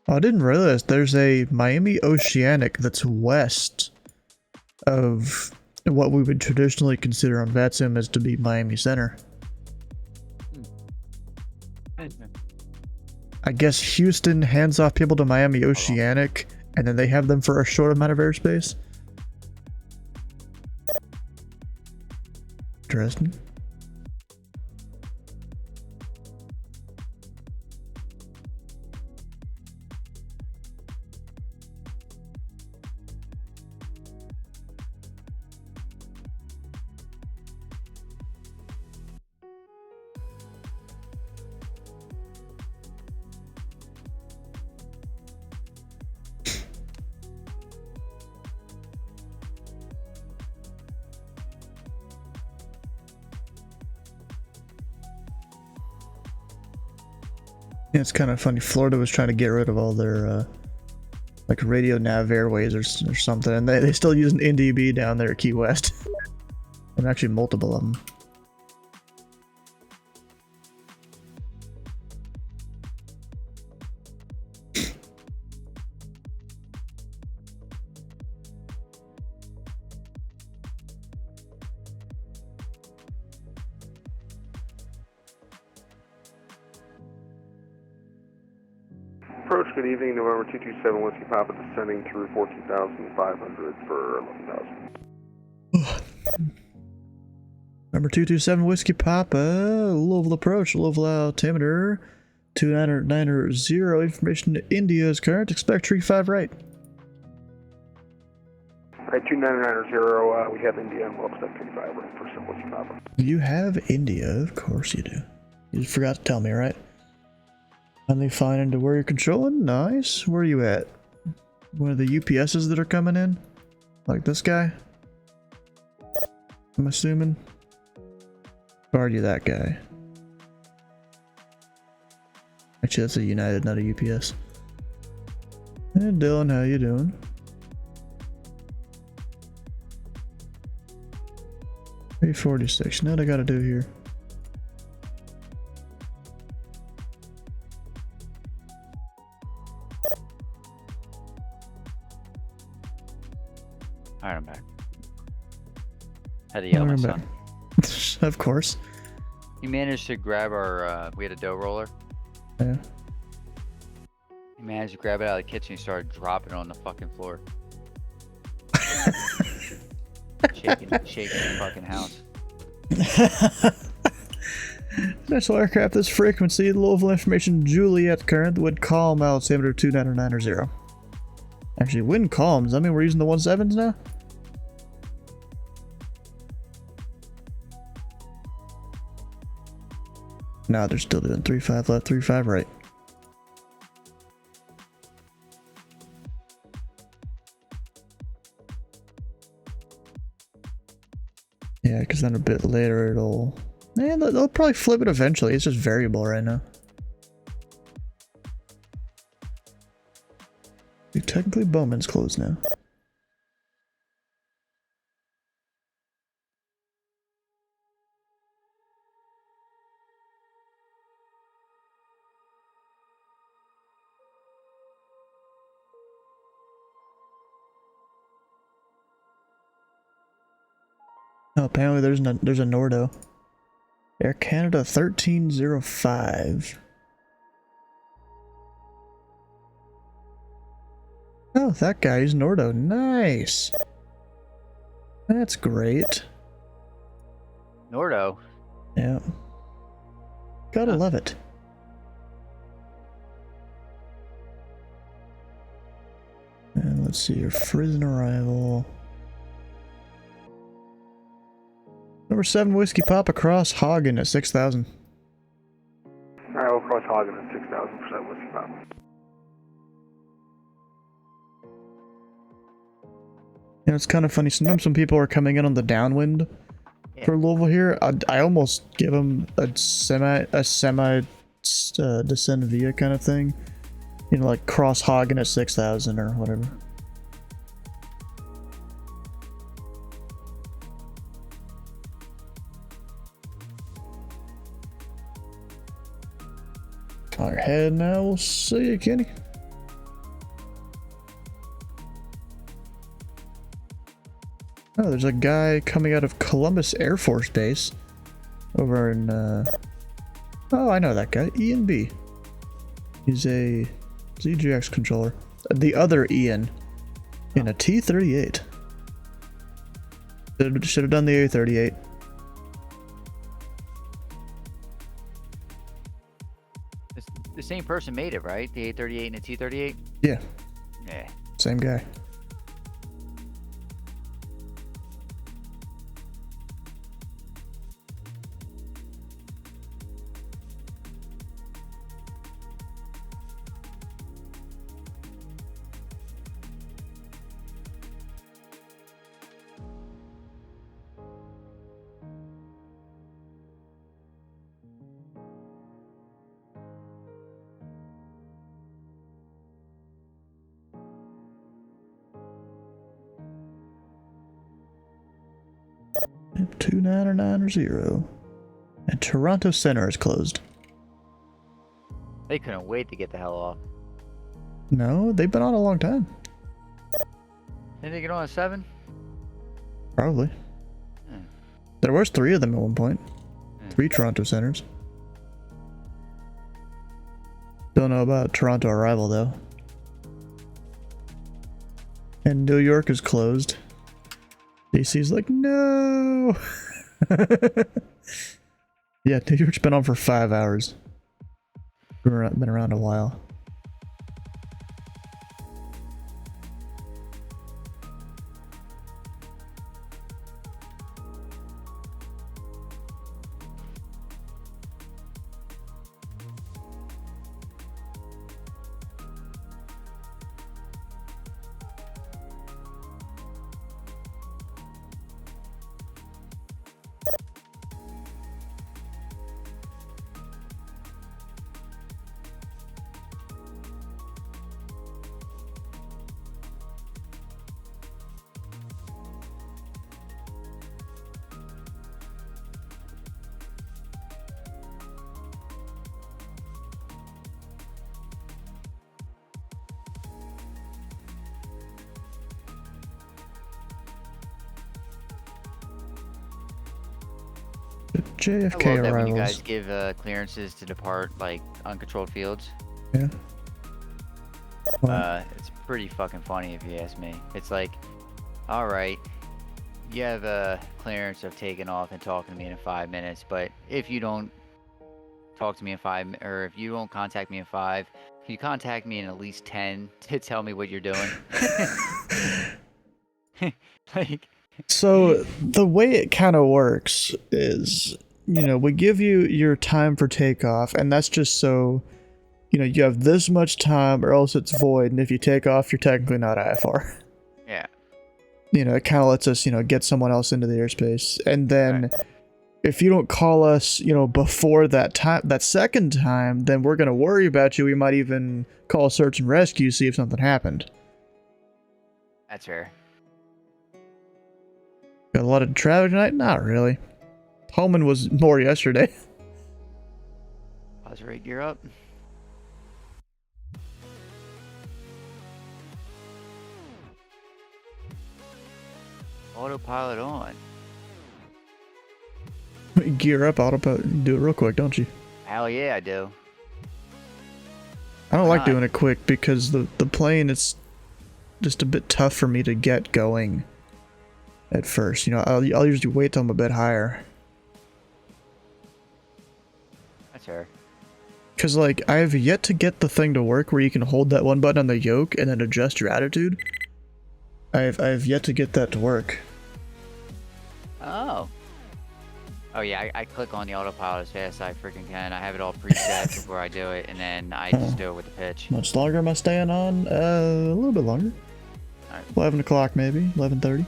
Oh, I didn't realize there's a Miami Oceanic that's west of what we would traditionally consider on VATSIM as to be Miami Center. I guess Houston hands off people to Miami Oceanic, and then they have them for a short amount of airspace. Interesting. Yeah, it's kind of funny. Florida was trying to get rid of all their like radio nav airways or something, and they still use an NDB down there at Key West. And actually multiple of them. Approach, good evening, November 227 Whiskey Papa descending through 14,500 for 11,000. Number 227 Whiskey Papa, Louisville Approach, Louisville altimeter 2990. Information to India is current. Expect tree 5 right. Alright, 29990, we have India and Wellstep 35 for Simple Papa. You have India, of course you do. You just forgot to tell me, right? Finally flying into where you're controlling? Nice. Where are you at? One of the UPSs that are coming in? Like this guy? I'm assuming? Or are you that guy? Actually, that's a United, not a UPS. And Dylan, how you doing? $346. Now what I gotta do here? Alright, I'm back. Had to yell at my son. Of course. He managed to grab our, we had a dough roller. Yeah. He managed to grab it out of the kitchen and started dropping it on the fucking floor. shaking the fucking house. National aircraft, this frequency, Louisville Information Juliet current, would calm altimeter 29990. Actually, wind calm. Does that mean we're using the 17s now? No, they're still doing 35 left, 35 right. Yeah, because then a bit later it'll... Yeah, they'll probably flip it eventually. It's just variable right now. Technically, Bowman's closed now. Oh, apparently there's a Nordo. Air Canada 1305. Oh, that guy's Nordo. Nice. That's great. Nordo? Yeah. Gotta love it. And let's see, your Frisson arrival. Number 7 Whiskey Papa Cross Hagen at 6,000. Alright, we'll cross Hagen at 6,000 for that Whiskey Papa. You know, it's kind of funny. Sometimes when people are coming in on the downwind for Louisville here, I almost give them a semi descend via kind of thing. You know, like cross Hagen at 6,000 or whatever. Fire ahead now. We'll see you, Kenny. Oh, there's a guy coming out of Columbus Air Force Base over in, oh, I know that guy. Ian B. He's a ZGX controller. The other Ian in a T-38. Should have done the A-38. The same person made it, right? The A-38 and the T-38? Yeah. Yeah. Same guy. Yep, 29990. And Toronto Center is closed. They couldn't wait to get the hell off. No, they've been on a long time. Didn't they get on at 7? Probably. There was 3 of them at one point. 3 Toronto Centers. Don't know about Toronto arrival though. And New York is closed. DC's like, no! Yeah, New York's been on for 5 hours. Been around a while. JFK I love that when you arrivals. guys give clearances to depart like uncontrolled fields. Yeah. It's pretty fucking funny if you ask me. It's like, all right, you have a clearance of taking off and talking to me in 5 minutes, but if you don't talk to me in 5, or if you don't contact me in 5, can you contact me in at least 10 to tell me what you're doing? Like, So the way it kind of works is, we give you your time for takeoff, and that's just so, you have this much time or else it's void, and if you take off, you're technically not IFR. yeah. It kind of lets us, get someone else into the airspace. And then if you don't call us, before that time, that second time, then we're going to worry about you. We might even call search and rescue, see if something happened. That's fair. Got a lot of traffic tonight? Not really. Holman was more yesterday. Pause rate gear up. Autopilot on. Gear up, autopilot. Do it real quick, don't you? Hell yeah, I do. I don't Why like not? doing it quick because the plane is just a bit tough for me to get going at first. I'll usually wait till I'm a bit higher. That's fair. Because, like, I have yet to get the thing to work where you can hold that one button on the yoke and then adjust your attitude. I have yet to get that to work. Oh. Oh yeah, I click on the autopilot as fast as I freaking can. I have it all preset before I do it, and then I just do it with the pitch. Much longer am I staying on? A little bit longer. Alright. 11 o'clock maybe, 11:30.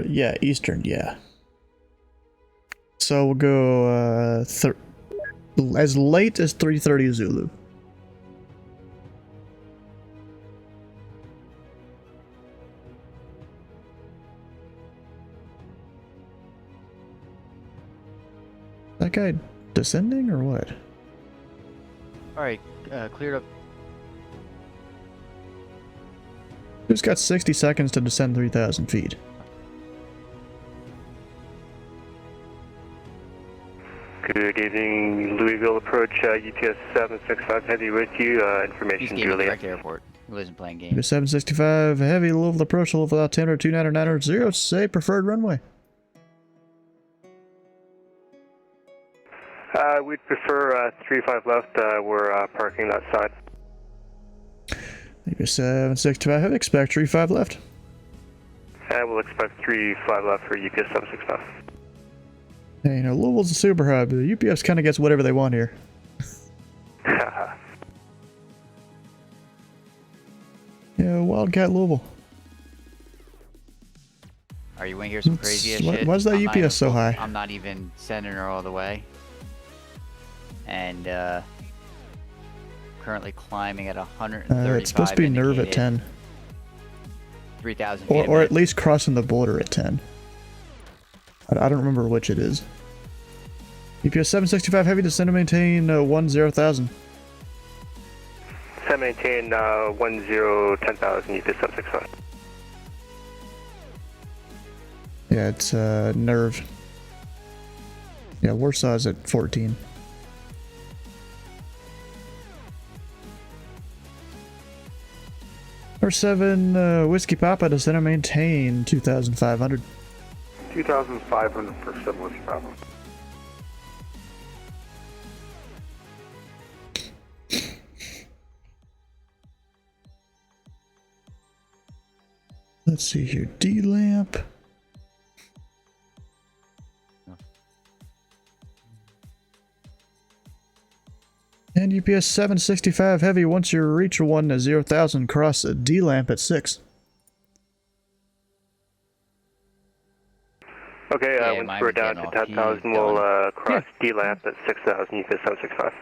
Yeah, Eastern, yeah. So we'll go as late as 3:30 Zulu. That guy descending or what? Alright, cleared up. Just got 60 seconds to descend 3,000 feet. Good evening, Louisville Approach, UPS 765 Heavy with you. He's Information, gave me Juliet. direct airport. He wasn't playing games. 765 Heavy, Louisville Approach, Louisville Altimeter 299 say preferred runway. We'd prefer 35 left. We're parking that side. 765 Heavy, expect 35 left. We'll expect 35 left for UPS 765. Hey, Louisville's a super hub. The UPS kind of gets whatever they want here. Yeah, Wildcat Louisville. Are you want to hear some crazy ass shit? Why's that I'm not even UPS so high? I'm not even sending her all the way. And currently climbing at 135. It's supposed to be nerve at 10. 3,000 feet. Or at least crossing the border at 10. I don't remember which it is. UPS 765 Heavy, descend to maintain 10,000. Descend maintain 10,000 UPS 765. Yeah, it's nerve. Yeah, Warsaw's at 14. Number 7 Whiskey Papa, descend to maintain 2,500. 2,500 for 7 Whiskey Papa. Let's see here. D-lamp. And UPS 765 Heavy, once you reach 10,000, cross a D-lamp at 6. Okay, Yeah, once mine we're was down getting to off. 10,000, He's we'll done. cross D-lamp at 6,000 UPS 765.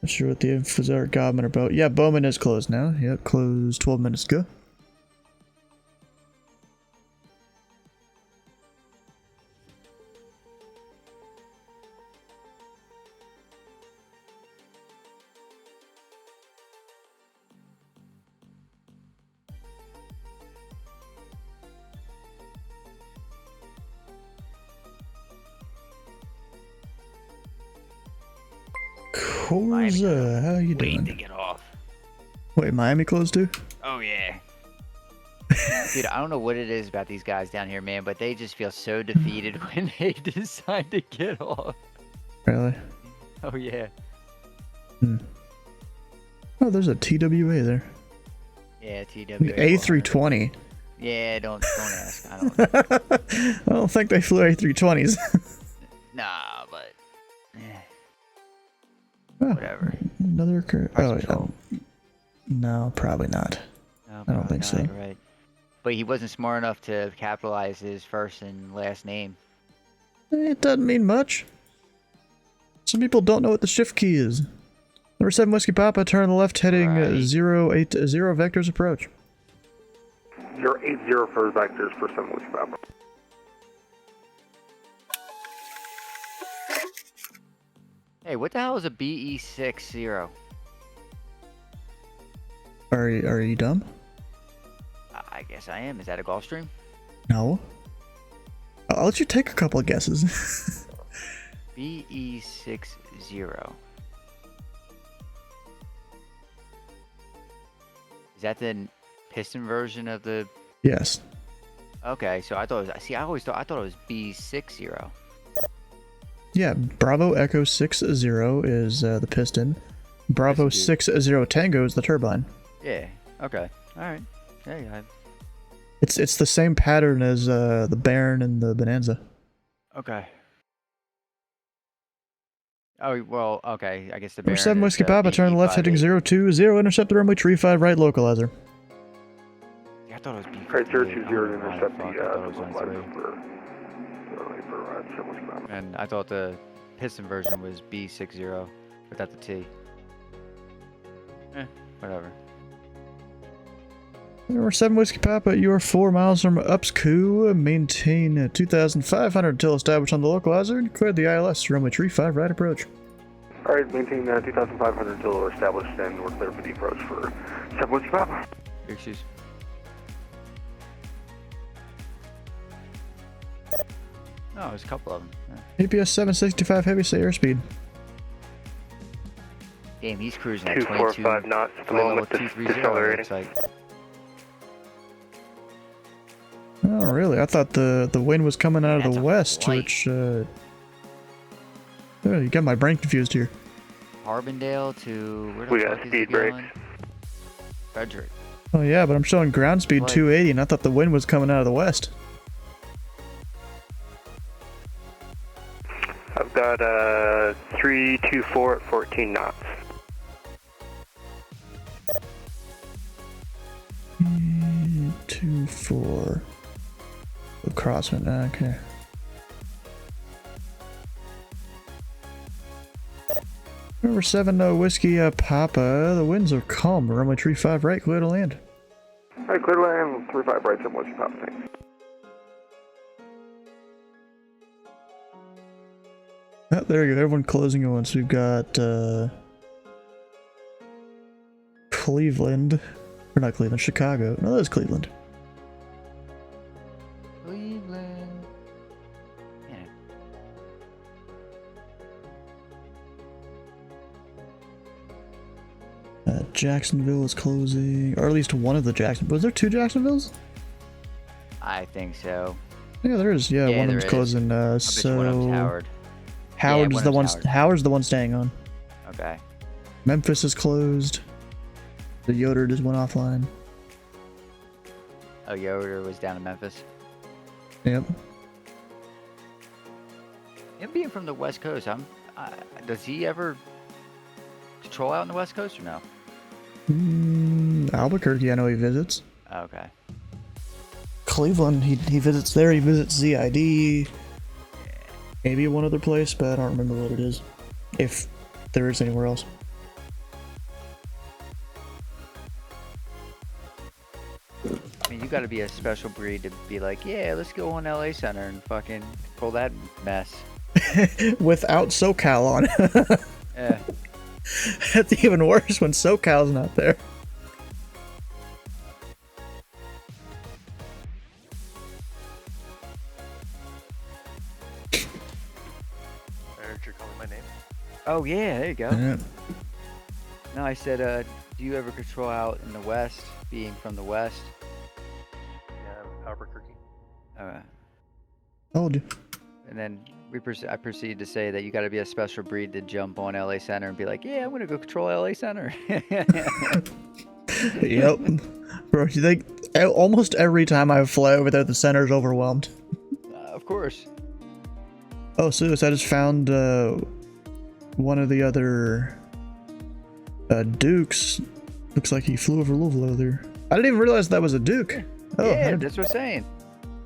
Not sure what the infos are. Godman or Bowman. Yeah, Bowman is closed now. Yep, closed 12 minutes ago. Corza, how you doing? To get off. Wait, Miami closed too? Oh yeah. Dude, I don't know what it is about these guys down here, man, but they just feel so defeated when they decide to get off. Really? Oh yeah. Oh, there's a TWA there. Yeah, TWA. A320. Yeah, don't ask. I don't think they flew A320s. Nah, but Oh, whatever. Another no, probably not. No, I don't think so. Right. But he wasn't smart enough to capitalize his first and last name. It doesn't mean much. Some people don't know what the shift key is. Number 7 Whiskey Papa, turn left heading 080 vectors approach. 080 for vectors for 7 Whiskey Papa. Hey, what the hell is a BE60? Are you dumb? I guess I am. Is that a Gulfstream? No. I'll let you take a couple of guesses. BE60. Is that the piston version of the? Yes. Okay, so I thought it was. See, I thought it was B60. Yeah, Bravo Echo 60 is the piston. Bravo 60 Tango is the turbine. Yeah. Okay. All right. Yeah. It's the same pattern as the Baron and the Bonanza. Okay. Oh well. Okay. I guess the Number Baron 7 Whiskey Papa, turn left heading 020, intercept the runway 35 right localizer. Yeah, I thought it was B. Right, 020 intercept the And I thought the piston version was B60 without the T. Whatever. Number 7 Whiskey Papa, you are 4 miles from Upsku. Maintain 2,500 until established on the localizer and clear the ILS. Runway 35 right approach. Alright, maintain 2,500 until we're established and we're clear for the approach for 7 Whiskey Papa. Excuse. Oh, there's a couple of them. APS 765 heavy, say airspeed. Damn, he's cruising at 245 knots at the moment, decelerating. Oh, really? I thought the wind was coming out of the west, which, oh, you got my brain confused here. Harbindale to, where the We fuck got is speed he brakes. going? Frederick. Oh yeah, but I'm showing ground speed What? 280 and I thought the wind was coming out of the west. I've got 324 at 14 knots. 2-4. Crosswind, okay. Number 7 Whiskey Papa, the winds are calm. Runway 35 right, clear to land. Alright, clear to land, 35 right, 7 Whiskey Papa, thanks. Oh, there you go, everyone closing at once. We've got Cleveland, or not Cleveland, Chicago. No, that's Cleveland. Cleveland. Jacksonville is closing, or at least one of the Jacksonville. Was there 2 Jacksonvilles? I think so. Yeah, there is. Yeah, one of them's there is. closing. I bet you one of them's Howard. Howard's Yeah, the one one. of them's Howard's the one staying on. Okay. Memphis is closed. The Yoder just went offline. Oh, Yoder was down in Memphis. Yep. Him being from the West Coast, does he ever patrol out on the West Coast or no? Albuquerque, I know he visits. Okay. Cleveland, he visits there. He visits ZID. Maybe one other place, but I don't remember what it is. If there is anywhere else. got to be a special breed to be like, yeah, let's go on LA Center and fucking pull that mess. Without SoCal on it. Yeah. That's even worse when SoCal's not there. I heard you're calling my name. Oh yeah, there you go. Yeah. No, I said, do you ever patrol out in the west, being from the west? Yeah, Albuquerque. Told you. And then I proceeded to say that you got to be a special breed to jump on LA Center and be like, yeah, I'm gonna go control LA Center. Yep. Bro, you think almost every time I fly over there, the center's overwhelmed. Of course. Oh, Sus, I just found one of the other Dukes. Looks like he flew over Louisville earlier. I didn't even realize that was a Duke. Oh, Yeah, that's what I'm saying.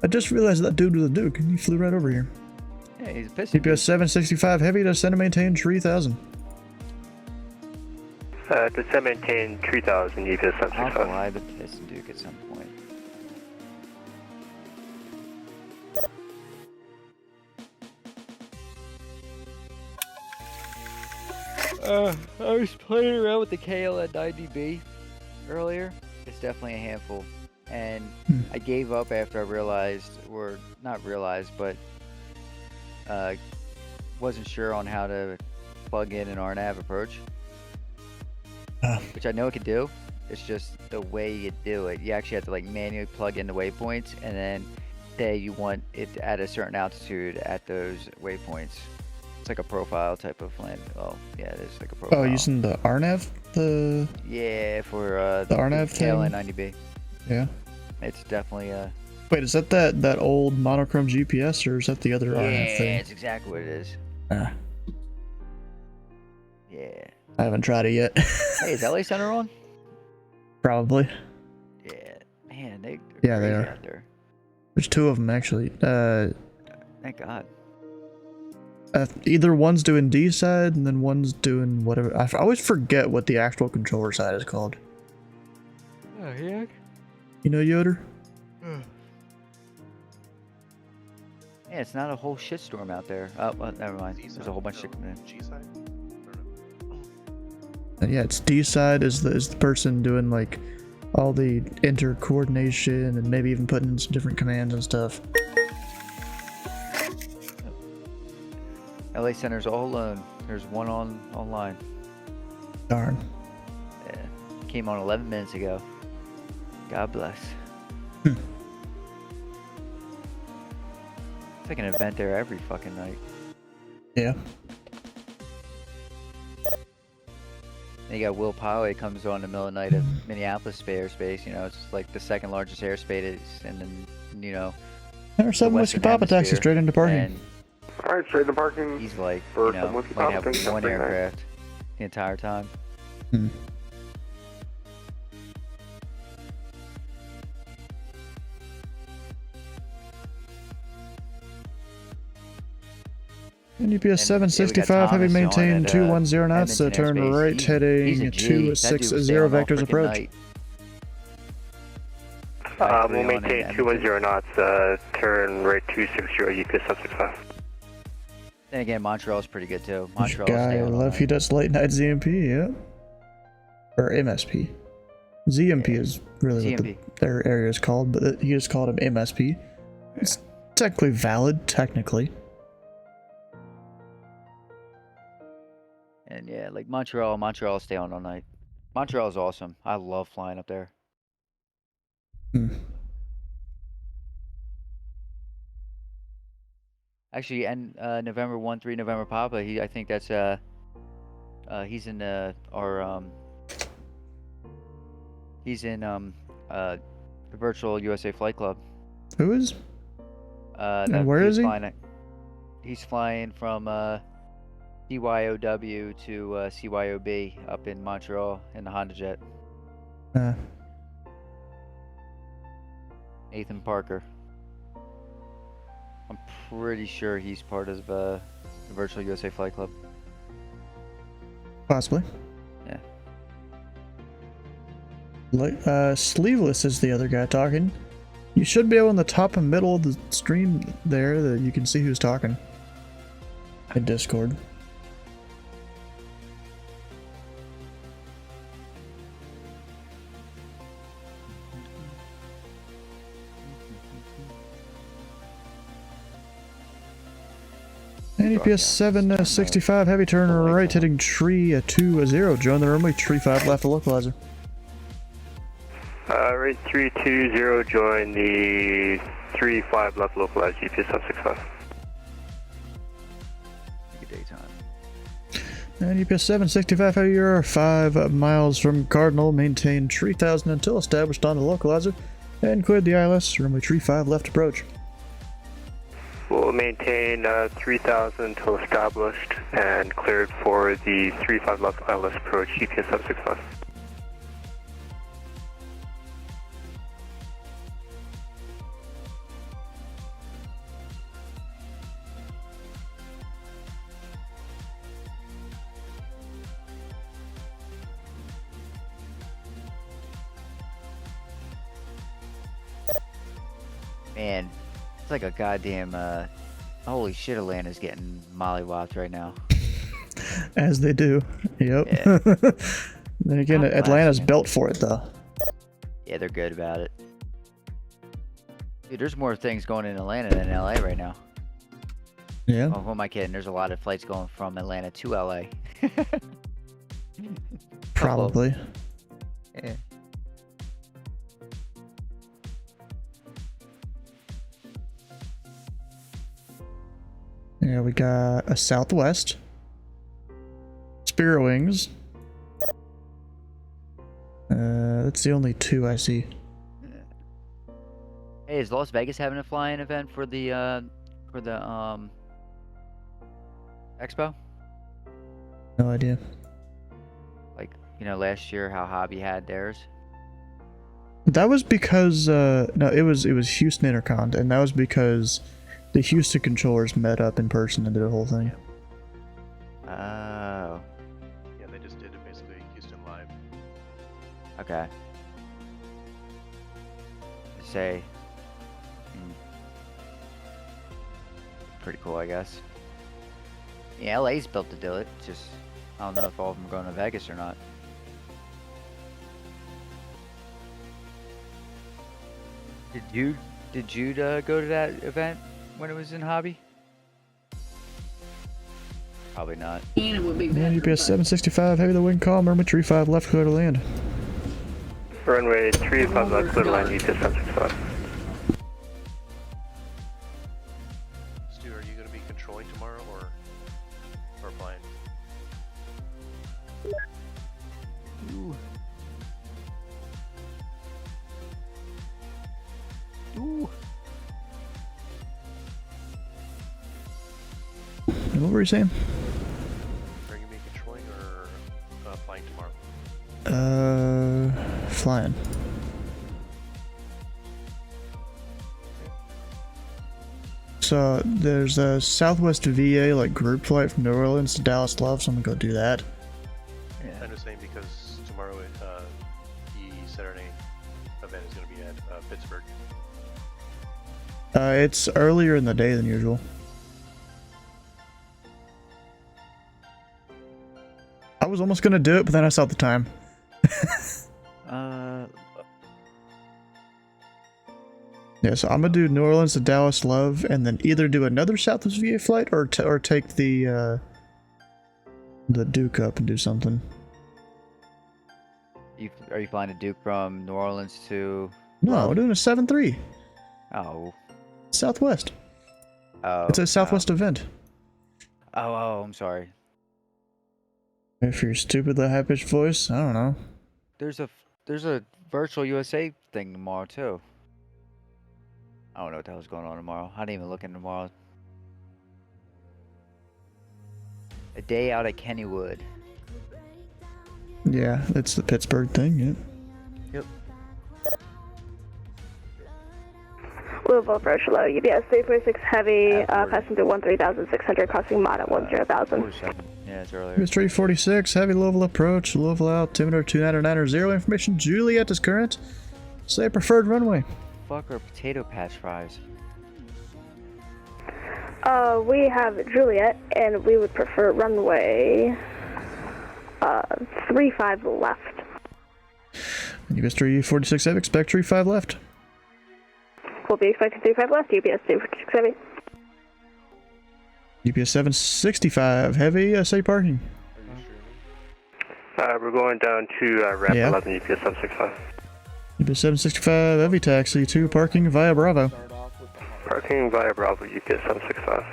I just realized that dude was a Duke, and he flew right over here. Yeah, he's a piston. EPS 765 heavy to send and maintain 3000. To send maintain 3000, EPS I'll 765. fly the piston Duke at some point. I was playing around with the KL at 90B earlier. It's definitely a handful. And I gave up after I realized, or not realized, but wasn't sure on how to plug in an RNAV approach. Which I know it could do. It's just the way you do it. You actually have to like manually plug in the waypoints and then say you want it at a certain altitude at those waypoints. It's like a profile type of land. Oh, yeah, it is like a profile. Oh, using the RNAV? Yeah, for the RNAV thing? KLN90B. Yeah. It's definitely a... Wait, is that old monochrome GPS, or is that the other RNAV thing? Yeah, it's exactly what it is. Ah. Yeah. I haven't tried it yet. Hey, is LA Center on? Probably. Yeah. Man, they're Yeah, they crazy are. out there. There's two of them, actually. Thank God. Either one's doing D side, and then one's doing whatever. I always forget what the actual controller side is called. Oh, yeah? You know, Yoder? Yeah, it's not a whole shitstorm out there. Oh, well, never mind. There's a whole bunch of shit coming in. G side? Yeah, it's D side is the person doing like all the inter-coordination and maybe even putting in some different commands and stuff. LA Center's all alone. There's one online. Darn. Yeah. Came on 11 minutes ago. God bless. Hmm. It's like an event there every fucking night. Yeah. And you got Will Poway comes on in the middle of the night at Minneapolis airspace. You know, it's like the second largest airspace, and then Or 7 Whiskey Papa taxi straight into parking. And Alright, straight in the parking. he's like, For you know, some Whiskey might Papa, have thanks, one have a great night. aircraft the entire time. Hmm. And UPS 765 heavy maintain 210 knots, so turn right heading 260 vectors approach. We'll maintain 210 knots, turn right 260, UPS 765. Then again, Montreal's pretty good too. This Montreal's guy, I love he does late night ZMP, yeah. Or MSP. ZMP is really what their area is called, but he just called him MSP. It's technically valid, technically. And yeah, like Montreal stay on all night. Montreal's awesome. I love flying up there. Hmm. Actually, and November 1-3 November Papa. I think that's he's in our he's in the virtual USA Flight Club. Who is? And where is he? He's flying from CYOW to CYOB up in Montreal in the Honda Jet. Nathan Parker. I'm pretty sure he's part of the virtual USA Flight Club. Possibly. Yeah. Like, Sleeveless is the other guy talking. You should be able in the top and middle of the stream there that you can see who's talking. In Discord. NEPS 765 heavy turn right hitting tree 2-0. Join the runway tree 5 left localizer. Rate 320, join the 35 left localized GPS 765. Good daytime. NEPS 765 heavy, you're 5 miles from Cardinal. Maintain tree 1000 until established on the localizer. And cleared the ILS. Runway tree 5 left approach. We'll maintain 3000 until established and cleared for the 35 left ILS approach GPS 765. Man, it's like a goddamn, holy shit, Atlanta's getting mollywopped right now. As they do. Yep. Yeah. Then again, I'm Atlanta's flashing. built for it, though. Yeah, they're good about it. Dude, there's more things going in Atlanta than LA right now. Yeah. Oh, who am I kidding? There's a lot of flights going from Atlanta to LA. Probably. Yeah. Yeah, we got a Southwest. Spirit Wings. That's the only 2 I see. Hey, is Las Vegas having a flying event for the expo? No idea. Like, you know, last year how Hobby had theirs. That was because no, it was Houston Intercon, and that was because the Houston controllers met up in person and did a whole thing. Oh, Yeah, they just did it basically Houston Live. okay. Say, pretty cool, I guess. Yeah, LA's built to do it. Just I don't know if all of them are going to Vegas or not. Did you go to that event when it was in Hobby? Probably not. And it would be Yeah, better. UPS 765, heavy the wind calm, runway tree 5 left, clear to land. Runway 35 left, clear to land GPS 765. Stu, are you going to be controlling tomorrow or flying? Ooh. Ooh. What were you saying? Are you going to be controlling or flying tomorrow? Flying. So there's a Southwest VA like group flight from New Orleans to Dallas Love, so I'm gonna go do that. Yeah. I'm just saying because tomorrow the Saturday event is going to be at Pittsburgh. It's earlier in the day than usual. I was almost gonna do it, but then I saw the time. Yeah, so I'm gonna do New Orleans to Dallas Love, and then either do another Southwest VA flight or take the Duke up and do something. Are you flying a Duke from New Orleans to? No, we're doing a 7-3 Oh. Southwest. Oh. It's a Southwest event. Oh, I'm sorry. If you're stupid, that high pitched voice, I don't know. There's a virtual USA thing tomorrow too. I don't know what the hell's going on tomorrow. I didn't even look in tomorrow. A day out at Kennywood. Yeah, it's the Pittsburgh thing, yeah. Yep. Louisville Approach low, UPS 346 heavy, passing through 13,600, crossing mod at 10,000. 47. Yeah, it's earlier. Here's 346, heavy Louisville Approach, Louisville altimeter 2990, information Juliet is current. Say preferred runway. fuck are potato patch fries? We have Juliet, and we would prefer runway 35 left. UPS 346 Heavy, expect 35 left. We'll be expecting 35 left, UPS 346 Heavy. UPS 765 Heavy, say parking. We're going down to ramp Yeah. 11, UPS 765. UPS 765 Heavy taxi to parking via Bravo. Parking via Bravo, UPS 765.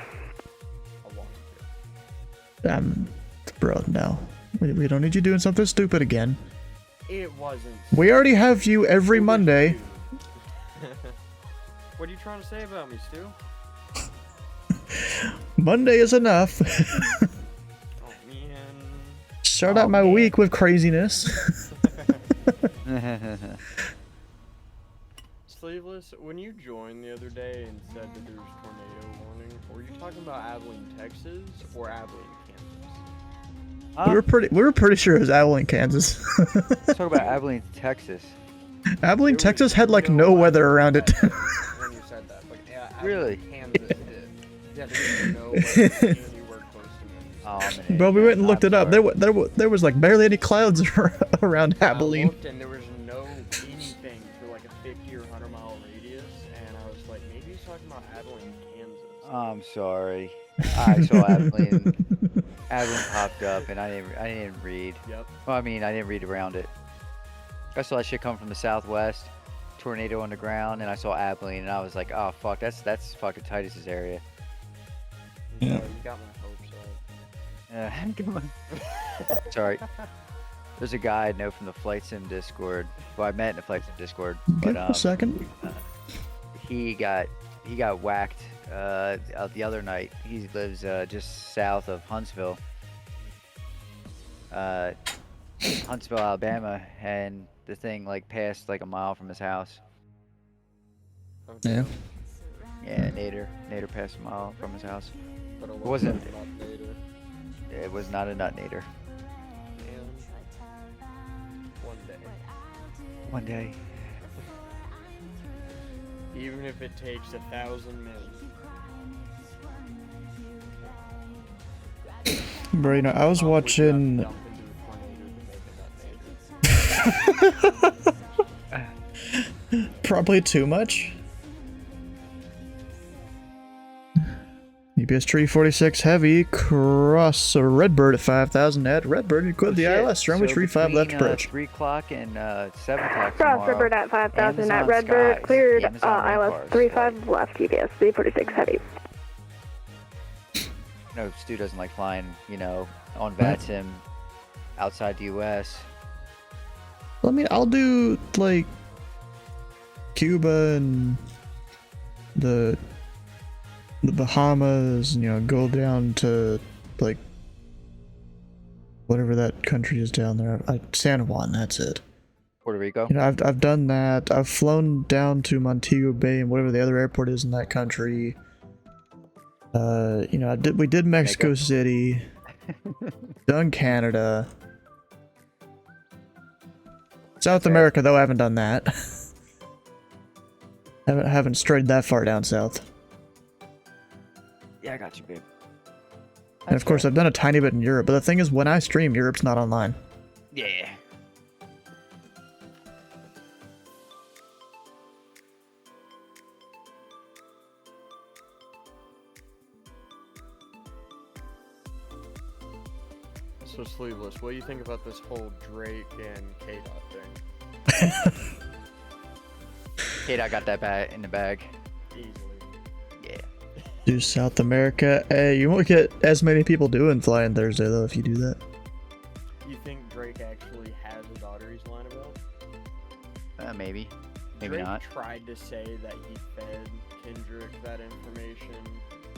Bro, no. We don't need you doing something stupid again. It wasn't. We already have you every Monday. What are you trying to say about me, Stu? Monday is enough. Oh man. Start out my week with craziness. Sleeveless, when you joined the other day and said that there was tornado warning, were you talking about Abilene, Texas, or Abilene, Kansas? We were pretty sure it was Abilene, Kansas. Let's talk about Abilene, Texas. Abilene, Texas had like no weather around it. When you said that, like, yeah, Really? Kansas did. Yeah, there was no weather. You were close to me. Oh, man. Bro, we went and looked it up. There was like barely any clouds around Abilene. I looked and there was no anything for like a 50 or 100 mile radius, and I was like, maybe he's talking about Abilene, Kansas. I'm sorry. I saw Abilene. Abilene popped up, and I didn't read. Yep. Well, I mean, I didn't read around it. I saw that shit come from the southwest, tornado on the ground, and I saw Abilene, and I was like, oh fuck, that's fucking Titus's area. Yeah. You got my hopes up. Sorry. There's a guy I know from the Flight Sim Discord. Well, I met in the Flight Sim Discord. Give But a second. he got whacked the other night. He lives just south of Huntsville, Alabama, and the thing like passed like a mile from his house. Yeah. Yeah, Nader passed a mile from his house. But It wasn't. Not later. It was not a nut Nader. And one day. One day. Even if it takes 1,000 men. Bro, you know, I was watching. Probably too much. UPS 346 Heavy, cross a Redbird at 5,000 at Redbird, equip the ILS, runway 35 left approach. 3 o'clock and 7 o'clock Cross tomorrow. Redbird at 5,000 at Amazon Redbird, Skies, cleared Amazon rain ILS cars, 35 left, UPS 346 Heavy. No, Stu doesn't like flying, you know, on VATSIM outside the US. I mean, I'll do like Cuba and the Bahamas, you know, go down to like whatever that country is down there. San Juan, that's it. Puerto Rico. You know, I've done that. I've flown down to Montego Bay and whatever the other airport is in that country. You know, we did Mexico City, done Canada, South America though. I haven't done that. haven't strayed that far down south. Yeah, I got you, babe. And of course, I've done a tiny bit in Europe, but the thing is, when I stream, Europe's not online. Yeah. So Sleeveless, what do you think about this whole Drake and K-Dot thing? Kate, I got that in the bag. Easily. Yeah. Do South America. Hey, you won't get as many people doing Flying Thursday though if you do that. You think Drake actually has a daughter he's lying about? Maybe. Maybe Drake not. tried to say that he fed Kendrick that information,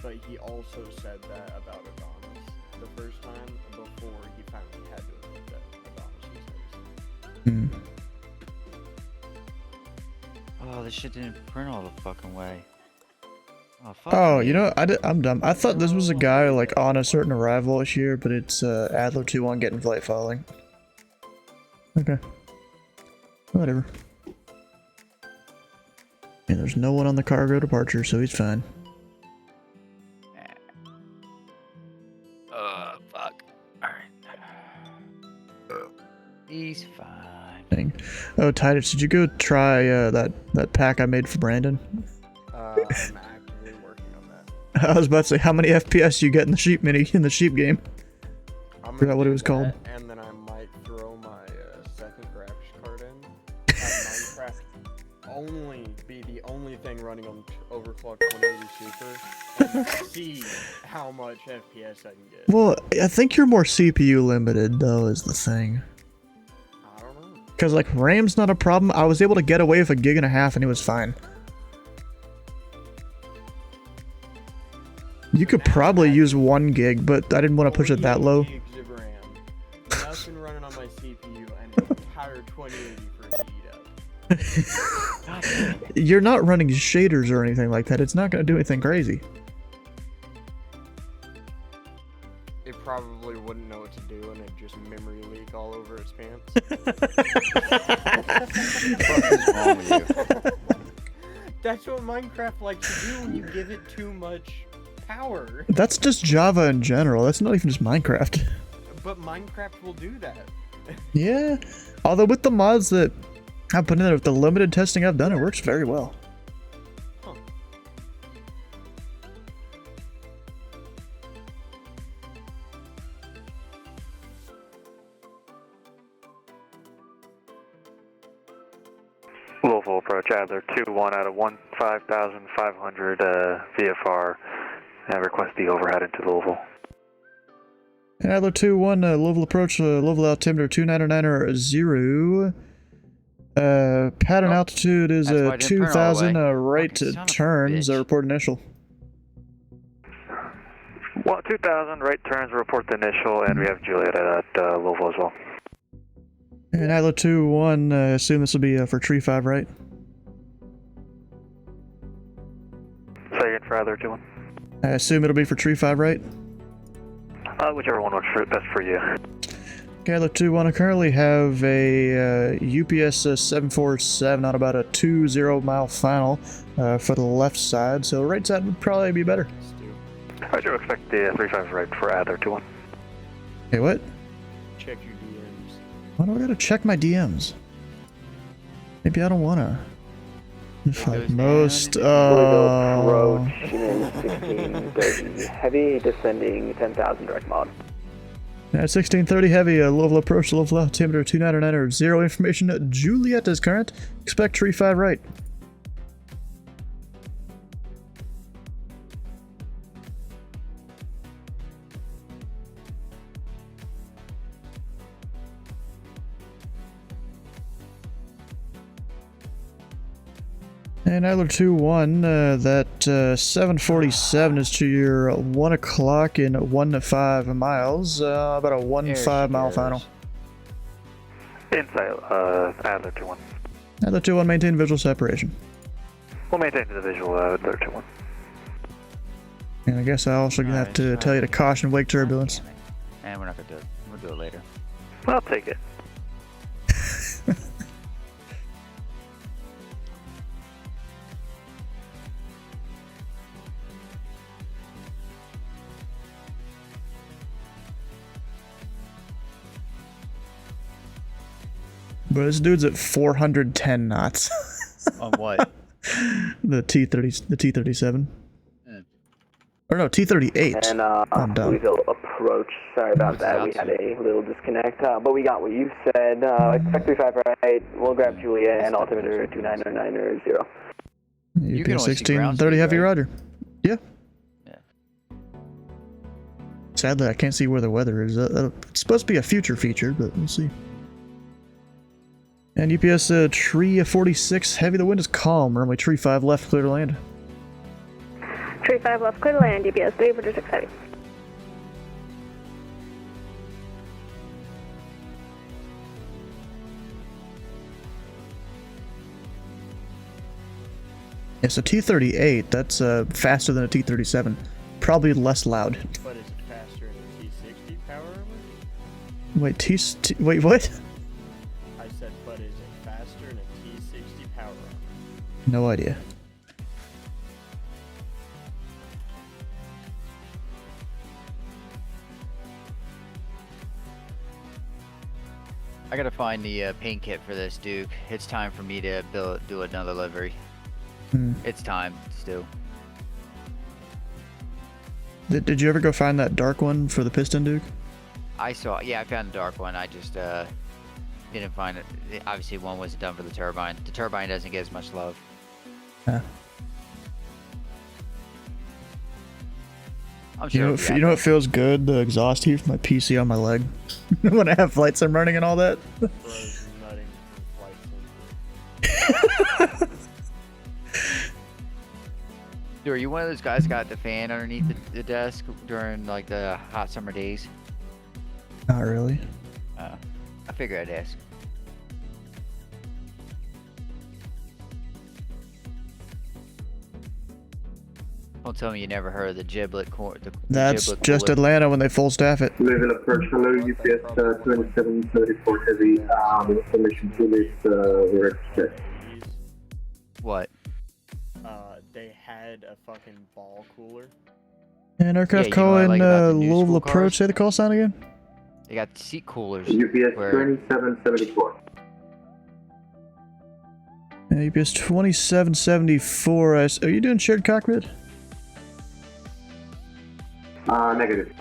but he also said that about Adonis the first time before he finally had to admit that Adonis was his. Oh, this shit didn't print all the fucking way. Oh, fuck Oh, me. you know, I'm dumb. I thought this was a guy like on a certain arrival this year, but it's Adler 2-1 getting flight following. Okay. Whatever. And there's no one on the cargo departure, so he's fine. Fuck. Alright. He's fine. Dang. Oh, Titus, did you go try that pack I made for Brandon? I'm actively working on that. I was about to say, how many FPS you get in the sheep game? I'm Forgot gonna what it do was called. that, and then I might throw my second graphics card in. Have Minecraft only be the only thing running on overclocked 180 Super, and see how much FPS I can get. Well, I think you're more CPU limited, though, is the thing. I don't know. Because, like, RAM's not a problem. I was able to get away with 1.5 gigs and it was fine. You could probably use 1 gig, but I didn't want to push it that low. Gigs of RAM. Nothing running on my CPU, and an entire 2080 for heat up. You're not running shaders or anything like that. It's not going to do anything crazy. It probably wouldn't know what to do, and it'd just memory leak all over its pants. What is wrong with you? That's what Minecraft likes to do when you give it too much power. That's just Java in general. That's not even just Minecraft. But Minecraft will do that. Yeah. Although with the mods that I've put in there, with the limited testing I've done, it works very well. Huh. Louisville Approach, Adler 2-1 out of 5,500 VFR. Request the overhead into Louisville. Adler 2-1, Louisville Approach, Louisville altimeter 2990. Pattern altitude is 2,000, right turns, report initial. Well, 2,000, right turns, report the initial, and we have Juliet at Louisville as well. And Adler 2-1, assume this will be for tree 5, right? Say again for Adler 2-1. I assume it'll be for tree 5, right? Whichever one works best for you. Okay, Adler 2-1, I currently have a UPS 747 on about a 20-mile final for the left side, so right side would probably be better. I do expect the 35 right for Adler 2-1. Hey, what? Check your DMs. Why do I gotta check my DMs? Maybe I don't wanna. If like most, Approach, unit 1630, heavy, descending 10,000 direct mod. Yeah, 1630 heavy, Louisville Approach, Louisville altimeter 2990, 0 information, Juliet is current, expect tree 5 right. And Adler 2-1, that 747 is to your 1 o'clock in 1 to 5 miles, about a 1.5 mile final. Inside, Adler 2-1. Adler 2-1, maintain visual separation. We'll maintain the visual, Adler 2-1. And I guess I also have to tell you to caution wake turbulence. And we're not gonna do it. We'll do it later. I'll take it. But this dude's at 410 knots. On what? The T-37. Or no, T-38. And I'm done. Louisville Approach, sorry about that, we had a little disconnect, but we got what you said. Expect 35 right, we'll grab Julia and altimeter 2990. You can UPS only see ground 1630 speed, heavy, right? roger. Yeah. Yeah. Sadly, I can't see where the weather is. It's supposed to be a future feature, but we'll see. And UPS tree 46 heavy, the wind is calm. Runway tree 5 left, clear to land. Tree 5 left, clear to land, UPS 346 heavy. It's a T-38, that's faster than a T-37. Probably less loud. But is it faster in a T60 power armor? Wait, wait, what? I said, but is it faster in a T60 power armor? No idea. I gotta find the paint kit for this, Duke. It's time for me to do another livery. It's time, Stu. Did you ever go find that dark one for the piston, Duke? I found the dark one. I just didn't find it. Obviously, one wasn't done for the turbine. The turbine doesn't get as much love. Yeah. I'm sure. You know what feels good? The exhaust heat from my PC on my leg when I have flight sim running and all that. Dude, are you one of those guys that got the fan underneath the desk during like the hot summer days? Not really. I figured I'd ask. Don't tell me you never heard of the giblet core. That's just Atlanta when they full staff it. Louisville Approach, hello, UPS 2734 heavy, information to this, we're check. What? They had a fucking ball cooler. And aircraft calling Louisville Approach. Say the call sign again. They got seat coolers. UPS 2774. UPS 2774. Are you doing shared cockpit? Negative.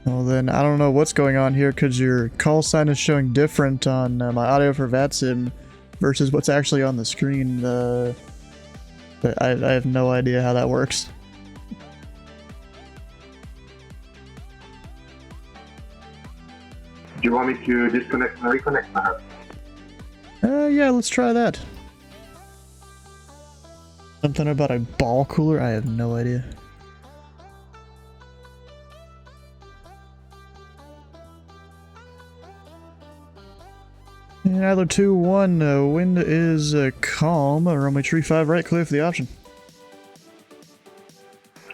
Well then, I don't know what's going on here because your call sign is showing different on my audio for VATSIM versus what's actually on the screen. But I have no idea how that works. Do you want me to disconnect and reconnect, perhaps? Yeah, let's try that. Something about a ball cooler? I have no idea. And Adler 2-1, wind is calm. Runway tree 5 right, clear for the option.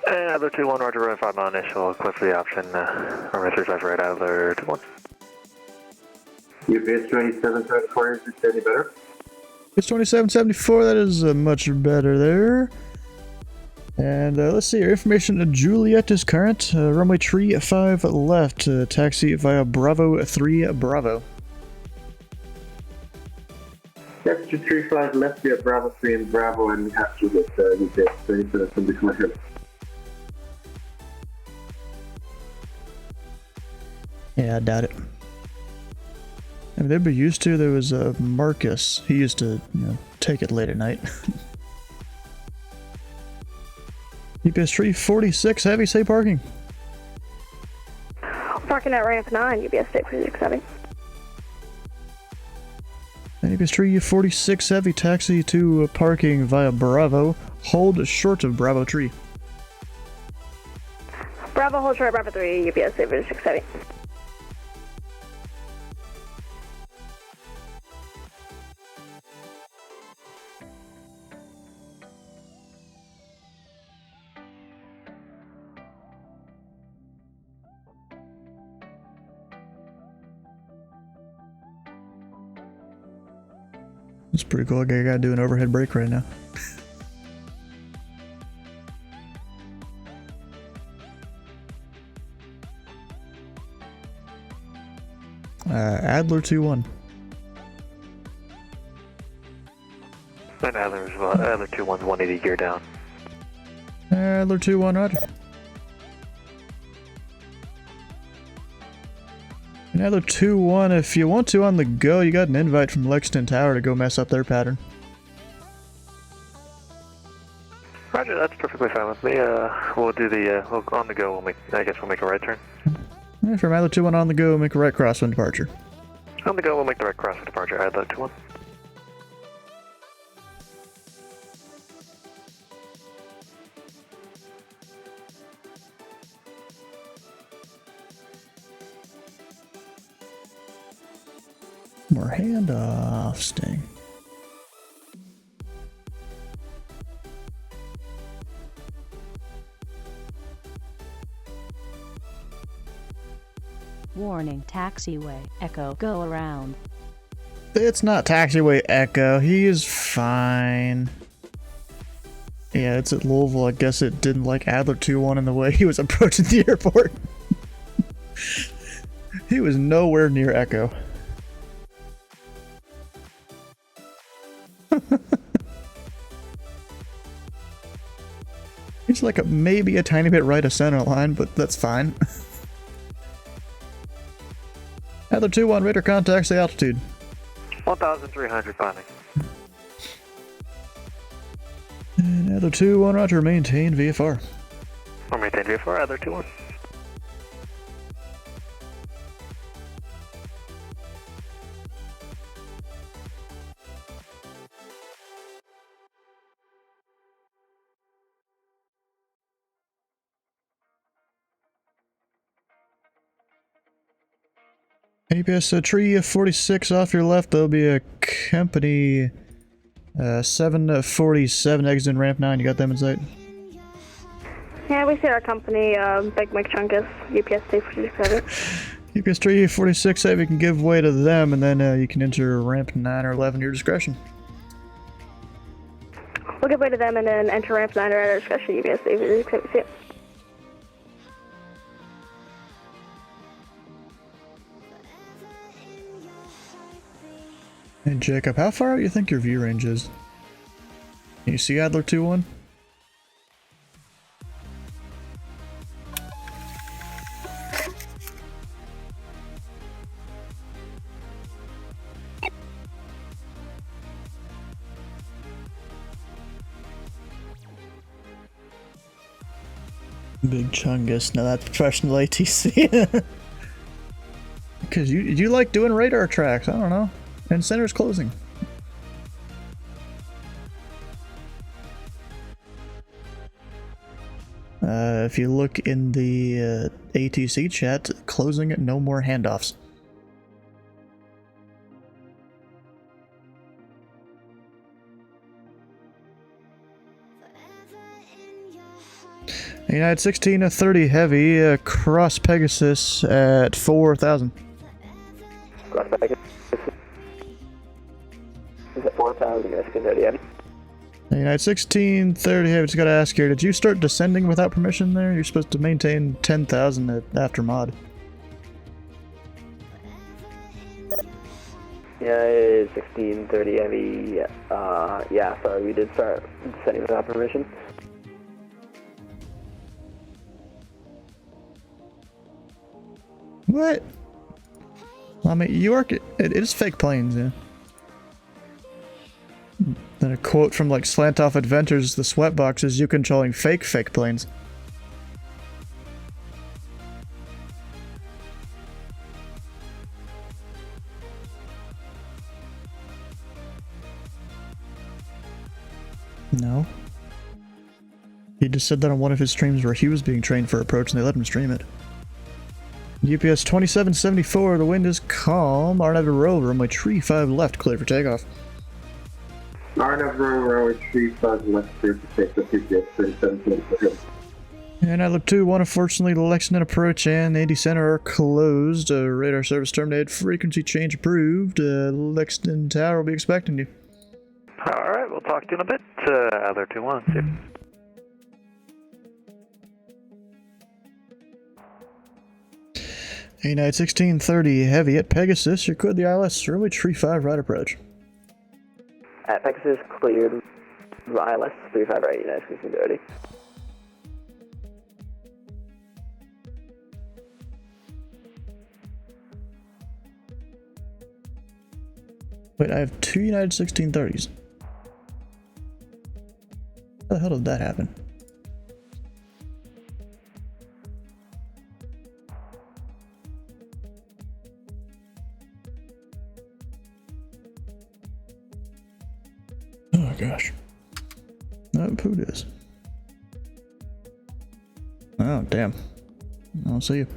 Adler 2-1, roger, runway 5 mile initial, clear for the option. Runway 35 right, Adler 2-1. UPS 2774, is this any better? It's 2774, that is much better there. And let's see, your information, Juliet is current. Runway tree 5 left, taxi via Bravo 3 Bravo. Taxi 35 left via Bravo 3 and Bravo, and we have to get UPS 2774 here. Yeah, I doubt it. I mean, they'd be used to. There was Marcus. He used to, take it late at night. UPS 346 heavy, say parking. Parking at ramp 9, UPS state 367. And UPS 346 heavy, taxi to parking via Bravo. Hold short of Bravo tree. Bravo, hold short, Bravo 3, UPS state 367. It's pretty cool. I gotta do an overhead brake right now. Adler 2-1. And Adler 2-1's 180 gear down. Adler 2-1, roger. And Adler 2-1, if you want to on the go, you got an invite from Lexington Tower to go mess up their pattern. Roger, that's perfectly fine with me. We'll do the, on the go, I guess we'll make a right turn. Yeah, from Adler 2-1 on the go, make a right crosswind departure. On the go, we'll make the right crosswind departure, Adler 2-1. More handoff, Sting. Warning, taxiway, Echo, go around. It's not taxiway Echo. He is fine. Yeah, it's at Louisville. I guess it didn't like Adler 2-1 in the way he was approaching the airport. He was nowhere near Echo. He's like maybe a tiny bit right of center line, but that's fine. Adler 2-1, radar contacts the altitude. 1,300 climbing. And Adler 2-1, roger, maintain VFR. Or maintain VFR, Adler 2-1. APS tree 46 off your left, there'll be a company 747 exiting ramp 9, you got them in sight? Yeah, we see our company, Big Mike Chunkus, UPS 347. UPS 346, if you can give way to them, and then you can enter ramp 9 or 11 your discretion. We'll give way to them and then enter ramp 9 or at our discretion, UPS 346. Hey Jacob, how far out do you think your view range is? Can you see Adler 2-1? Big Chungus, now that's professional ATC. Because you like doing radar tracks, I don't know. And center's closing. If you look in the ATC chat, closing it, no more handoffs. United 1630 heavy, cross Pegasus at 4,000. Cross Pegasus. Is it 4,000? Yes, because already heavy. United 1630 heavy, just gotta ask here, did you start descending without permission there? You're supposed to maintain 10,000 after mod. Yeah, it is 1630 heavy. Yeah, sorry, we did start descending without permission. What? I mean, you are. It is fake planes, yeah. Then a quote from like Slant Off Adventures, the sweatbox is you controlling fake planes. No. He just said that on one of his streams where he was being trained for approach and they let him stream it. UPS 2774, the wind is calm. Arnav to roll, runway 35 left, clear for takeoff. Arnav runway 35 left, clear for takeoff, UPS 3774. And Adler 2-1, unfortunately, Lexington approach and Andy Center are closed. Radar service terminated, frequency change approved. Lexington Tower will be expecting you. Alright, we'll talk to you in a bit. Adler 2-1, see you. United 1630 heavy at Pegasus, you're cleared the ILS, runway 35 right approach. At Pegasus, cleared ILS 35 right, United 1630. Wait, I have two United 1630s. How the hell did that happen? Oh gosh. No, who it is? Oh, damn. I'll see you.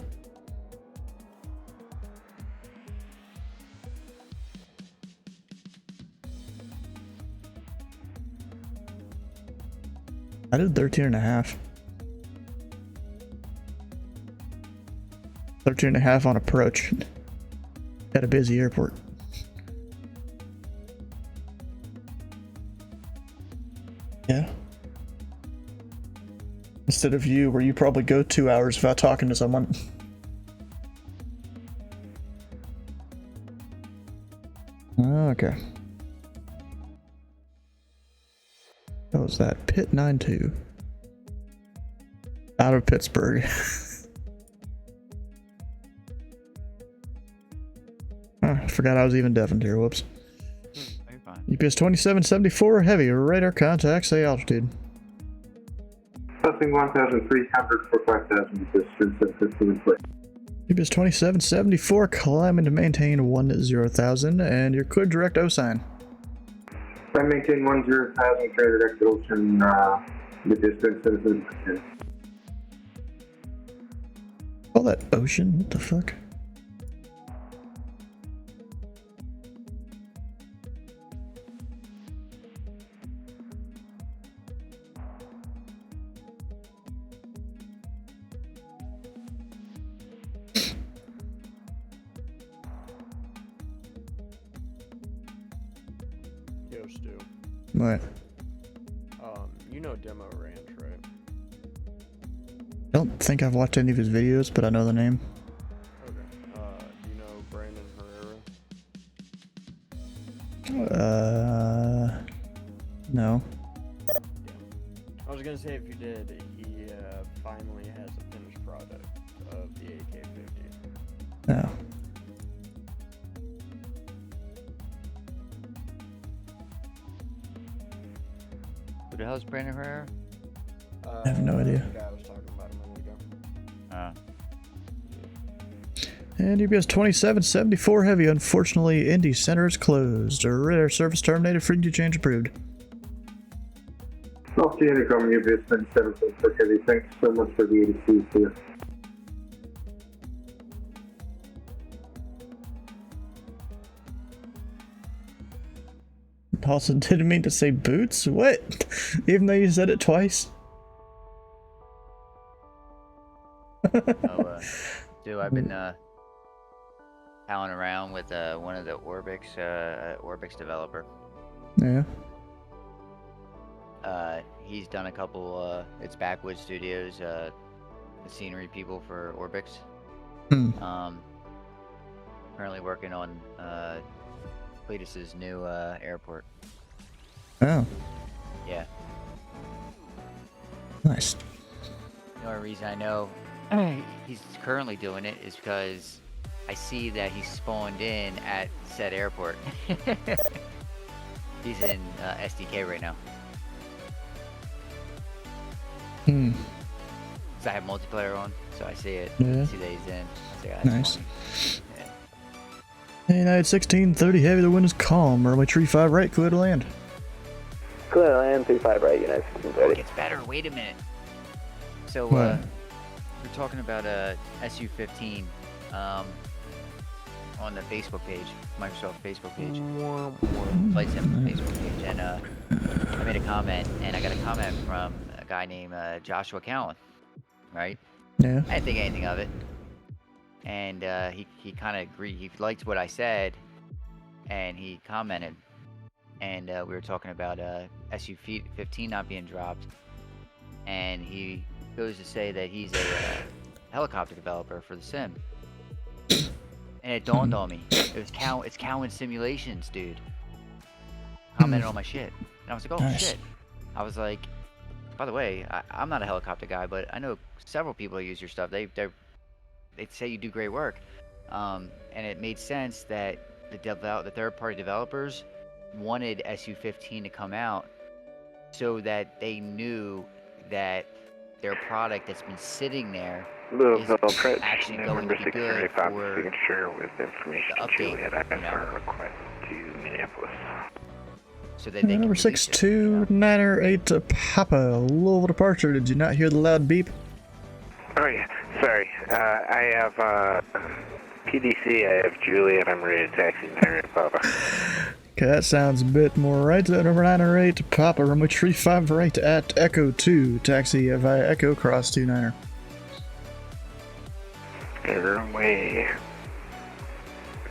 I did 13 and a half. 13 and a half on approach at a busy airport. Yeah. Instead of you, where you probably go 2 hours without talking to someone. Okay. What was that? Pit 92. Out of Pittsburgh. I forgot I was even deafened here. Whoops. UPS 2774 heavy radar contact. Say altitude. Passing 1,300 for 5,000 distance and 15 foot. UPS 2774 climbing to maintain 10,000 and your clear direct O sign. I maintain 10,000 clear direct ocean. The distance is. Call that ocean? What the fuck? Yo, Stu. What? You know Demo Ranch, right? I don't think I've watched any of his videos, but I know the name. Okay. You know Brandon Herrera? No. I was gonna say if you did, he finally has a finished product of the AK-50. No. Who the hell's Brandon Herrera? I have no idea. The guy I was talking about a minute ago. And UPS 2774 heavy. Unfortunately, Indy Center is closed. Radar service terminated. Frequency change approved. Off the intercom, UPS 2774 heavy. Thanks so much for the ADCs here. Also, didn't mean to say boots? What? Even though you said it twice? Dude, I've been palling around with one of the Orbix developer. Yeah. He's done a couple, it's Backwoods Studios, the scenery people for Orbix. Currently working on Cletus's new airport. Oh. Yeah. Nice. The only reason I know he's currently doing it is because I see that he's spawned in at said airport. He's in SDK right now. So I have multiplayer on, so I see it. Yeah. I see that he's in. I say, Nice. United 1630 heavy, the wind is calm. Runway 35 right, clear to land. Clear to land, 35 right, United Oh, 1630. it gets better. Wait a minute. So, What? we're talking about SU-15 on the Facebook page, Microsoft Facebook page. Flight Sim Facebook page. And I made a comment, and I got a comment from a guy named Joshua Cowan, right? Yeah. I didn't think anything of it. And he kind of agreed. He liked what I said, and he commented. And we were talking about SU-15 not being dropped. And he goes to say that he's a helicopter developer for the sim. And it dawned on me. It's Cowan Simulations, dude. Commented on my shit. And I was like, oh, Nice. shit. I was like, by the way, I'm not a helicopter guy, but I know several people who use your stuff. They say you do great work. And it made sense that the third-party developers wanted SU-15 to come out so that they knew that their product that's been sitting there Louisville is Approach, actually going number to be good 675, for we can share with information the to update, Juliet. I have a request to Minneapolis. so that they Number can release it. 62908 to Papa, Louisville departure. Did you not hear the loud beep? Oh yeah, sorry. I have PDC, I have Juliet, I'm ready to taxi Mary Papa. Okay, that sounds a bit more right. Number 908 to Papa, runway 35 right at Echo 2. Taxi via Echo cross 29er. Runway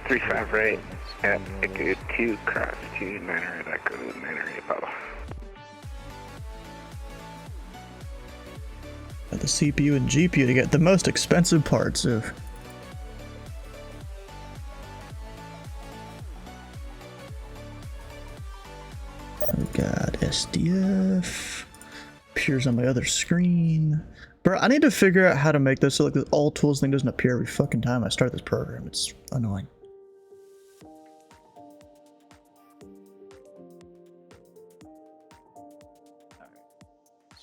35 right at Echo 2, cross 29er at Echo 9er Papa. the CPU and GPU to get the most expensive parts. Ugh. We got SDF. Appears on my other screen. Bro, I need to figure out how to make this so like the all tools thing doesn't appear every fucking time I start this program. It's annoying.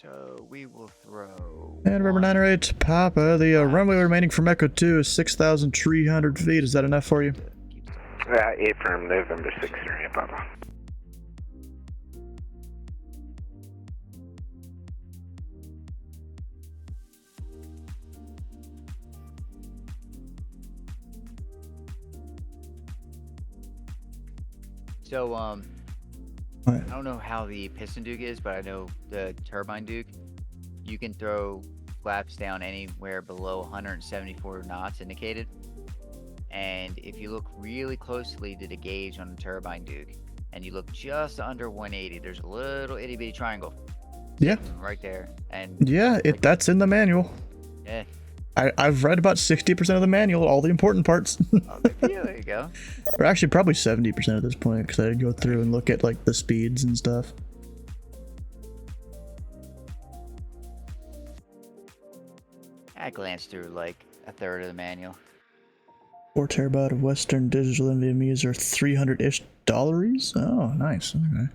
So we will throw. And November 908, Papa, the runway remaining from Echo 2 is 6,300 feet. Is that enough for you? Affirm, November 6, Papa. So, What? I don't know how the piston Duke is, but I know the turbine Duke, you can throw flaps down anywhere below 174 knots indicated. And if you look really closely to the gauge on the turbine Duke, and you look just under 180, there's a little itty bitty triangle. Yeah. Right there. And Yeah, that's in the manual. yeah. I've read about 60% of the manual, all the important parts. Oh, there you go. Or actually probably 70% at this point, because I go through and look at like the speeds and stuff. I glanced through like a third of the manual. 4 terabyte of Western Digital NVMe's are $300-ish dollars. Oh, nice. Okay.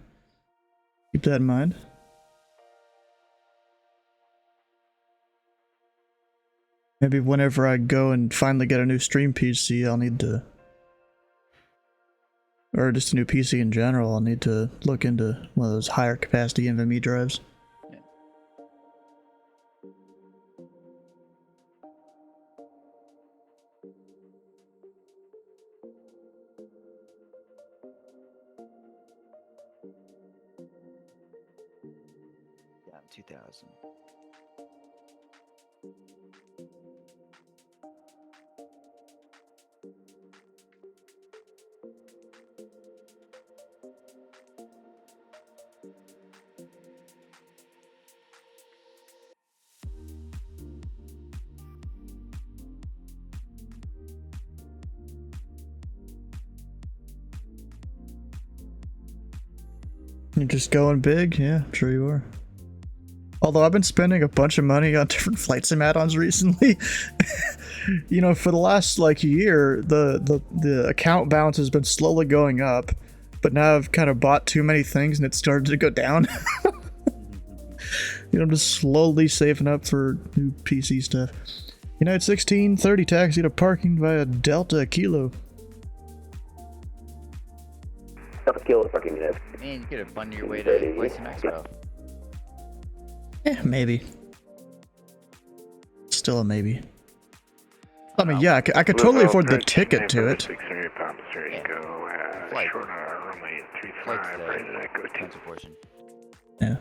Keep that in mind. Maybe whenever I go and finally get a new stream PC, I'll need to, or just a new PC in general, I'll need to look into one of those higher capacity NVMe drives. Yeah. Yeah, 2000. You're just going big? Yeah, I'm sure you are. Although I've been spending a bunch of money on different flight sim add-ons recently. You know, for the last like year, the account balance has been slowly going up, but now I've kind of bought too many things and it started to go down. You know, I'm just slowly saving up for new PC stuff. United 1630 taxi to parking via Delta Kilo. Delta Kilo parking unit. Man, you could have funded your way to Flight Sim Expo. Eh, maybe. Still a maybe. I mean, yeah, I could totally afford the ticket to it. Yeah.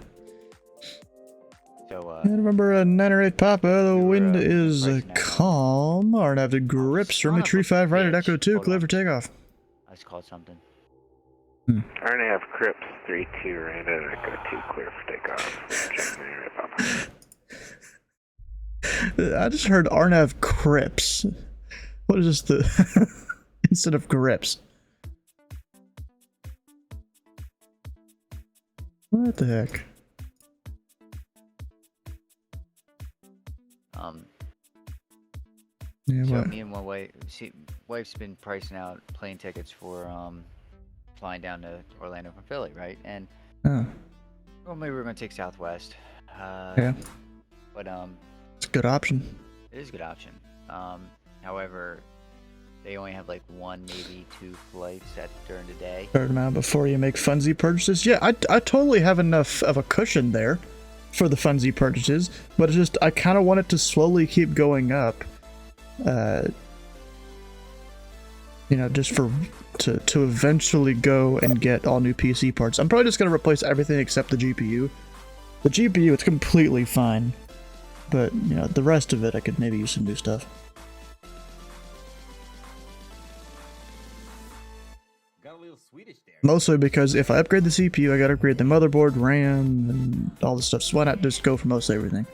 So, And remember, 908 Papa, the wind is calm. Arnav the grips, runway 35 right at Echo 2, clear for takeoff. I just called something. Arnav Crips 32 right at Echo 2, clear for takeoff. I just heard Arnav Crips. What is this? The instead of grips? What the heck? Yeah, So what? me and my wife's been pricing out plane tickets for flying down to Orlando from Philly, right? And Oh, well, maybe we're gonna take Southwest. yeah, But it's a good option. it is a good option. However, they only have like 1, maybe 2 flights during the day. Start them out before you make funsy purchases. Yeah, I totally have enough of a cushion there for the funsy purchases, but it's just I kind of want it to slowly keep going up. You know, just to eventually go and get all new PC parts. I'm probably just gonna replace everything except the GPU. The GPU, it's completely fine, but you know, the rest of it, I could maybe use some new stuff. Got a little Swedish there. Mostly because if I upgrade the CPU, I gotta upgrade the motherboard, RAM, and all the stuff. So why not just go for most everything?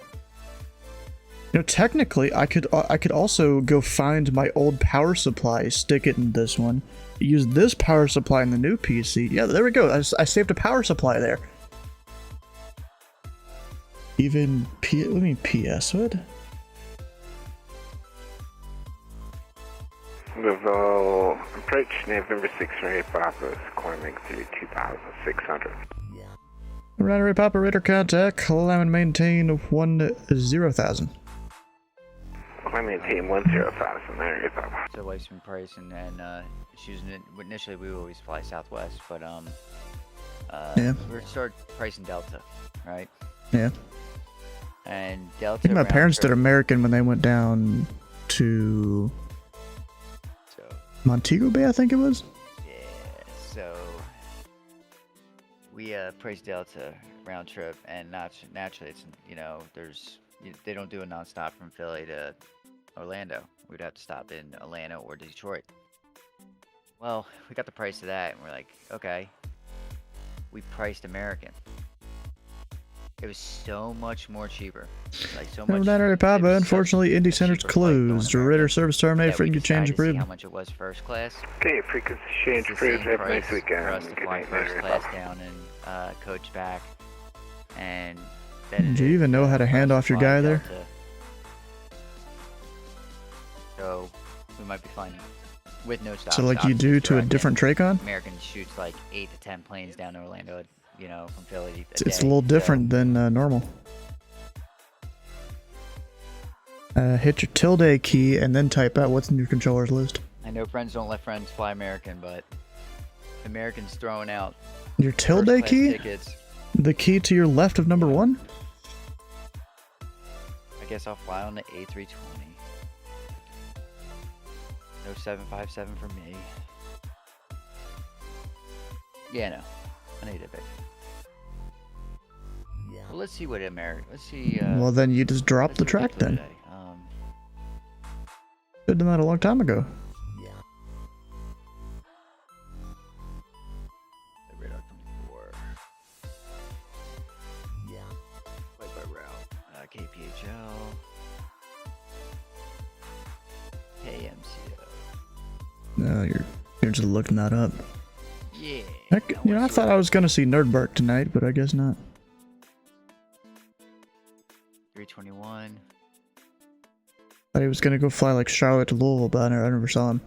You know, technically, I could also go find my old power supply, stick it in this one, use this power supply in the new PC. Yeah, there we go. I saved a power supply there. Even what do you mean PS? What? Louisville Approach, November 6 Ray Papa, climbing through 2,600. Radar Papa radar contact, climb and maintain 10,000. Climb and maintain 10,000, there you go. So Lifespan price and she was initially we would always fly Southwest, but yeah. we're start pricing Delta, right? Yeah. And I Delta. think my parents trip, did American when they went down to Montego Bay, I think it was. Yeah. So we priced Delta round trip, and naturally, it's they don't do a nonstop from Philly to Orlando. We'd have to stop in Atlanta or Detroit. Well, we got the price of that, and we're like, okay. We priced American. It was so much more cheaper. Like so much. Papa, unfortunately, Indy Center's closed. Radar service terminated. Frequency change approved. How much it was first class? Okay, frequency change approved. Have a nice weekend. For us to fly first class down and coach back, and do you even know how to hand off your guy there? So we might be flying with no stops. So like you do to a different Tracon? American shoots like 8 to 10 planes down to Orlando, from Philly. It's a little different than normal. Hit your tilde key and then type out what's in your controller's list. I know friends don't let friends fly American, but American's throwing out your tilde key? Tickets. The key to your left of number 1? I guess I'll fly on the A320. No 757 for me. Yeah, no. I need it back. Well, let's see what let's see. Well, then you just drop the track then. Did that a long time ago. The radar 24. Flight by route. KPHL. KMCO. No, you're just looking that up. Yeah. I thought I was gonna see Nerdberg tonight, but I guess not. 321. Thought he was gonna go fly like Charlotte to Louisville, but I never saw him.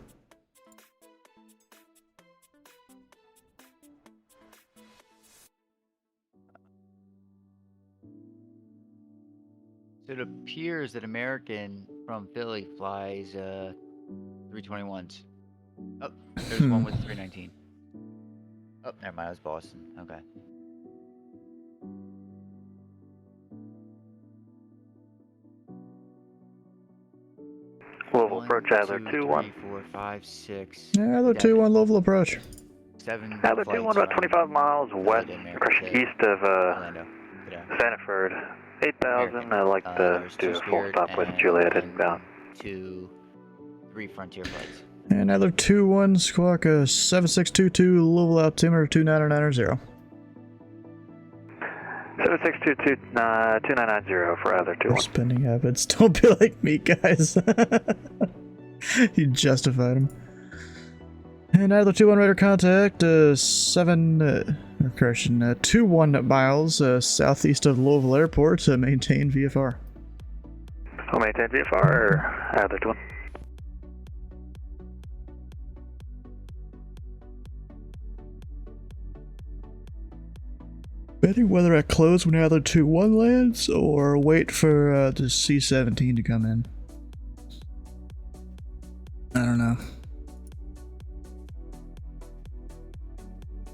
So it appears that American from Philly flies 321s. Oh, there's one with 319. Oh, never mind, it was Boston. Okay. Louisville Approach, Adler 2-1. 3, 4, 5, 6. Yeah, Adler 2-1, Louisville Approach. 7. Adler 2-1, about 25 miles west, east of Sanford. 8,000. I'd like to do a full stop with Juliet inbound. 2, 3 Frontier flights. And Adler 2-1, Squawk 7622, Louisville altimeter 29990. 7622-2990 for Adler 2-1. Spending habits. Don't be like me, guys. You justified him. And Adler 2-1 radar contact, 21 miles southeast of Louisville Airport to maintain VFR. I'll maintain VFR or Adler 2-1. Betting whether I close when Adler 2-1 lands or wait for the C-17 to come in. I don't know.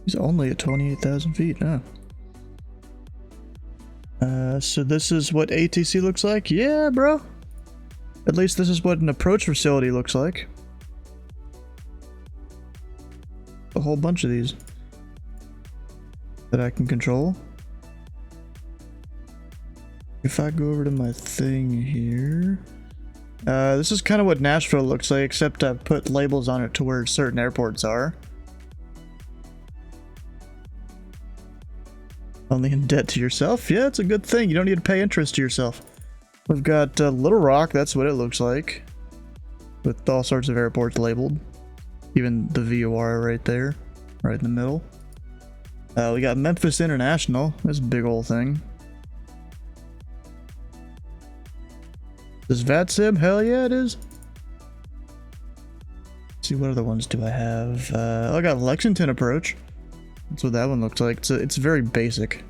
He's only at 28,000 feet, huh? So this is what ATC looks like? Yeah, bro. At least this is what an approach facility looks like. A whole bunch of these that I can control. If I go over to my thing here, this is kind of what Nashville looks like, except I've put labels on it to where certain airports are. Only in debt to yourself? Yeah, it's a good thing. You don't need to pay interest to yourself. We've got Little Rock, that's what it looks like. With all sorts of airports labeled. Even the VOR right there, right in the middle. We got Memphis International, this big old thing. Is VATSIM? Hell yeah, it is. Let's see, what other ones do I have? I got Lexington Approach. That's what that one looks like. It's very basic.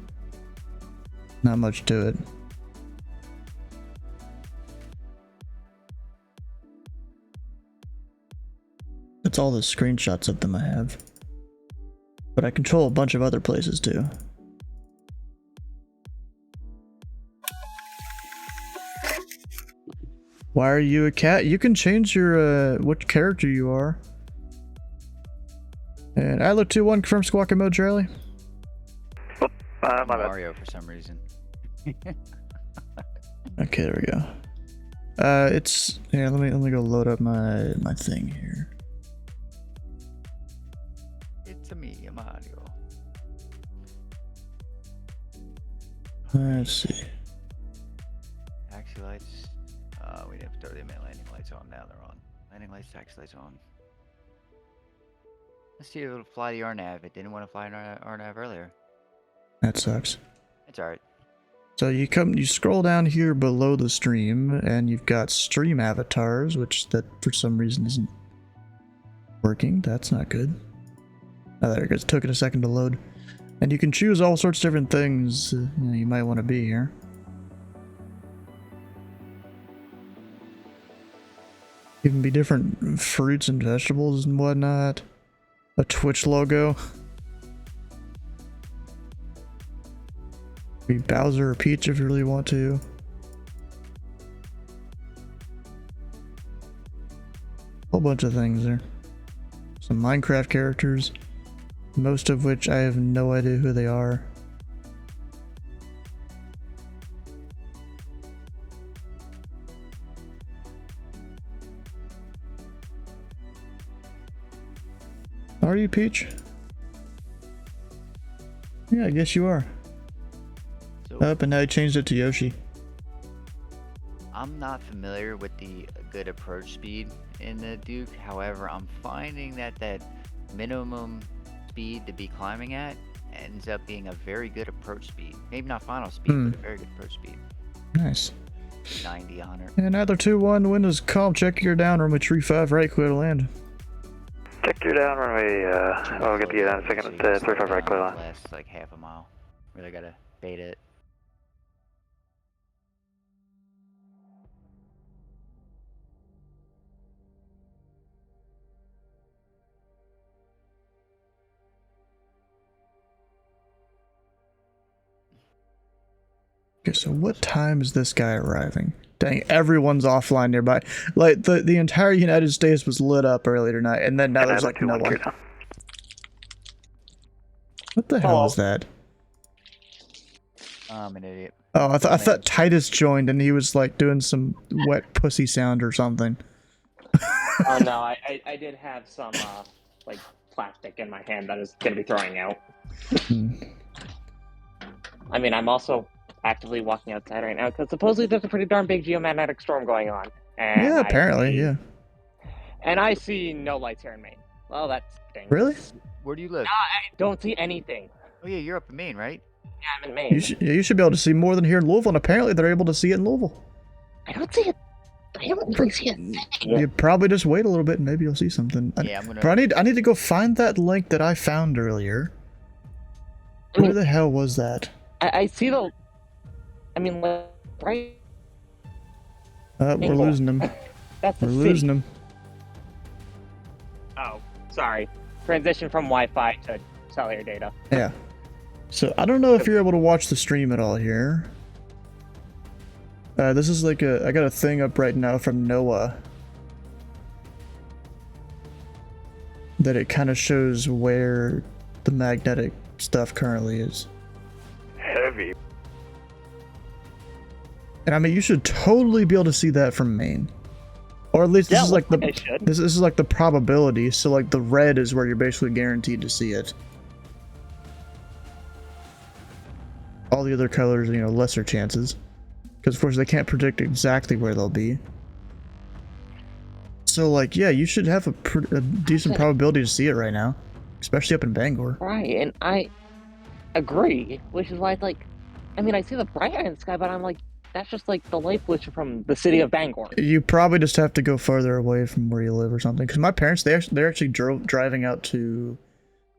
Not much to it. That's all the screenshots of them I have. But I control a bunch of other places too. Why are you a cat? You can change your what character you are. And Idler21 confirm squawking mode, Charlie. My bad. Mario for some reason. Okay, there we go. It's yeah. Let me go load up my thing here. It's a me, Mario. Let's see. Taxi lights. We didn't throw the landing lights on. Now they're on. Landing lights, taxi lights on. Let's see if it'll fly the RNAV. It didn't want to fly an RNAV earlier. That sucks. It's alright. So you scroll down here below the stream, and you've got stream avatars, which that for some reason isn't working. That's not good. Oh, there it goes. It took it a second to load. And you can choose all sorts of different things you might want to be here. You can be different fruits and vegetables and whatnot. A Twitch logo. Be Bowser or Peach if you really want to. Whole bunch of things there. Some Minecraft characters, most of which I have no idea who they are. Are you Peach? Yeah, I guess you are. Up, and now he changed it to Yoshi. I'm not familiar with the good approach speed in the Duke. However, I'm finding that minimum speed to be climbing at ends up being a very good approach speed. Maybe not final speed, but a very good approach speed. Nice. 90, 100. And either 2-1, Windows calm, check your down, runway 35 right, clear to land. Check your down runway, I'll get to you down in a second. 35 right, clear line. Last like half a mile. Really gotta bait it. Okay, so what time is this guy arriving? Dang, everyone's offline nearby. Like, the entire United States was lit up earlier tonight, and then now there's like no one. What the hell is that? I'm an idiot. Oh, I thought Titus joined and he was like doing some wet pussy sound or something. Oh no, I did have some like plastic in my hand that I was gonna be throwing out. I mean, I'm also actively walking outside right now because supposedly there's a pretty darn big geomagnetic storm going on. And yeah, apparently, yeah. And I see no lights here in Maine. Well, that stinks. Really? Where do you live? I don't see anything. Oh yeah, you're up in Maine, right? Yeah, I'm in Maine. You should be able to see more than here in Louisville, and apparently they're able to see it in Louisville. I don't see it. I don't really see it. You probably just wait a little bit and maybe you'll see something. Yeah, But I need to go find that link that I found earlier. Where the hell was that? I see the... I mean, right... We're losing them. That's the We're city. losing them. Oh, sorry. Transition from Wi-Fi to cellular data. Yeah. So I don't know if you're able to watch the stream at all here. This is like I got a thing up right now from NOAA that it kind of shows where the magnetic stuff currently is. Heavy. And I mean, you should totally be able to see that from Maine, or at least this is like this is like the probability. So like the red is where you're basically guaranteed to see it. All the other colors, you know, lesser chances. Because of course they can't predict exactly where they'll be. So like, yeah, you should have a decent probability to see it right now, especially up in Bangor. Right, and I agree, which is why it's like, I mean, I see the bright eye in the sky, but I'm like, that's just like the light pollution from the city of Bangor. You probably just have to go farther away from where you live or something. Because my parents, they're actually driving out to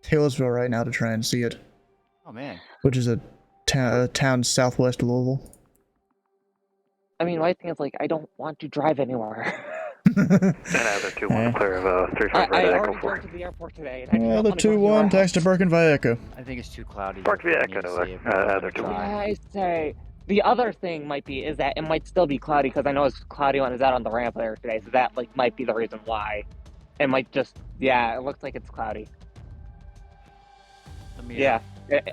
Taylorsville right now to try and see it. Oh man. Which is a town southwest of Louisville. I mean, my thing is like, I don't want to drive anywhere. And other 2-1 clear of 3-5 right I at already Echo 4. drove to the airport today, and I Yeah, don't the want to go 2-1, anywhere taxi to Birkin via Echo. I think it's too cloudy. Park via for Echo me to see it, other 2-1. I say the other thing might be is that it might still be cloudy because I know it's cloudy when it's out on the ramp there today, so that like might be the reason why. It might just it looks like it's cloudy. Yeah,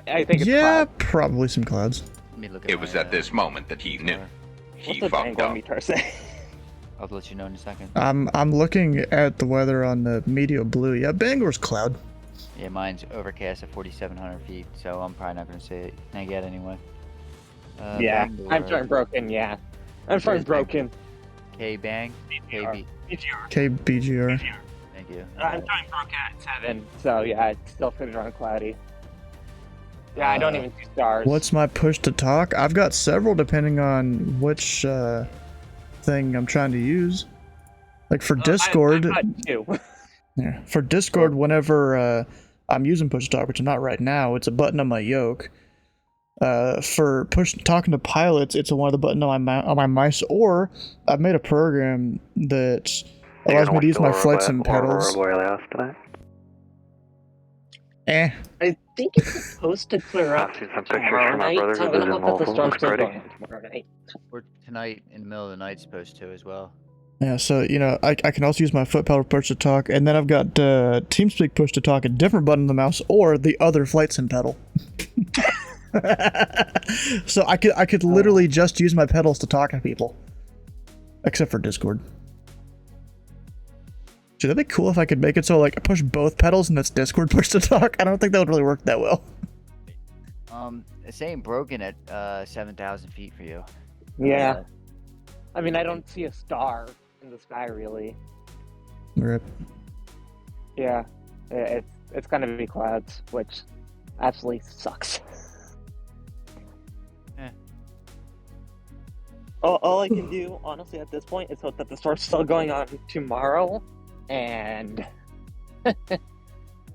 I think it's Yeah, cloudy. probably some clouds. Let me look at It was at this moment that he knew. He What's the fucked Bangor up. meter say? I'll let you know in a second. I'm looking at the weather on the Meteor Blue. Yeah, Bangor's cloud. Yeah, mine's overcast at 4,700 feet, so I'm probably not going to see it yet anyway. Yeah, Bangor. I'm starting broken. Yeah, I'm starting broken. K-Bang? KB. KBGR. Thank you. I'm starting broken at 7, so yeah, it's still pretty darn cloudy. Yeah, I don't even see stars. What's my push to talk? I've got several depending on which thing I'm trying to use. Like for Discord. I've got 2. Yeah, for Discord, whenever I'm using push to talk, which I'm not right now, it's a button on my yoke. For talking to pilots, it's one of the buttons on my mice, or I've made a program that allows me to use my flights and pedals. I think it's supposed to clear up tomorrow night, so I'm gonna hope that the storm's still going on tomorrow night. Or tonight, in the middle of the night, supposed to as well. Yeah, so, you know, I can also use my foot pedal push to talk, and then I've got TeamSpeak push to talk, a different button on the mouse, or the other flight sim pedal. So I could literally just use my pedals to talk to people. Except for Discord. Dude, that'd be cool if I could make it so, like, I push both pedals and that's Discord push to talk. I don't think that would really work that well. It's saying broken at 7,000 feet for you. Yeah. I mean, I don't see a star in the sky, really. Rip. Yeah. It's gonna be clouds, which absolutely sucks. All I can do, honestly, at this point is hope that the storm's still going on tomorrow, and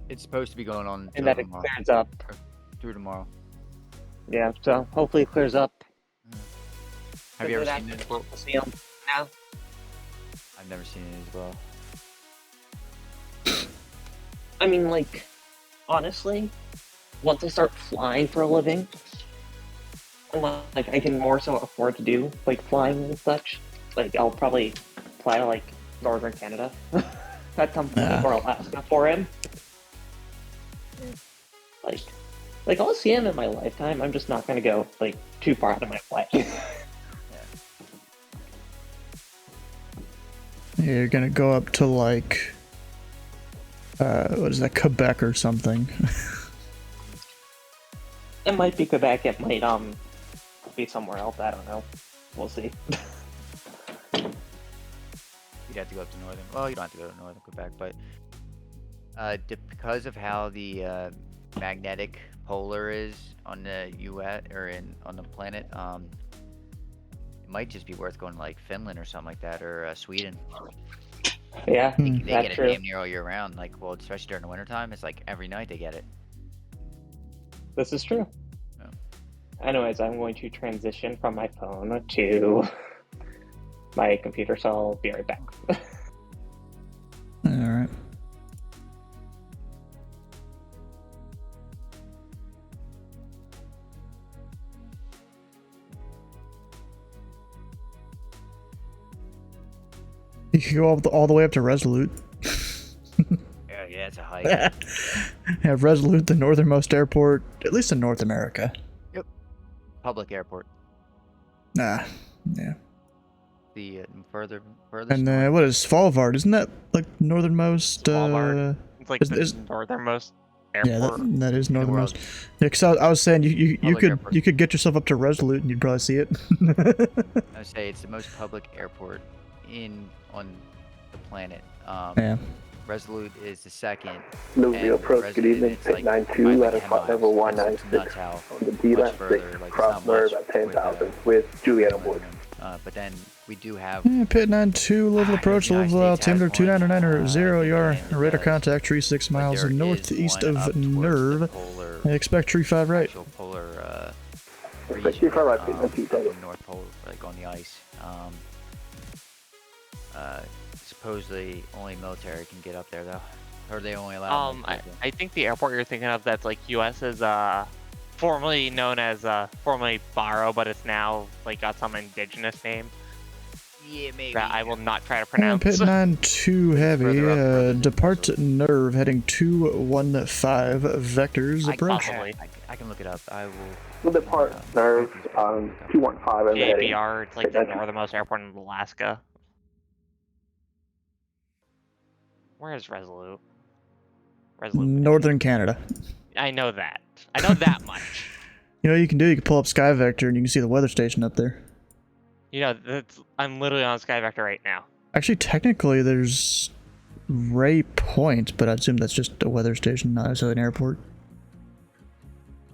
it's supposed to be going on and that it tomorrow. clears up Through tomorrow. Yeah, so hopefully it clears up. Have you ever seen it? No. I've never seen it as well. I mean, like, honestly, once I start flying for a living, like, I can more so afford to do, like, flying and such. Like, I'll probably fly to, like, northern Canada at some point, or Alaska for him. Like, I'll see him in my lifetime, I'm just not gonna go, like, too far out of my way. Yeah, you're gonna go up to, like, what is that, Quebec or something. It might be Quebec, it might, be somewhere else, I don't know. We'll see. You'd have to go up to northern. Well, you don't have to go to northern Quebec, but because of how the magnetic polar is on the U.S. or on the planet, it might just be worth going to like Finland or something like that, or Sweden. Yeah, they get it true. damn near all year round. Like, well, especially during the wintertime, it's like every night they get it. This is true. Anyways, I'm going to transition from my phone to my computer, so I'll be right back. Alright. You could go all the way up to Resolute. Yeah, it's a hike. Have Resolute the northernmost airport, at least in North America. Yep. Public airport. Nah, yeah. The further. And what is Svalbard? Isn't that like northernmost? Walmart. It's like is the northernmost. airport. Yeah, that is in the northernmost. world. Yeah, because I was saying you Public could airport. you could get yourself up to Resolute and you'd probably see it. I would say it's the most public airport on the planet. Yeah. Resolute is the second. Louisville and Approach, good Resolute, evening, it's Pick like 92, by, ladder like 10 flight miles. level That's nuts 196 how on the D much left further, 6, like, cross it's not nerve much at 10,000 with Juliet on board. But then we do have Yeah, Pit 92, Louisville Approach, Louisville altimeter 299 you are radar contact tree 6 miles northeast of Nerve. Expect tree 5 right. actual polar Expect region, 3 right, Pick 92, up in the North Pole, like on the ice. Supposedly only military can get up there though. Or they only allow I think the airport you're thinking of that's like U.S. is formerly known as formerly Barrow, but it's now like got some indigenous name. Yeah, maybe. That I will not try to pronounce. Pit 92 heavy, depart Nerve heading 215 vectors approach. I can look it up. I will. We'll depart nerve 215 and heading. JBR, it's like the northernmost airport in Alaska. Where is Resolute? Northern Canada. I know that. I know that much. You know what you can do? You can pull up Sky Vector and you can see the weather station up there. You know, I'm literally on Sky Vector right now. Actually, technically, there's Ray Point, but I assume that's just a weather station, not necessarily an airport.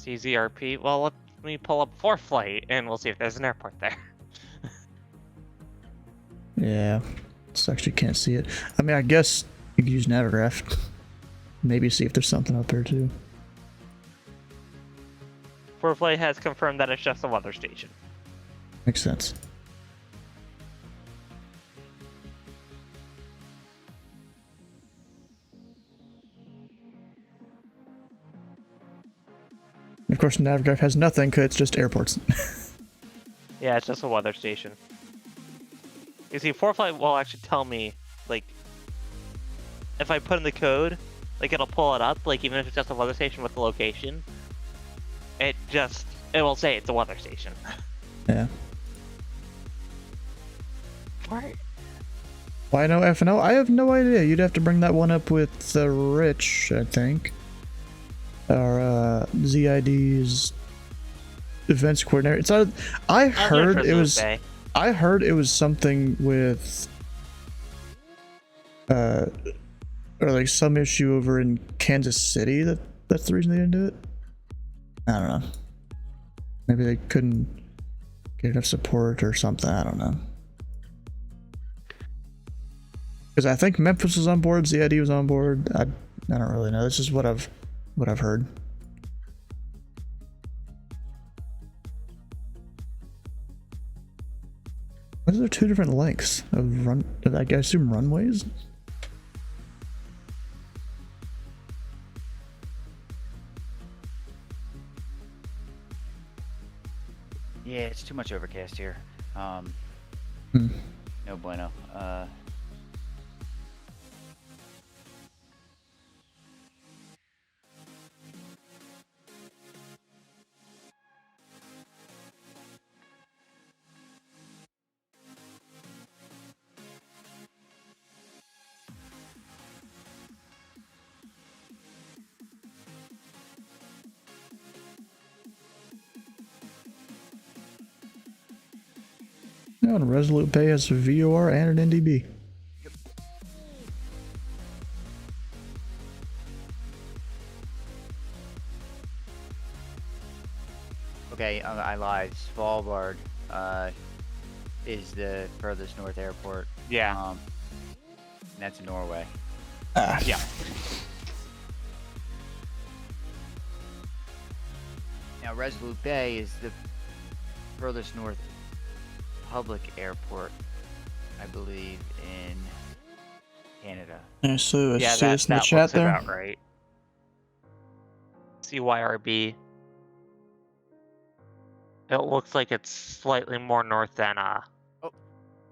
CZRP. Well, let me pull up ForeFlight and we'll see if there's an airport there. Yeah, so actually can't see it. I mean, I guess you could use Navigraph. Maybe see if there's something up there too. ForeFlight has confirmed that it's just a weather station. Makes sense. Of course, Navigraph has nothing because it's just airports. Yeah, it's just a weather station. You see, ForeFlight will actually tell me, like, if I put in the code, like, it'll pull it up, like, even if it's just a weather station with the location. It will say it's a weather station. Yeah. Why? Why no FNO? I have no idea. You'd have to bring that one up with Rich, I think. Or ZID's events coordinator. It's not. I heard it was. I heard it was something with. Or like some issue over in Kansas City that's the reason they didn't do it. I don't know. Maybe they couldn't get enough support or something. I don't know. Because I think Memphis was on board, ZID was on board. I don't really know. This is what I've heard. Why is there two different lengths of I assume runways? Yeah, it's too much overcast here. No bueno. No, and Resolute Bay has a VOR and an NDB. Yep. Okay, I lied. Svalbard is the furthest north airport. Yeah. And that's in Norway. Yeah. Now, Resolute Bay is the furthest north public airport, I believe, in Canada. Yeah, so I Yeah, see this in the chat looks there. about right. CYRB. It looks like it's slightly more north than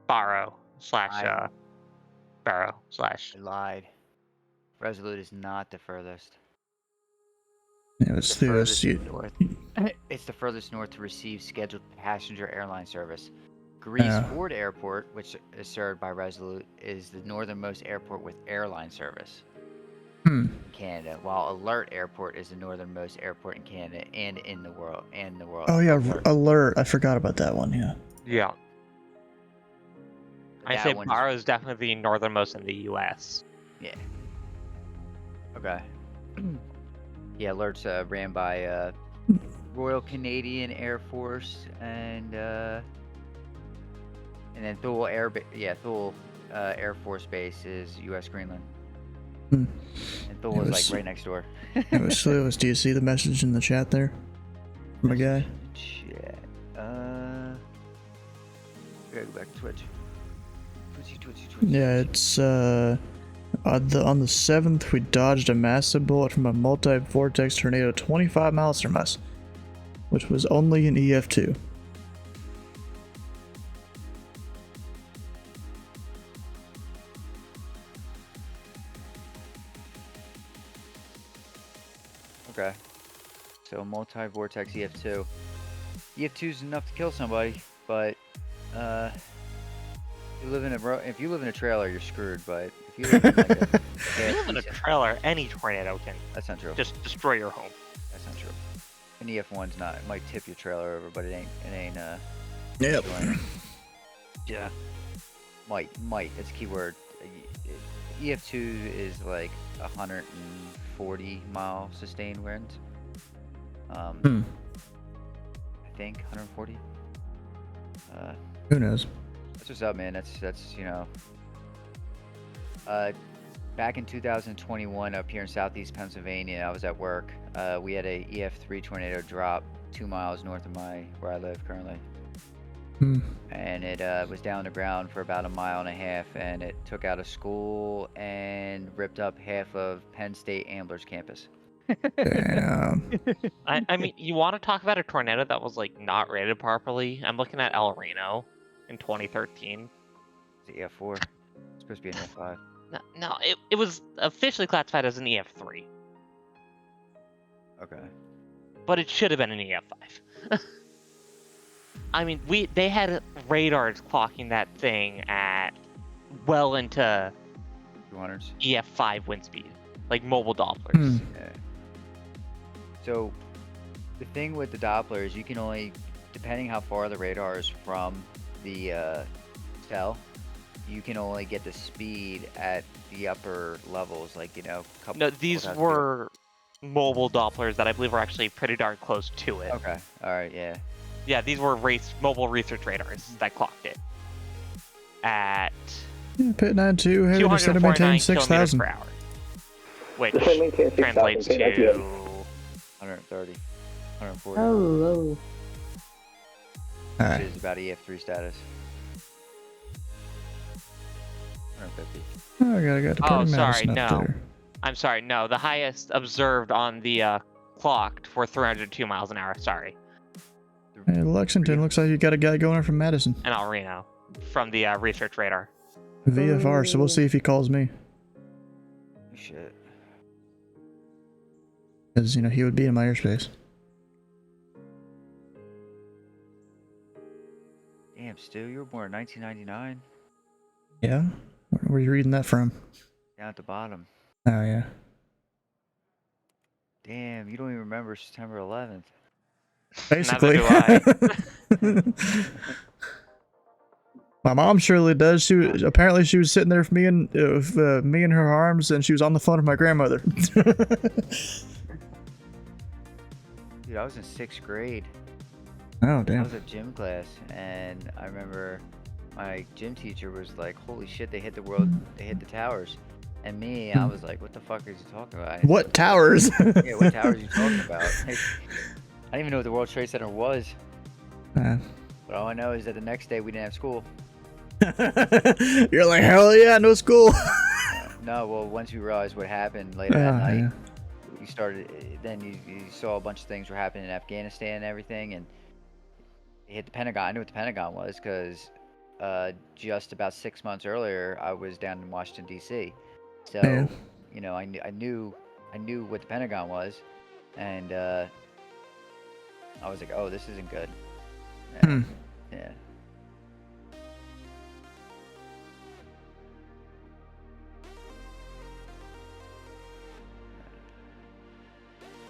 Barrow slash Barrow slash. I lied. Resolute is not the furthest. Yeah, it's the Furthest north. It's the furthest north to receive scheduled passenger airline service. Greece Ford Airport, which is served by Resolute, is the northernmost airport with airline service. Canada, while Alert Airport is the northernmost airport in Canada and in the world. Oh yeah, Alert. I forgot about that one. Yeah. Yeah. I That say one's- Barrow is definitely the northernmost in the U.S. Yeah. Okay. Yeah, Alert's ran by Royal Canadian Air Force and then Thule Thule Air Force Base is U.S. Greenland. And Thule is like right next door. It was. Do you see the message in the chat there, my guy? Chat. Gotta go back to Twitch. Twitchy. Yeah, it's on the 7th we dodged a massive bullet from a multi-vortex tornado 25 miles from us, which was only an EF2. Okay. So multi-vortex EF2. EF2 is enough to kill somebody, but if you live in a trailer, you're screwed. But if you live in like If you live in a trailer, any tornado can that's not true. just destroy your home. That's not true. An EF1's not. It might tip your trailer over, but it ain't. Yep. destroying it. Yeah. Might. It's a key word. EF2 is like 140 mile sustained winds. I think 140. Who knows? That's what's up, man. That's you know. Back in 2021, up here in southeast Pennsylvania, I was at work. We had a EF3 tornado drop 2 miles north of where I live currently. And it was down the ground for about 1.5 miles, and it took out a school and ripped up half of Penn State Amblers campus. Damn. I mean, you want to talk about a tornado that was like not rated properly? I'm looking at El Reno in 2013. It's an EF4. It's supposed to be an EF5. No, it was officially classified as an EF3. Okay. But it should have been an EF5. I mean, they had radars clocking that thing at well into 200s. EF5 wind speed, like mobile Dopplers. Yeah. So the thing with the Doppler is you can only, depending how far the radar is from the cell, you can only get the speed at the upper levels, like, you know. No, these were mobile Dopplers that I believe were actually pretty darn close to it. Okay, alright, yeah. Yeah, these were mobile research radars that clocked it at Pit 92, heavy to center maintain 6,000. per hour, which translates to 130, 140. Hello. Alright. Which is about EF3 status. 150. Oh, I got to Oh, sorry, no. I'm sorry, no. The highest observed on the clocked for 302 miles an hour. Sorry. Hey, Lexington, looks like you got a guy going in from Madison. And El Reno from the research radar. VFR, so we'll see if he calls me. Shit. Because, you know, he would be in my airspace. Damn, Stu, you were born in 1999? Yeah? Where are you reading that from? Down at the bottom. Oh, yeah. Damn, you don't even remember September 11th. Basically. My mom surely does. Apparently she was sitting there with me in her arms, and she was on the phone with my grandmother. Dude, I was in 6th grade. Oh, damn. I was at gym class, and I remember my gym teacher was like, "Holy shit, they hit the towers." And me, I was like, "What the fuck are you talking about?" What towers? Yeah, what towers are you talking about? I didn't even know what the World Trade Center was. But all I know is that the next day we didn't have school. You're like, hell yeah, no school. No, well, once we realized what happened later that night, you started. Then you saw a bunch of things were happening in Afghanistan and everything, and it hit the Pentagon. I knew what the Pentagon was because just about 6 months earlier, I was down in Washington D.C. So, you know, I knew what the Pentagon was, and I was like, oh, this isn't good. Yeah.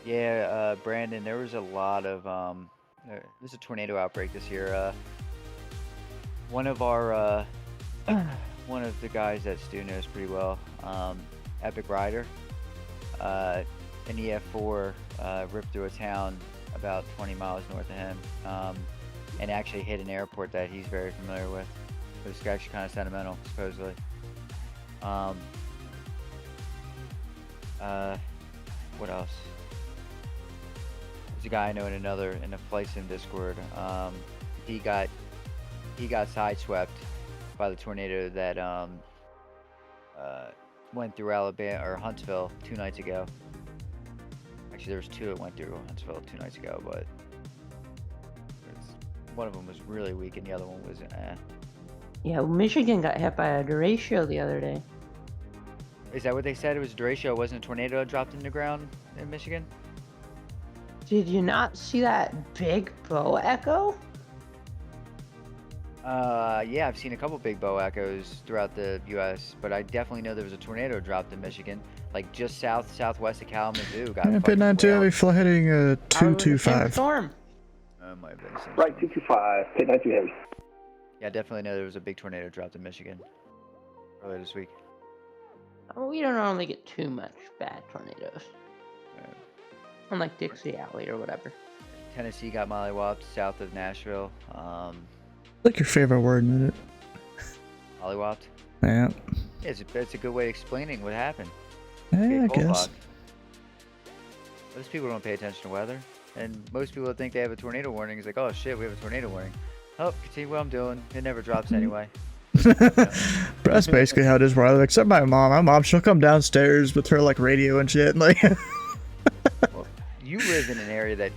Yeah, Brandon, there was a lot of there's a tornado outbreak this year. One of our one of the guys that Stu knows pretty well, Epic Rider, an EF4 ripped through a town about 20 miles north of him, and actually hit an airport that he's very familiar with. It was actually kind of sentimental, supposedly. What else? There's a guy I know in a flight sim Discord. He got sideswept by the tornado that went through Alabama or Huntsville 2 nights ago. Actually, there was 2 that went through Huntsville 2 nights ago, but one of them was really weak and the other one was Yeah, Michigan got hit by a derecho the other day. Is that what they said? It was a derecho. It wasn't a tornado that dropped in the ground in Michigan? Did you not see that big bow echo? Yeah, I've seen a couple big bow echoes throughout the U.S., but I definitely know there was a tornado dropped in Michigan, like just southwest of Kalamazoo. Got Pit 92 heavy, fly heading 225. Storm. Might have been the same Right, storm. 225, Pit 92 heavy. Yeah, I definitely know there was a big tornado dropped in Michigan earlier this week. We don't normally get too much bad tornadoes. Unlike Dixie Alley or whatever. Tennessee got mollywopped south of Nashville. Like your favorite word in it. Mollywopped? Yeah. Yeah, it's a good way of explaining what happened. Yeah, I guess. Most people don't pay attention to weather, and most people think they have a tornado warning. It's like, oh shit, we have a tornado warning. Oh, continue what I'm doing. It never drops anyway. But that's basically how it is where I live, except my mom. My mom, she'll come downstairs with her like radio and shit. And, like, Well, you live in an area that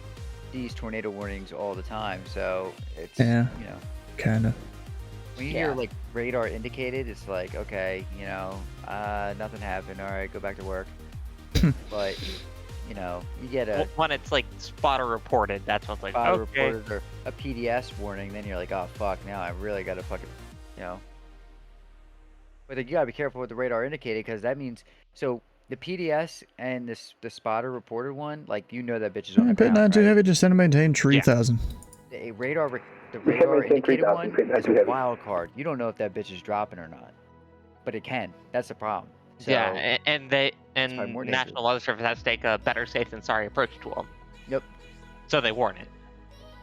sees tornado warnings all the time, so it's yeah, you know, kinda. when you hear like radar indicated, it's like, okay, you know, nothing happened. All right, go back to work. But you know, you get a When it's like spotter reported, that's what's like, spotter okay. reported or a PDS warning, then you're like, oh fuck, now I really gotta fucking, you know. But you gotta be careful with the radar indicated, because that means, so the PDS and the spotter reported one, like, you know that bitch is on the Pit ground, 92 right? heavy, just send and maintain 3000. The radar indicated 3,000, one Pit is 92 a heavy. wild card. You don't know if that bitch is dropping or not, but it can. That's the problem. So, Yeah, and probably more National Weather Service has to take a better safe than sorry approach to them. Yep. So they warn it.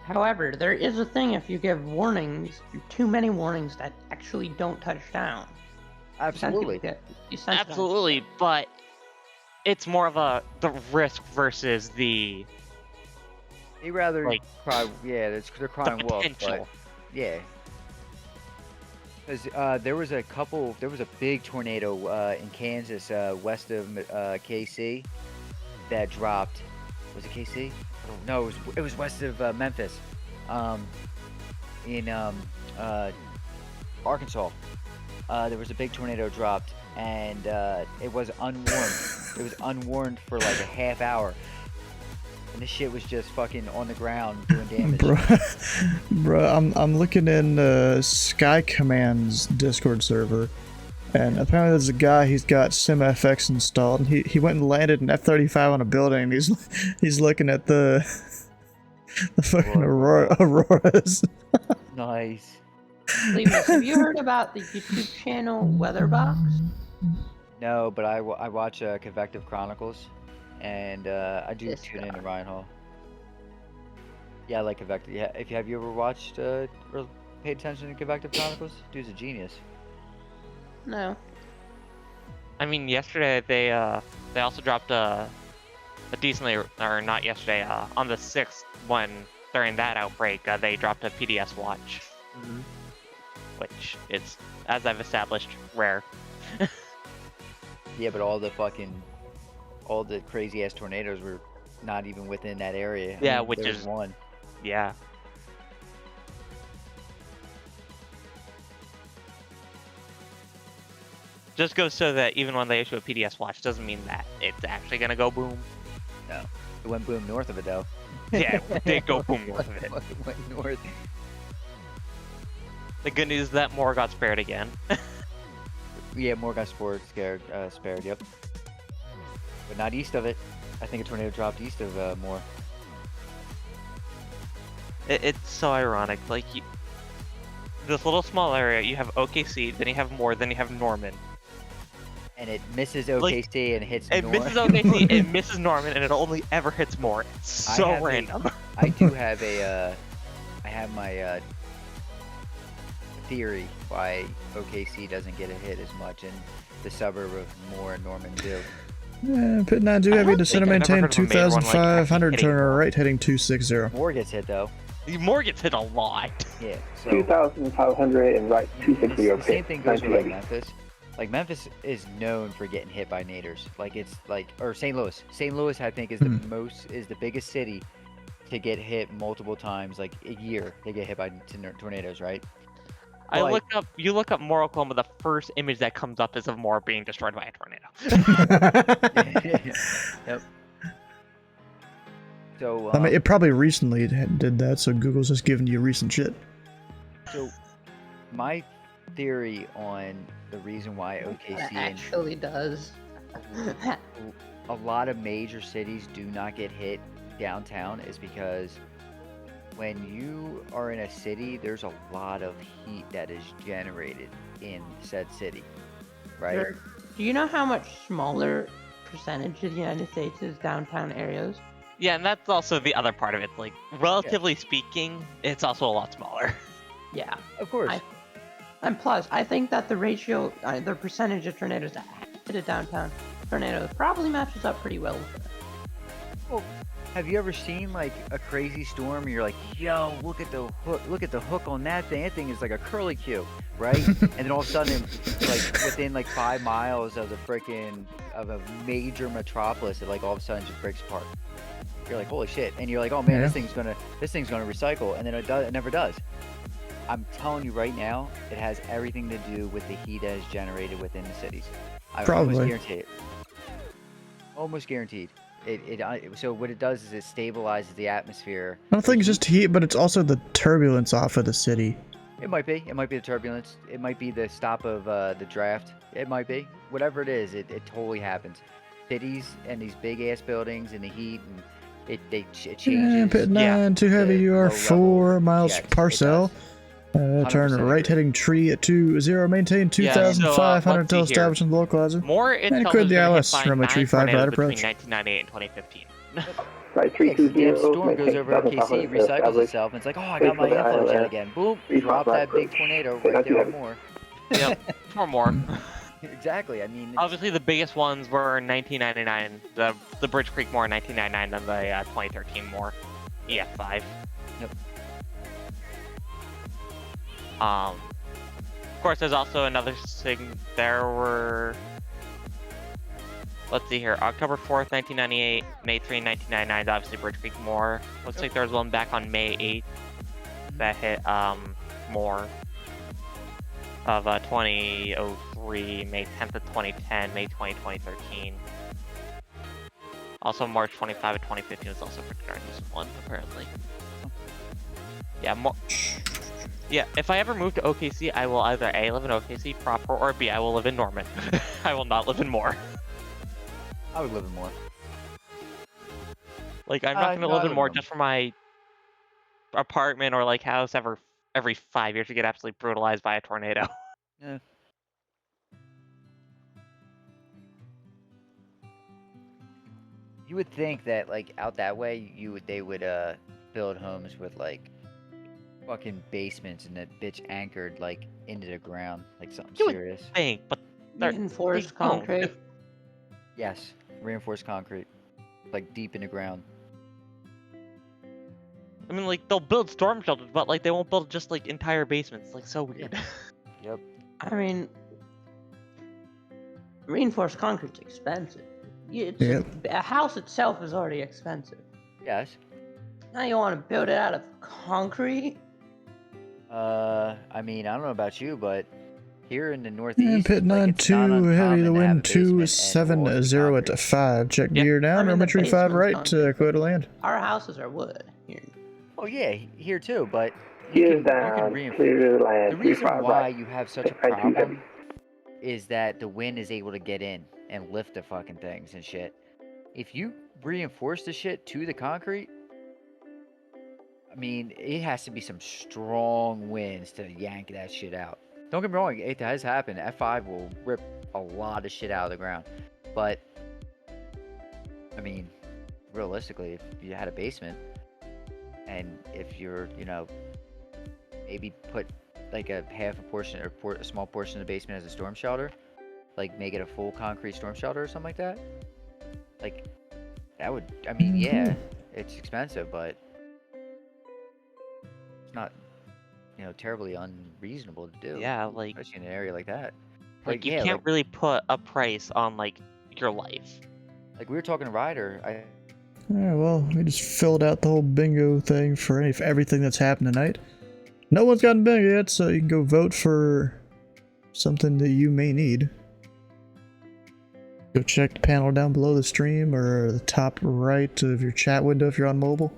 However, there is a thing if you give warnings, too many warnings that actually don't touch down. Absolutely. Absolutely, but it's more of the risk versus the. They rather like, cry. Yeah, they're crying wolf, but potential. yeah. Because there was a big tornado in Kansas, west of KC, that dropped. Was it KC? No, it was west of Memphis, in Arkansas. There was a big tornado dropped, and it was unwarned. It was unwarned for like a half hour, and this shit was just fucking on the ground doing damage. Bro, I'm looking in Sky Command's Discord server, and apparently there's a guy, he's got SimFX installed, and he went and landed an F-35 on a building, and he's looking at the fucking auroras. Nice. Levis, have you heard about the YouTube channel Weatherbox? No, but I watch Convective Chronicles, and I do tune in to Ryan Hall. Yeah, I like Convective. Yeah, have you ever watched or paid attention to Convective Chronicles? Dude's a genius. No. I mean, yesterday they also dropped a decently, or not yesterday, on the 6th, when during that outbreak they dropped a PDS watch, which is, as I've established, rare. Yeah, but all the crazy ass tornadoes were not even within that area. Yeah, I mean, which there was is one. Yeah. Just goes so that even when they issue a PDS watch, doesn't mean that it's actually gonna go boom. No, it went boom north of it though. Yeah, it did go boom north of it. It went north. The good news is that more got spared again. Yeah, more got spared. Yep. but not east of it. I think a tornado dropped east of Moore. It's so ironic. Like, this little small area, you have OKC, then you have Moore, then you have Norman. And it misses OKC and hits It Norman. misses OKC, it misses Norman, and it only ever hits Moore. It's so random. I do have a, I have my theory why OKC doesn't get a hit as much, and the suburb of Moore and Norman do. Pit 9 too heavy, descend and maintain I've never heard of a major one, like, 2,500, actually turn right heading 260. Moore gets hit though. Moore gets hit a lot. Yeah. So 2,500 and right 260. the same thing goes with like Memphis. Like Memphis is known for getting hit by naders. Like it's like, or St. Louis. St. Louis, I think, is the biggest city to get hit multiple times, like a year. They get hit by tornadoes, right? You look up Moore, Oklahoma, the first image that comes up is of Moore being destroyed by a tornado. Yep. So I mean, it probably recently did that, so Google's just giving you recent shit. So my theory on the reason why OKC actually does. A lot of major cities do not get hit downtown is because when you are in a city, there's a lot of heat that is generated in said city, right? Do you know how much smaller percentage of the United States is downtown areas? Yeah, and that's also the other part of it. Like, relatively speaking, it's also a lot smaller. Yeah, of course. And plus, I think that the ratio, the percentage of tornadoes that hit a downtown tornado probably matches up pretty well with it. Well, have you ever seen like a crazy storm and you're like, yo, look at the hook on that thing. That thing is like a curly Q, right? And then all of a sudden, like within like 5 miles of a major metropolis, it like all of a sudden just breaks apart. You're like, holy shit. And you're like, oh man, this thing's gonna recycle, and then it never does. I'm telling you right now, it has everything to do with the heat that is generated within the cities. I almost guarantee it. Almost guaranteed. So what it does is it stabilizes the atmosphere. I don't think it's just heat, but it's also the turbulence off of the city. It might be. It might be the turbulence. It might be the stop of the draft. It might be. Whatever it is, it totally happens. Cities and these big ass buildings and the heat and it changes. Pit 9 too heavy. You are 4 miles parcel. Turn 100% right heading tree at 20. Maintain 2,500 until establishing the localizer. Moore and itself quit has the been hit ILS. by Runway 9 35 right tornadoes approach. between 1998 and 2015. Right, Damn storm goes over OKC, recycles itself, and it's like, oh, I got my inflow jet again. Boom, drop that big tornado right there on Moore. Yep, for Moore. Exactly. I mean, obviously the biggest ones were in 1999, the Bridge Creek Moore in 1999, then the 2013 Moore, EF5. Yep. Of course, there's also another thing. There were, let's see here, October 4th, 1998, May 3, 1999, obviously Bridge Creek Moore. Looks like there was one back on May 8th that hit Moore of 2003, May 10th of 2010, May 20, 2013. Also March 25 of 2015 was also a pretty darn decent one, apparently. Yeah, yeah, if I ever move to OKC, I will either A, live in OKC proper, or B, I will live in Norman. I will not live in Moore. I would live in Moore. Like, I'm not going to live in Moore just for my apartment or, like, house every 5 years to get absolutely brutalized by a tornado. Yeah. You would think that, like, out that way, they would build homes with, like, fucking basements and that bitch anchored, like, into the ground, like something serious. Think, but reinforced concrete. Yes, reinforced concrete, like deep in the ground. I mean, like, they'll build storm shelters, but, like, they won't build just, like, entire basements. Like, so weird. Yep. I mean, reinforced concrete's expensive. A house itself is already expensive. Yes. Now you want to build it out of concrete? I mean, I don't know about you, but here in the Northeast, Pit 9 too heavy. The wind 270 at 5. Check gear down. Runway 35 right to clear to land. Our houses are wood here. Oh yeah, here too, but you can reinforce. The reason why you have such a problem is that the wind is able to get in and lift the fucking things and shit. if you reinforce the shit to the concrete, I mean, it has to be some strong winds to yank that shit out. Don't get me wrong, it has happened. F5 will rip a lot of shit out of the ground. But, I mean, realistically, if you had a basement, and if you're, you know, maybe put like a half a portion or a small portion of the basement as a storm shelter, like make it a full concrete storm shelter or something like that, like, that would, I mean, yeah, it's expensive, but it's not, you know, terribly unreasonable to do. Yeah, like, especially in an area like that. like you yeah, can't like, really put a price on like your life. like we were talking Ryder. Alright, well, we just filled out the whole bingo thing for everything that's happened tonight. No one's gotten bingo yet, so you can go vote for something that you may need. Go check the panel down below the stream or the top right of your chat window if you're on mobile.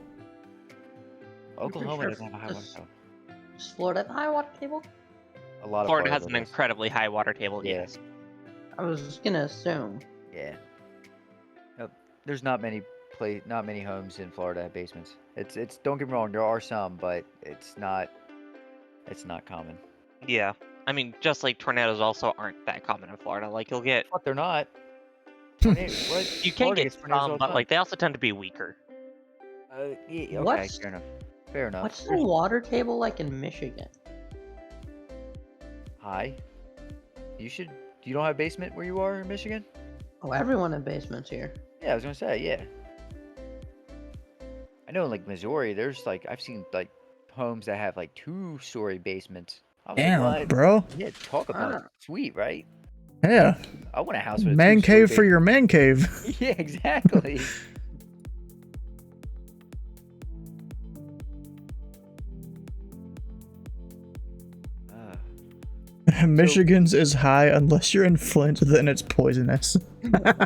Oklahoma doesn't have a high water table. Is Florida at the high water table? A lot of Florida has an incredibly high water table. Yeah. Yes. I was gonna assume. Yeah. Nope. There's not many homes in Florida have basements. It's don't get me wrong, there are some, but it's not common. Yeah. I mean, just like tornadoes also aren't that common in Florida. Like you'll get. But they're not. You can get some, but like they also tend to be weaker. Yeah, okay, What's- fair enough. Fair enough. What's the water table like in Michigan? High. You don't have a basement where you are in Michigan? Oh, everyone in basements here. Yeah, I was gonna say, yeah. I know in like Missouri, there's like, I've seen like homes that have like 2-story basements. I was Damn, like, what? bro. Yeah, talk about sweet, right? Yeah. I want a house with a Man 2-story cave for your man cave. Yeah, exactly. Michigan's is high unless you're in Flint, then it's poisonous. That's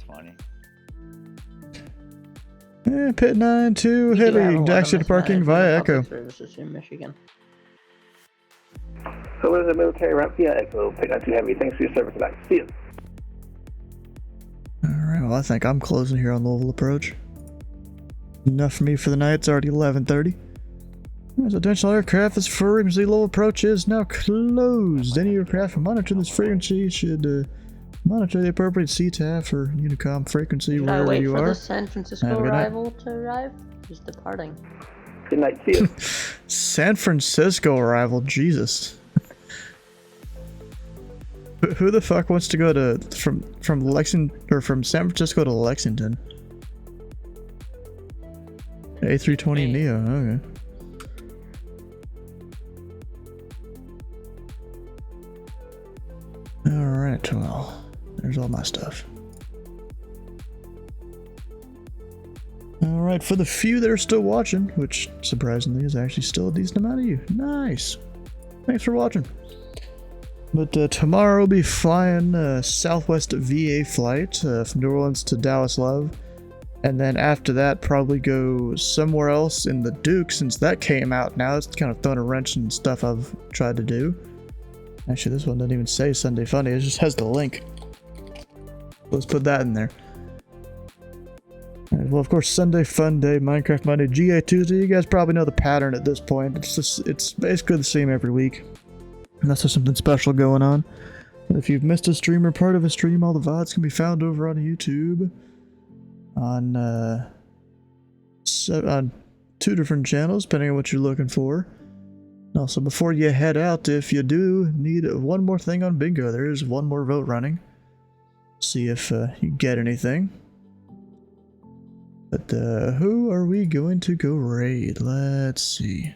funny. Pit 9 too heavy. Exit parking via Echo. Services in Michigan. So what is a military route via Echo? Pick not too heavy. Thanks for your service tonight. See you. Alright, well I think I'm closing here on Louisville Approach. Enough for me for the night. It's already 11:30. Residential aircraft, this frequency Louisville Approach is now closed. Any aircraft monitoring this frequency should monitor the appropriate CTAF or Unicom frequency Should I wherever wait you for are. the San Francisco Have a good night. arrival to arrive? He's departing. Good night. See you. San Francisco arrival, Jesus. Who the fuck wants to go to from Lexington or from San Francisco to Lexington? A320 Neo, okay. Alright, well, there's all my stuff. Alright, for the few that are still watching, which surprisingly is actually still a decent amount of you. Nice. Thanks for watching. But tomorrow we'll be flying Southwest VA flight from New Orleans to Dallas Love. And then after that, probably go somewhere else in the Duke, since that came out now. It's kind of thrown a wrench in stuff I've tried to do. Actually, this one doesn't even say Sunday Funny, it just has the link. Let's put that in there. Alright, well, of course, Sunday Fun Day, Minecraft Monday, GA Tuesday. You guys probably know the pattern at this point. It's basically the same every week. Unless there's something special going on. And if you've missed a stream or part of a stream, all the VODs can be found over on YouTube. On 2 different channels, depending on what you're looking for. And also, before you head out, if you do need one more thing on bingo, there is one more vote running. See if you get anything. But who are we going to go raid? Let's see.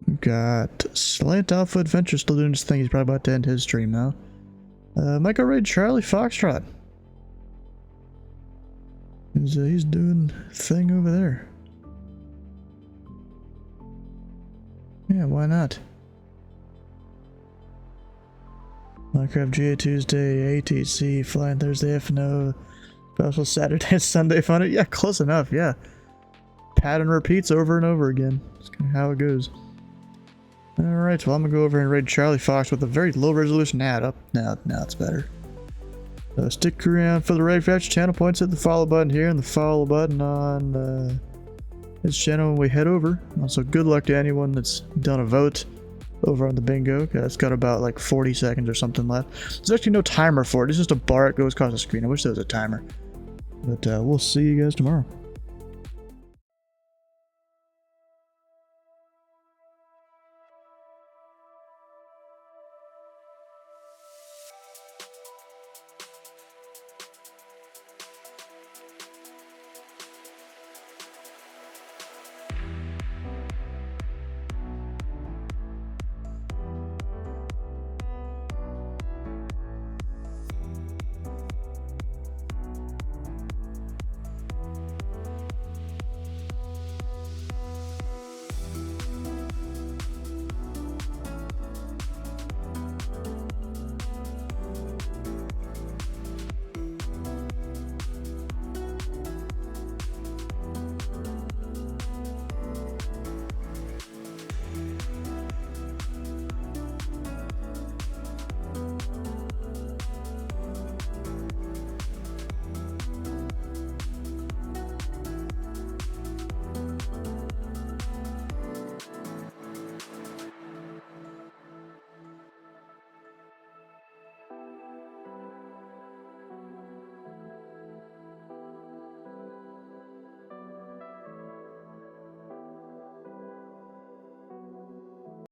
We've got Slant Alpha Adventure still doing his thing. He's probably about to end his stream now. Michael Raid Charlie Foxtrot. He's doing thing over there. Yeah, why not? Minecraft GA Tuesday, ATC, Flying Thursday, FNO, special Saturday, Sunday Fun. Yeah, close enough, yeah. Pattern repeats over and over again. That's kind of how it goes. Alright, well I'm gonna go over and raid Charlie Fox with a very low resolution ad up. Now it's better. Stick around for the raid fetch. Channel points, hit the follow button here and the follow button on his channel when we head over. Also, good luck to anyone that's done a vote over on the bingo. Okay, it's got about like 40 seconds or something left. There's actually no timer for it. It's just a bar that goes across the screen. I wish there was a timer. But we'll see you guys tomorrow.